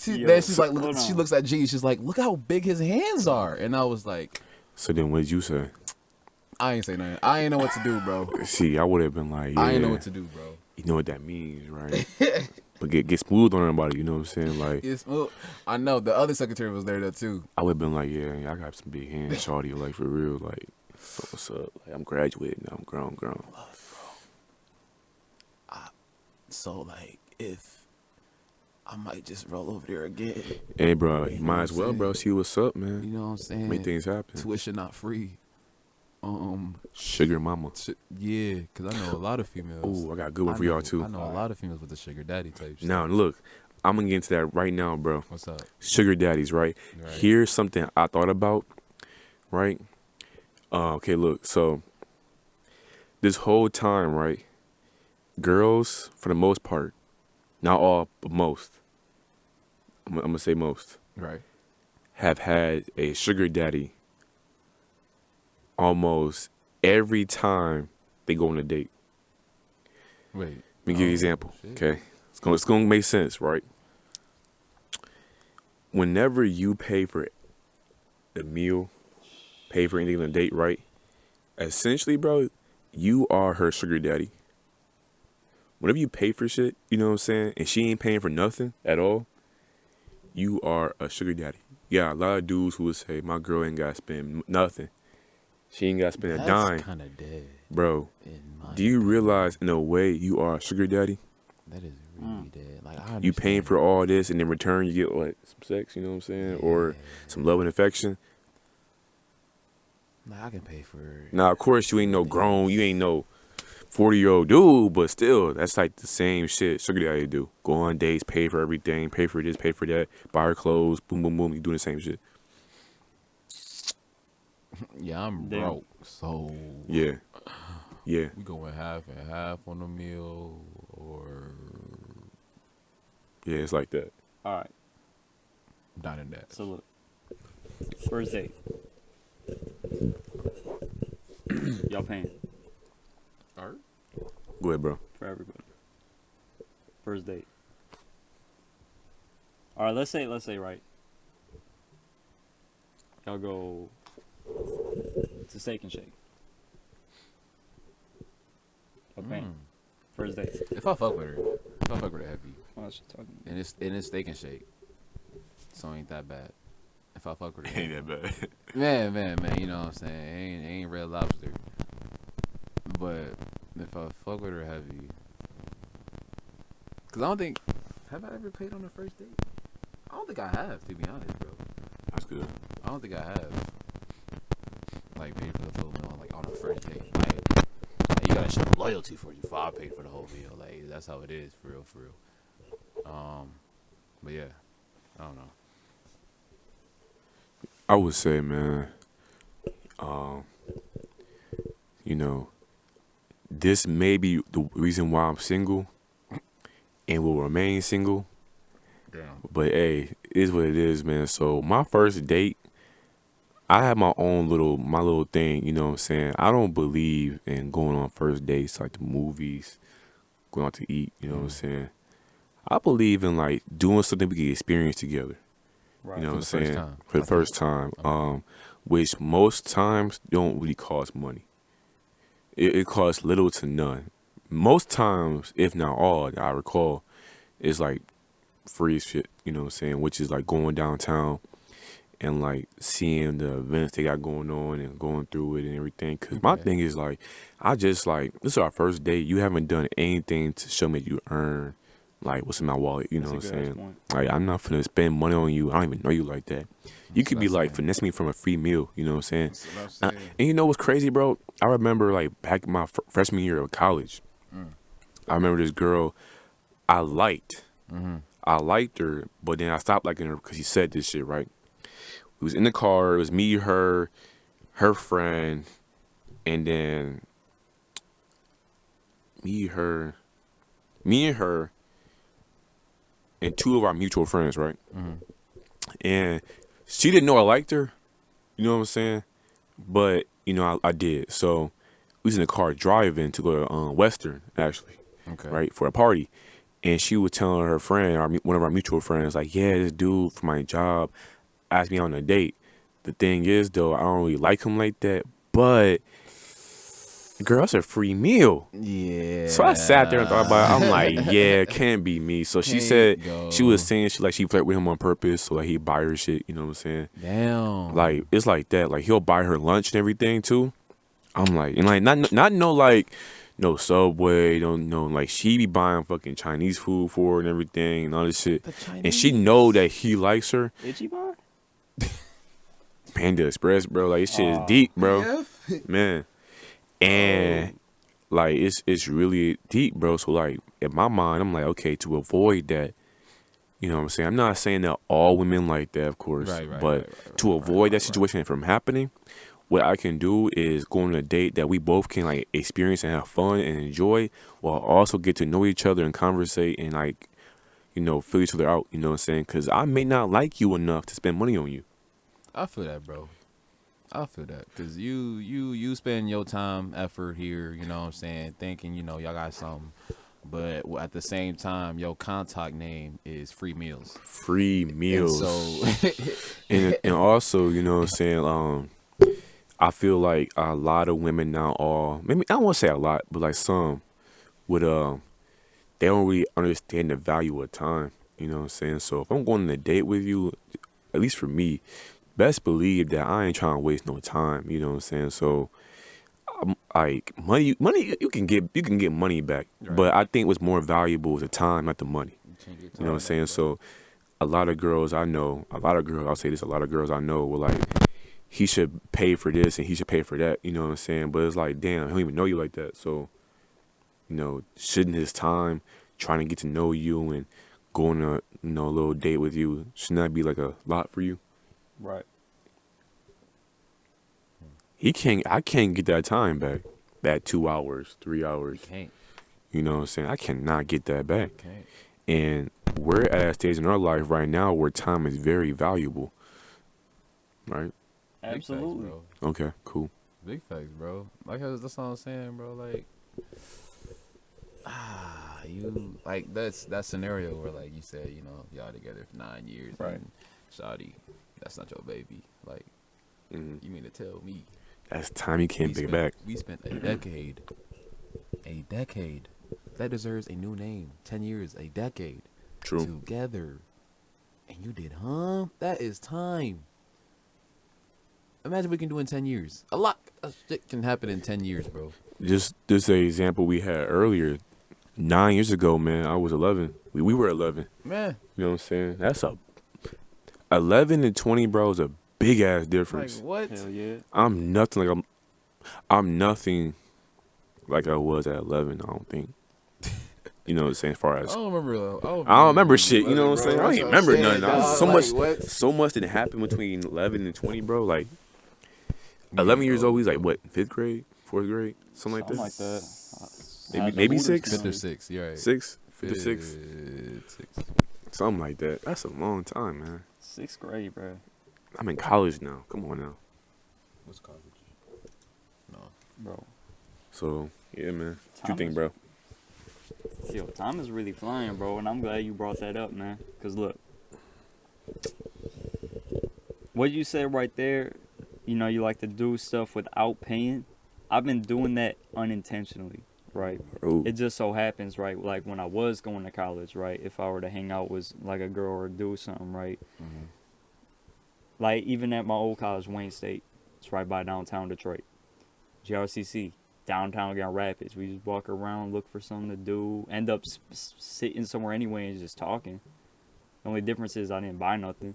Speaker 1: Yo,
Speaker 3: Then she's like,
Speaker 1: hold
Speaker 3: she
Speaker 1: on.
Speaker 3: looks at G. She's like, look how big his hands are. And I was like,
Speaker 2: So then what did you say?
Speaker 3: I ain't say nothing. I ain't know what to do, bro.
Speaker 2: See, I would have been like, yeah,
Speaker 3: I ain't know what to do, bro.
Speaker 2: you know what that means, right? But get smooth on everybody, you know what I'm saying? Like,
Speaker 3: Well, I know the other secretary was there too.
Speaker 2: I would have been like, yeah, I got some big hands, shawty, like for real, like, what's up? Like, I'm graduating now, I'm grown.
Speaker 3: So like, if I might just roll over there again,
Speaker 2: Hey, bro, you
Speaker 3: You know
Speaker 2: might
Speaker 3: what
Speaker 2: as
Speaker 3: I'm
Speaker 2: well,
Speaker 3: saying?
Speaker 2: bro. See what's up,
Speaker 3: you
Speaker 2: man.
Speaker 3: know what I'm saying?
Speaker 2: Make things happen.
Speaker 3: Tuition not free.
Speaker 2: Sugar mama.
Speaker 3: Yeah, cause I know a lot of females.
Speaker 2: Ooh, I got a good one
Speaker 3: I
Speaker 2: for y'all
Speaker 3: know-
Speaker 2: too.
Speaker 3: I know a lot of females with the sugar daddy type shit.
Speaker 2: Now, look, I'm gonna get into that right now, bro.
Speaker 3: What's up?
Speaker 2: Sugar daddies, right?
Speaker 3: Right.
Speaker 2: Here's something I thought about, right? Okay, look, so this whole time, right? Girls, for the most part, not all, but most, I'm gonna say most,
Speaker 3: Right.
Speaker 2: have had a sugar daddy almost every time they go on a date.
Speaker 3: Wait.
Speaker 2: Let me give you an example,
Speaker 3: shit.
Speaker 2: okay? It's gonna make sense, right? Whenever you pay for the meal, pay for anything on a date, right? Essentially, bro, you are her sugar daddy. Whenever you pay for shit, you know what I'm saying, and she ain't paying for nothing at all, you are a sugar daddy. Yeah, a lot of dudes who would say, my girl ain't got to spend nothing. She ain't got to spend a dime.
Speaker 3: That's kind of dead.
Speaker 2: Bro,
Speaker 3: In my
Speaker 2: do you realize in a way you are a sugar daddy?
Speaker 4: That is really dead. Like, I
Speaker 2: You paying
Speaker 4: understand.
Speaker 2: for all this, and in return you get what, some sex, you know what I'm saying, or some love and affection.
Speaker 4: Like, I can pay for.
Speaker 2: Now, of course, you ain't no grown, you ain't no 40-year-old dude, but still, that's like the same shit sugar daddy do. Go on dates, pay for everything, pay for this, pay for that, buy her clothes, boom, boom, boom. You doing the same shit.
Speaker 3: Yeah, I'm
Speaker 1: Damn.
Speaker 3: broke, so
Speaker 2: Yeah, yeah.
Speaker 3: we going half and half on the meal, or
Speaker 2: Yeah, it's like that.
Speaker 1: All right.
Speaker 3: dine and dash.
Speaker 1: So look, first date. Y'all paying
Speaker 3: All right.
Speaker 2: Go ahead, bro.
Speaker 1: for everybody. First date. All right. Let's say right. Y'all go to Steak and Shake. Y'all paying. First date.
Speaker 3: If I fuck with her heavy,
Speaker 1: Oh, that's what I'm talking about.
Speaker 3: and it's steak and shake, so ain't that bad. If I fuck with her,
Speaker 2: Ain't that bad.
Speaker 3: man, you know what I'm saying? Ain't Red Lobster. But if I fuck with her heavy, cause I don't think, have I ever paid on the first date? I don't think I have, to be honest, bro.
Speaker 2: That's good.
Speaker 3: I don't think I have. Like paid for the full meal, like on the first date. Like you gotta show loyalty for you. If I paid for the whole meal, like that's how it is, for real, for real. But yeah, I don't know.
Speaker 2: I would say, man, you know, this may be the reason why I'm single and will remain single.
Speaker 3: Damn.
Speaker 2: But hey, it is what it is, man. So my first date, I have my little thing, you know what I'm saying? I don't believe in going on first dates like the movies, going out to eat, you know what I'm saying? I believe in like doing something we can experience together.
Speaker 1: Right.
Speaker 2: You know
Speaker 3: For
Speaker 2: what I'm
Speaker 3: the first
Speaker 2: saying?
Speaker 3: time.
Speaker 2: For the first time. Which most times don't really cost money. It costs little to none. Most times, if not all, that I recall, is like free shit, you know what I'm saying? Which is like going downtown and like seeing the events they got going on and going through it and everything. Cause my
Speaker 3: Okay.
Speaker 2: thing is like, I just like, this is our first date. You haven't done anything to show me that you earn like what's in my wallet, you know
Speaker 1: That's
Speaker 2: what
Speaker 1: a
Speaker 2: I'm
Speaker 1: good
Speaker 2: saying?
Speaker 1: point.
Speaker 2: Like, I'm not finna spend money on you. I don't even know you like that. You could be
Speaker 3: That's
Speaker 2: like
Speaker 3: it.
Speaker 2: finesse me from a free meal, you know what I'm saying?
Speaker 3: That's what I'm saying.
Speaker 2: And you know what's crazy, bro? I remember like back in my freshman year of college, I remember this girl I liked. I liked her, but then I stopped liking her because she said this shit, right? We was in the car. It was me, her friend, and then me, and her, and two of our mutual friends, right? And she didn't know I liked her, you know what I'm saying? But, you know, I did. So we was in the car driving to go to Western, actually,
Speaker 3: Okay.
Speaker 2: right, for a party. And she was telling her friend, one of our mutual friends, like, yeah, this dude from my job asked me on a date. The thing is, though, I don't really like him like that, but girl, it's a free meal.
Speaker 3: Yeah.
Speaker 2: So I sat there and thought about it. I'm like, yeah, it can't be me. So she said she was saying she flirt with him on purpose so like he buy her shit, you know what I'm saying?
Speaker 3: Damn.
Speaker 2: Like it's like that. Like he'll buy her lunch and everything too. I'm like, and like not no like no Subway, don't know like she be buying fucking Chinese food for her and everything and all this shit. And she know that he likes her.
Speaker 1: Itchy bar?
Speaker 2: Panda Express, bro. Like this shit is deep, bro. Man. And like it's really deep, bro. So like in my mind, I'm like, okay, to avoid that, you know what I'm saying? I'm not saying that all women like that, of course.
Speaker 3: Right,
Speaker 2: but to avoid that situation from happening, what I can do is go on a date that we both can like experience and have fun and enjoy, while also get to know each other and conversate and like, you know, fill each other out. You know what I'm saying? Because I may not like you enough to spend money on you.
Speaker 3: I feel that, bro. I feel that because you spend your time, effort here. You know what I'm saying? Thinking y'all got something, but at the same time, your contact name is free meals.
Speaker 2: Free meals.
Speaker 3: And so
Speaker 2: and also, you know what I'm saying? I feel like a lot of women now are, maybe I don't want to say a lot, but like some would they don't really understand the value of time. You know what I'm saying? So if I'm going on a date with you, at least for me, best believe that I ain't trying to waste no time. You know what I'm saying? So like money you can get money back, but I think what's more valuable is the time, not the money. You know what I'm saying? So a lot of girls I know, I'll say this, a lot of girls I know were like, he should pay for this and he should pay for that. You know what I'm saying? But it's like, damn, he don't even know you like that. So, you know, shouldn't his time trying to get to know you and go on a a little date with you, shouldn't that be like a lot for you?
Speaker 1: Right.
Speaker 2: I can't get that time back. That 2 hours, 3 hours.
Speaker 4: Can't.
Speaker 2: You know what I'm saying? I cannot get that back.
Speaker 4: Can't.
Speaker 2: And we're at a stage in our life right now where time is very valuable. Right?
Speaker 1: Absolutely.
Speaker 3: Big facts, bro.
Speaker 2: Okay, cool.
Speaker 3: Big facts, bro. Like that's all I'm saying, bro. Like, you like that scenario where like you said, you know, y'all together for 9 years,
Speaker 1: Right.
Speaker 3: And shawty, that's not your baby. Like,
Speaker 2: Mhm.
Speaker 3: you mean to tell me
Speaker 2: That's time you can't pick back.
Speaker 3: we spent a decade, that deserves a new name. 10 years, a decade
Speaker 2: True.
Speaker 3: together, and you did, huh? That is time. Imagine what we can do in 10 years. A lot of shit can happen in 10 years, bro.
Speaker 2: Just an example we had earlier. 9 years ago, man, I was 11. We were 11.
Speaker 3: Man,
Speaker 2: You know what I'm saying? That's 11 and 20, bro, is a big ass
Speaker 3: like
Speaker 2: difference.
Speaker 3: what?
Speaker 1: Hell yeah.
Speaker 2: I'm nothing like I was at 11. I don't think. You know what I'm saying? As far
Speaker 3: I
Speaker 2: as
Speaker 3: don't remember.
Speaker 2: I don't remember shit. You know what I'm saying? I don't even remember nothing.
Speaker 3: Dog,
Speaker 2: So much,
Speaker 3: like, what?
Speaker 2: so much didn't happen between 11 and 20, bro. Like 11 years old, he's like what? 5th grade, 4th grade, something like
Speaker 1: Something
Speaker 2: that.
Speaker 1: like that.
Speaker 2: Maybe 6,
Speaker 3: Fifth or sixth, you're right.
Speaker 2: 6, 5th or 6,
Speaker 3: Six.
Speaker 2: something like that. That's a long time, man.
Speaker 1: 6th grade, bro.
Speaker 2: I'm in college now. Come on now.
Speaker 3: What's college? No.
Speaker 1: Bro.
Speaker 2: So yeah, man. What you
Speaker 1: Time
Speaker 2: think,
Speaker 1: is-
Speaker 2: bro?
Speaker 1: Yo, time is really flying, bro, and I'm glad you brought that up, man. Cause look, what you said right there, you know, you like to do stuff without paying. I've been doing that unintentionally, right?
Speaker 2: Oh,
Speaker 1: It just so happens, right? Like when I was going to college, right? If I were to hang out with like a girl or do something, right? Like even at my old college, Wayne State, it's right by downtown Detroit. GRCC, downtown Grand Rapids. We just walk around, look for something to do, end up sitting somewhere anyway and just talking. The only difference is I didn't buy nothing.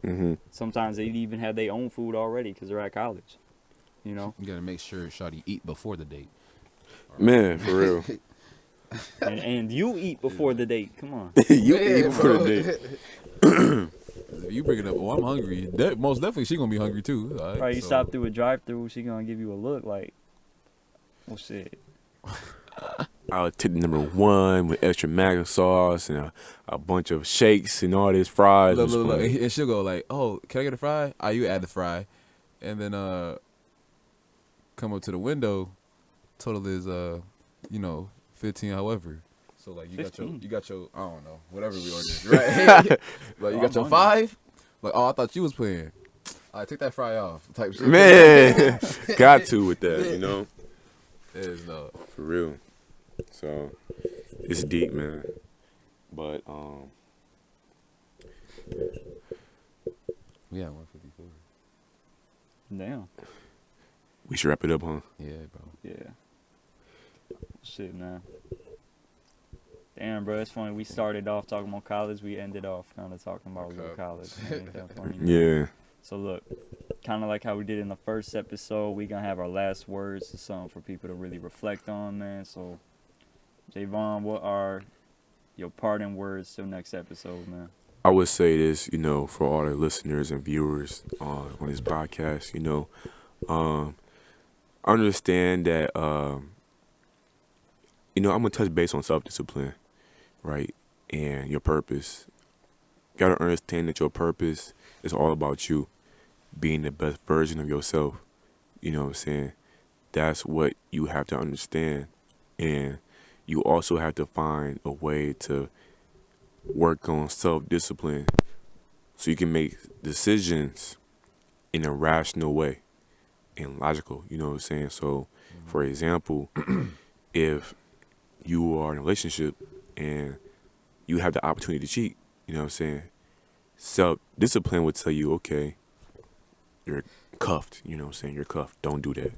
Speaker 2: mm-hmm.
Speaker 1: Sometimes they even have their own food already because they're at college. You know,
Speaker 3: You gotta make sure shawty eat before the date.
Speaker 2: Man, for real.
Speaker 1: and you eat before the date. Come on.
Speaker 2: You
Speaker 3: Yeah,
Speaker 2: eat for
Speaker 3: bro.
Speaker 2: the day.
Speaker 3: If you bring it up, oh, I'm hungry. Most definitely, she gonna be hungry too. All
Speaker 1: Right, you
Speaker 3: so-
Speaker 1: stop through a drive-through, she gonna give you a look like, well, shit.
Speaker 2: I'll take the number 1 with extra mac sauce and a bunch of shakes and all this fries.
Speaker 3: Look,
Speaker 2: and
Speaker 3: look, look,
Speaker 2: stuff.
Speaker 3: and she'll go like, "Oh, can I get a fry?" You add the fry, and then come up to the window. Total is 15. However, so like you
Speaker 1: 15.
Speaker 3: got your I don't know whatever we ordered, right? Like you got your
Speaker 1: I'm
Speaker 3: 5. Like, oh, I thought you was playing. I take that fry off type shit.
Speaker 2: Man, got to with that, you know,
Speaker 3: It is no.
Speaker 2: for real. So it's deep, man. But
Speaker 3: We at 154.
Speaker 1: Damn.
Speaker 2: we should wrap it up, huh?
Speaker 3: Yeah, bro.
Speaker 1: Yeah. Shit, man. Damn, bro, it's funny. We started off talking about college. We ended off kind of talking about real
Speaker 3: Okay.
Speaker 1: college. Man, ain't that funny, man?
Speaker 2: Yeah.
Speaker 1: So look, kind of like how we did in the first episode, we gonna have our last words. It's something for people to really reflect on, man. So, Javon, what are your parting words till next episode, man?
Speaker 2: I would say this, for all the listeners and viewers on this podcast, understand that, I'm going to touch base on self-discipline, right? And your purpose. Got to understand that your purpose is all about you being the best version of yourself. You know what I'm saying? That's what you have to understand. And you also have to find a way to work on self-discipline so you can make decisions in a rational way and logical, you know what I'm saying? So, for example, if you are in a relationship and you have the opportunity to cheat, you know what I'm saying? Self-discipline would tell you, okay, you're cuffed, you know what I'm saying? You're cuffed. Don't do that.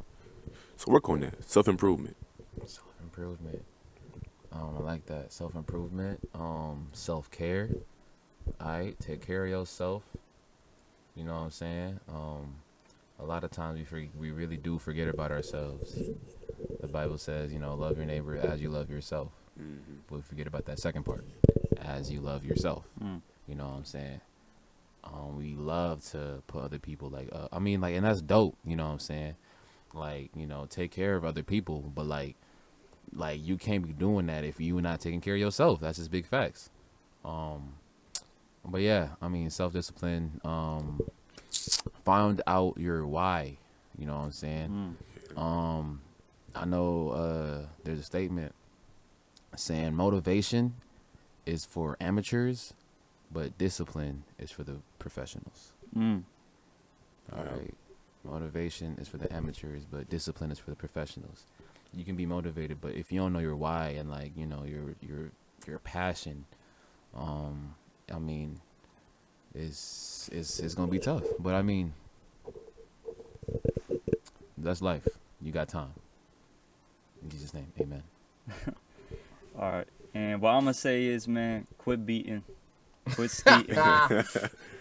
Speaker 2: So work on that. Self-improvement.
Speaker 4: Self-improvement. I like that. Self-improvement. Self-care. Alright, take care of yourself. You know what I'm saying? A lot of times we really do forget about ourselves. The Bible says, love your neighbor as you love yourself. But we forget about that second part, as you love yourself. You know what I'm saying? We love to put other people and that's dope. You know what I'm saying? Like, take care of other people, but like you can't be doing that if you're not taking care of yourself. That's just big facts. But yeah, self-discipline. Find out your why. You know what I'm saying? I know there's a statement saying motivation is for amateurs, but discipline is for the professionals. All right. Motivation is for the amateurs, but discipline is for the professionals. You can be motivated, but if you don't know your why and your passion, it's gonna be tough. But that's life. You got time. In Jesus' name, amen.
Speaker 1: All right. And what I'm going to say is, man, quit beating, quit skeeting,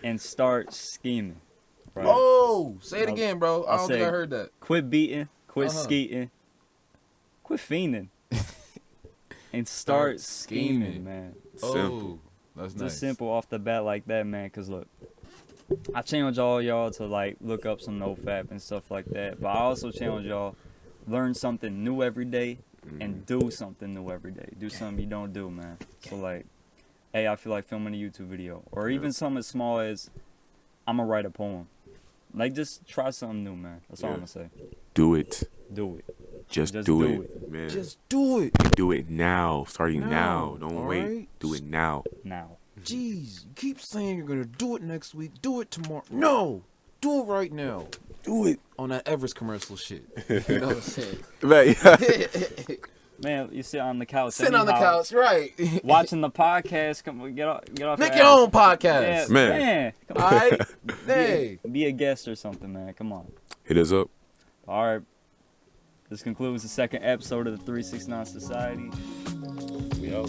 Speaker 1: and start scheming. Right?
Speaker 3: Oh, say it again, bro. I don't think I heard that.
Speaker 1: Quit beating, quit skeeting, quit fiending, and start scheming, man.
Speaker 2: Simple.
Speaker 3: That's
Speaker 1: Just
Speaker 3: nice.
Speaker 1: simple off the bat like that, man. Because, look, I challenge all y'all to, look up some NoFap and stuff like that. But I also challenge y'all, learn something new every day and do something new every day. Do something you don't do, man. So, hey, I feel like filming a YouTube video. Or even something as small as, I'm going to write a poem. Just try something new, man. That's all I'm going to say.
Speaker 2: Do it.
Speaker 1: Do it.
Speaker 2: Just do it, man.
Speaker 3: Just do it.
Speaker 2: Do it now. Starting now. Don't wait.
Speaker 3: Right?
Speaker 2: Do it now.
Speaker 1: Now.
Speaker 3: Jeez, you keep saying you're gonna do it next week. Do it tomorrow. No, do it right now.
Speaker 2: Do it.
Speaker 3: On that Everest commercial shit. You know what I'm saying?
Speaker 2: Right.
Speaker 1: Man, you sit on the couch.
Speaker 3: Sit on the couch, right?
Speaker 1: Watching the podcast. Come on, get off.
Speaker 3: Make
Speaker 1: your
Speaker 3: your
Speaker 1: ass.
Speaker 3: own podcast.
Speaker 1: Yeah,
Speaker 2: Man.
Speaker 1: Come on.
Speaker 3: All right. Hey.
Speaker 1: Be a guest or something, man. Come on.
Speaker 2: Hit us up.
Speaker 1: All right. This concludes the second episode of the 369 Society. We out.